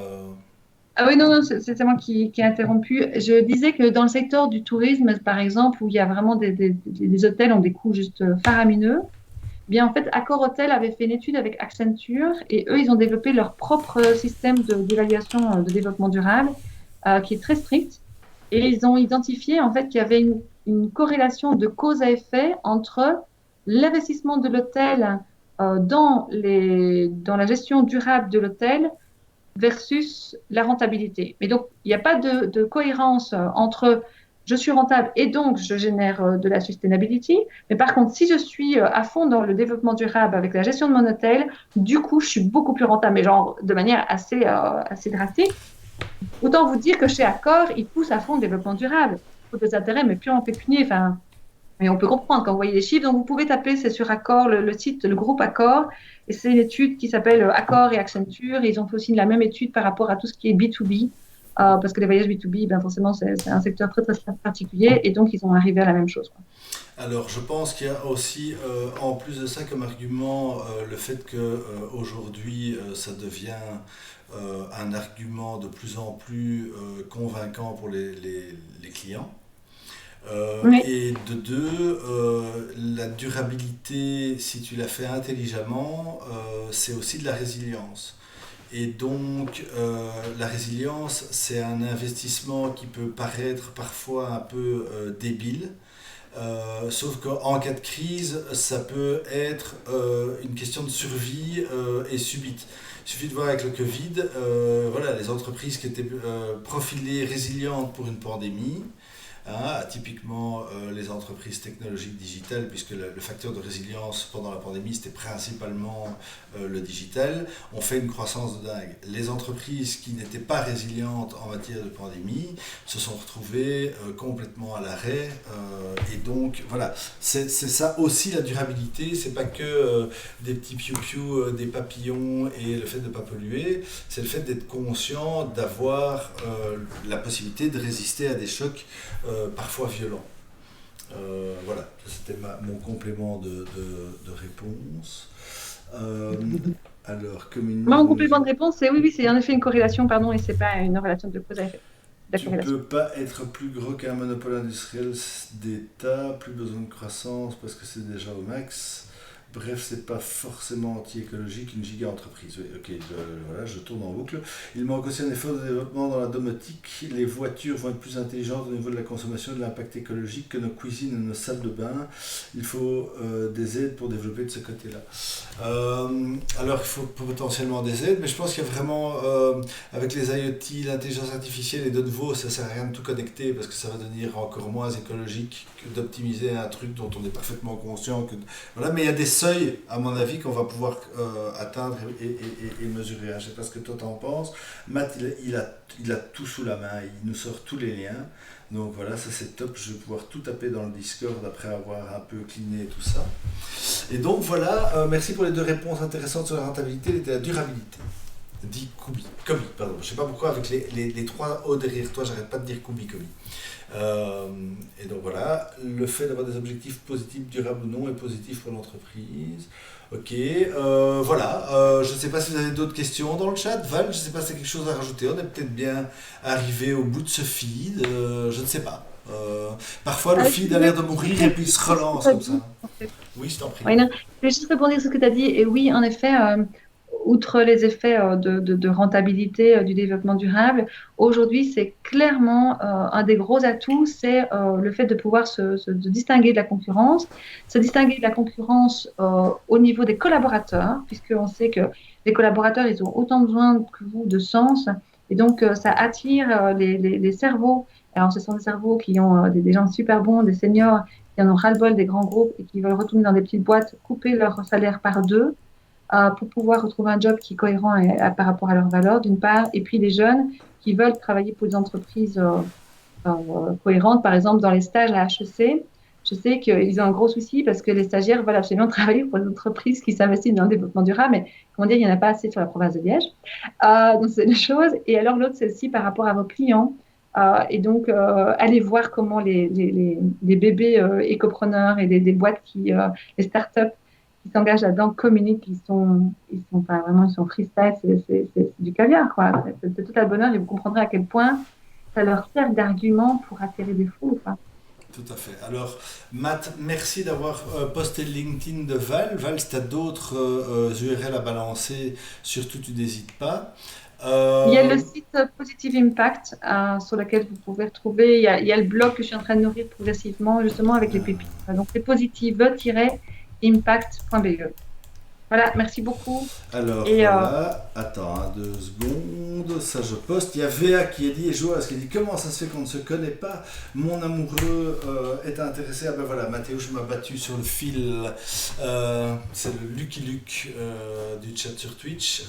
Ah oui, non, non, c'est moi qui ai interrompu. Je disais que dans le secteur du tourisme, par exemple, où il y a vraiment des hôtels ont des coûts juste faramineux, eh bien en fait, Accor Hotel avait fait une étude avec Accenture et eux, ils ont développé leur propre système d'évaluation de développement durable qui est très strict. Et ils ont identifié en fait qu'il y avait une corrélation de cause à effet entre l'investissement de l'hôtel dans la gestion durable de l'hôtel versus la rentabilité. Mais donc, il n'y a pas de cohérence entre je suis rentable et donc je génère de la sustainability. Mais par contre, si je suis à fond dans le développement durable avec la gestion de mon hôtel, du coup, je suis beaucoup plus rentable, mais genre de manière assez drastique. Autant vous dire que chez Accor, ils poussent à fond le développement durable pour des intérêts, mais purement pécuniers. Enfin, mais on peut comprendre quand vous voyez les chiffres. Donc, vous pouvez taper, c'est sur Accor, le site, le groupe Accor. Et c'est une étude qui s'appelle Accor et Accenture. Et ils ont fait aussi la même étude par rapport à tout ce qui est B2B. Parce que les voyages B2B, ben forcément, c'est un secteur très, très particulier. Et donc, ils ont arrivé à la même chose, quoi. Alors, je pense qu'il y a aussi, en plus de ça, comme argument, le fait que aujourd'hui, ça devient un argument de plus en plus convaincant pour les clients. Oui, Et de deux, la durabilité, si tu la fais intelligemment, c'est aussi de la résilience. Et donc, la résilience, c'est un investissement qui peut paraître parfois un peu débile. Sauf qu'en cas de crise, ça peut être une question de survie et subite. Il suffit de voir avec le Covid, voilà, les entreprises qui étaient profilées résilientes pour une pandémie, hein, typiquement les entreprises technologiques digitales, puisque le facteur de résilience pendant la pandémie, c'était principalement le digital, ont fait une croissance de dingue. Les entreprises qui n'étaient pas résilientes en matière de pandémie se sont retrouvées complètement à l'arrêt. Et donc, voilà, c'est ça aussi la durabilité, c'est pas que des petits piou-piou, des papillons et le fait de ne pas polluer, c'est le fait d'être conscient, d'avoir la possibilité de résister à des chocs parfois violents. Voilà, c'était mon complément de réponse. Euh, alors, comme une moi, news mon nous complément de réponse, c'est oui, oui, c'est en effet une corrélation, pardon, et c'est pas une relation de cause à effet. La tu corrélation. peux pas être plus gros qu'un monopole industriel d'État, plus besoin de croissance parce que c'est déjà au max. Bref, c'est pas forcément anti-écologique, une giga-entreprise. Oui, ok, voilà, je tourne en boucle. Il manque aussi un effort de développement dans la domotique. Les voitures vont être plus intelligentes au niveau de la consommation et de l'impact écologique que nos cuisines et nos salles de bain. Il faut des aides pour développer de ce côté-là. Alors, il faut potentiellement des aides, mais je pense qu'il y a vraiment, avec les IoT, l'intelligence artificielle, et de nouveau, ça sert à rien de tout connecter parce que ça va devenir encore moins écologique que d'optimiser un truc dont on est parfaitement conscient. Voilà, mais il y a des seuils, à mon avis, qu'on va pouvoir atteindre et mesurer. Je ne sais pas ce que toi t'en penses. Matt, il a tout sous la main, il nous sort tous les liens. Donc voilà, ça c'est top, je vais pouvoir tout taper dans le Discord après avoir un peu cleané tout ça. Et donc voilà, merci pour les 2 réponses intéressantes sur la rentabilité et la durabilité. Dit Kobi, pardon. Je ne sais pas pourquoi avec les 3 O derrière toi, j'arrête pas de dire Kobi. Et donc voilà, le fait d'avoir des objectifs positifs, durables ou non, est positif pour l'entreprise. Ok, voilà. Je ne sais pas si vous avez d'autres questions dans le chat. Val, je ne sais pas si c'est quelque chose à rajouter. On est peut-être bien arrivé au bout de ce feed. Je ne sais pas. Parfois, le feed a l'air de mourir et puis il se relance comme ça. Oui, je t'en prie. Oui, non, je vais juste répondre à ce que tu as dit. Et oui, en effet, outre les effets de rentabilité du développement durable, aujourd'hui, c'est clairement un des gros atouts, c'est le fait de pouvoir se distinguer de la concurrence, se distinguer de la concurrence au niveau des collaborateurs, puisqu'on sait que les collaborateurs, ils ont autant besoin que vous de sens, et donc ça attire les cerveaux. Alors, ce sont des cerveaux qui ont des gens super bons, des seniors, qui en ont ras-le-bol des grands groupes et qui veulent retourner dans des petites boîtes, couper leur salaire par 2 pour pouvoir retrouver un job qui est cohérent par rapport à leurs valeurs, d'une part, et puis les jeunes qui veulent travailler pour des entreprises cohérentes, par exemple dans les stages à HEC. Je sais qu'ils ont un gros souci parce que les stagiaires veulent absolument travailler pour des entreprises qui s'investissent dans le développement durable, mais comment dire, il n'y en a pas assez sur la province de Liège. Donc, c'est une chose. Et alors, l'autre, c'est aussi par rapport à vos clients. Et donc, allez voir comment les bébés écopreneurs et des boîtes les startups qui s'engagent là-dedans communiquent, enfin, vraiment, ils sont freestyle, c'est du caviar, quoi. C'est tout à le bonheur et vous comprendrez à quel point ça leur sert d'argument pour attirer des fous, quoi. Tout à fait. Alors, Matt, merci d'avoir posté le LinkedIn de Val. Val, si tu as d'autres URL à balancer, surtout tu n'hésites pas. Il y a le site Positive Impact sur lequel vous pouvez retrouver, il y a le blog que je suis en train de nourrir progressivement, justement, avec les pépites. Donc, c'est positive-impact.be. Voilà, merci beaucoup. Alors, voilà, attends 2 secondes, ça je poste. Il y a VA qui a dit, et Joas qui a dit, comment ça se fait qu'on ne se connaît pas? Mon amoureux est intéressé. Ah ben voilà, Mathéo, je m'ai battu sur le fil. C'est le Lucky Luke du chat sur Twitch.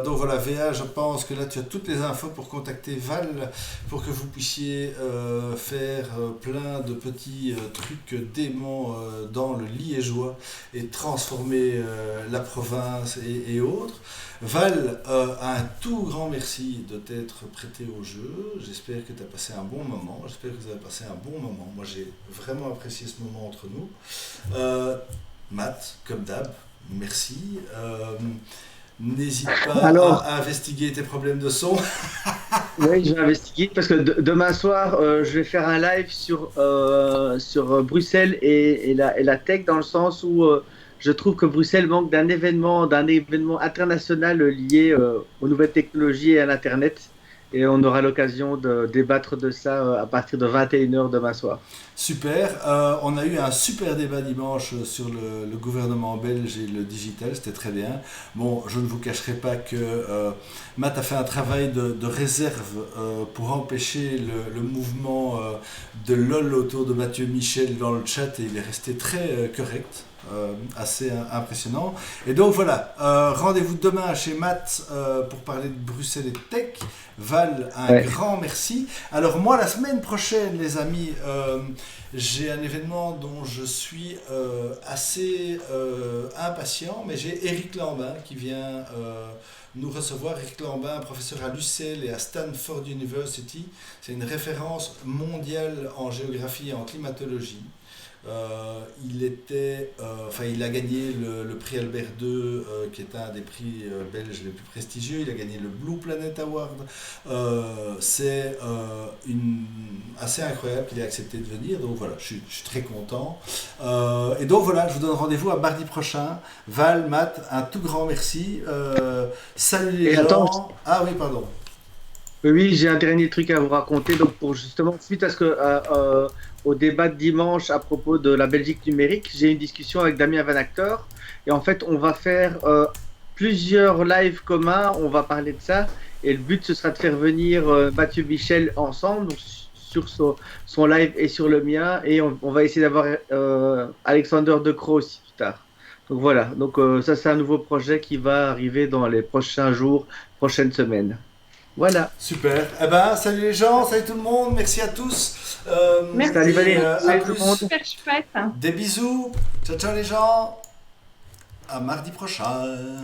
Donc voilà, VA, je pense que là tu as toutes les infos pour contacter Val, pour que vous puissiez faire plein de petits trucs déments dans le liégeois et transformer la province et autres. Val, un tout grand merci de t'être prêté au jeu. J'espère que tu as passé un bon moment. J'espère que vous avez passé un bon moment. Moi, j'ai vraiment apprécié ce moment entre nous. Matt, comme d'hab, merci. N'hésite pas à investiguer tes problèmes de son. Oui, je vais investiguer parce que demain soir, je vais faire un live sur Bruxelles et la tech, dans le sens où je trouve que Bruxelles manque d'un événement international lié aux nouvelles technologies et à l'Internet. Et on aura l'occasion de débattre de ça à partir de 21h demain soir. Super. On a eu un super débat dimanche sur le gouvernement belge et le digital. C'était très bien. Bon, je ne vous cacherai pas que Matt a fait un travail de réserve pour empêcher le mouvement de LOL autour de Mathieu Michel dans le chat, et il est resté très correct. Assez impressionnant. Et donc voilà, rendez-vous demain chez Matt pour parler de Bruxelles et de tech. Val, grand merci. Alors moi, la semaine prochaine, les amis, j'ai un événement dont je suis assez impatient, mais j'ai Eric Lambin qui vient nous recevoir. Eric Lambin, professeur à l'UCL et à Stanford University. C'est une référence mondiale en géographie et en climatologie. Il a gagné le prix Albert II, qui est un des prix belges les plus prestigieux. Il a gagné le Blue Planet Award. C'est assez incroyable qu'il ait accepté de venir. Donc voilà, je suis très content. Et donc voilà, je vous donne rendez-vous à mardi prochain. Val, Matt, un tout grand merci. Salut les Et gens. attends, Ah oui, pardon. oui, j'ai un dernier truc à vous raconter. Donc, pour justement, suite à au débat de dimanche à propos de la Belgique numérique, j'ai eu une discussion avec Damien Van Actor. Et en fait, on va faire plusieurs lives communs. On va parler de ça. Et le but, ce sera de faire venir Mathieu Michel ensemble, donc, sur son live et sur le mien. Et on va essayer d'avoir Alexander De Croo aussi plus tard. Donc voilà. Donc ça, c'est un nouveau projet qui va arriver dans les prochains jours, prochaines semaines. Voilà. Super. Eh ben, salut les gens, salut tout le monde, merci à tous. Merci. Salut Valérie, à salut tout plus. le monde. Super chouette. Des bisous. Ciao, ciao les gens. À mardi prochain.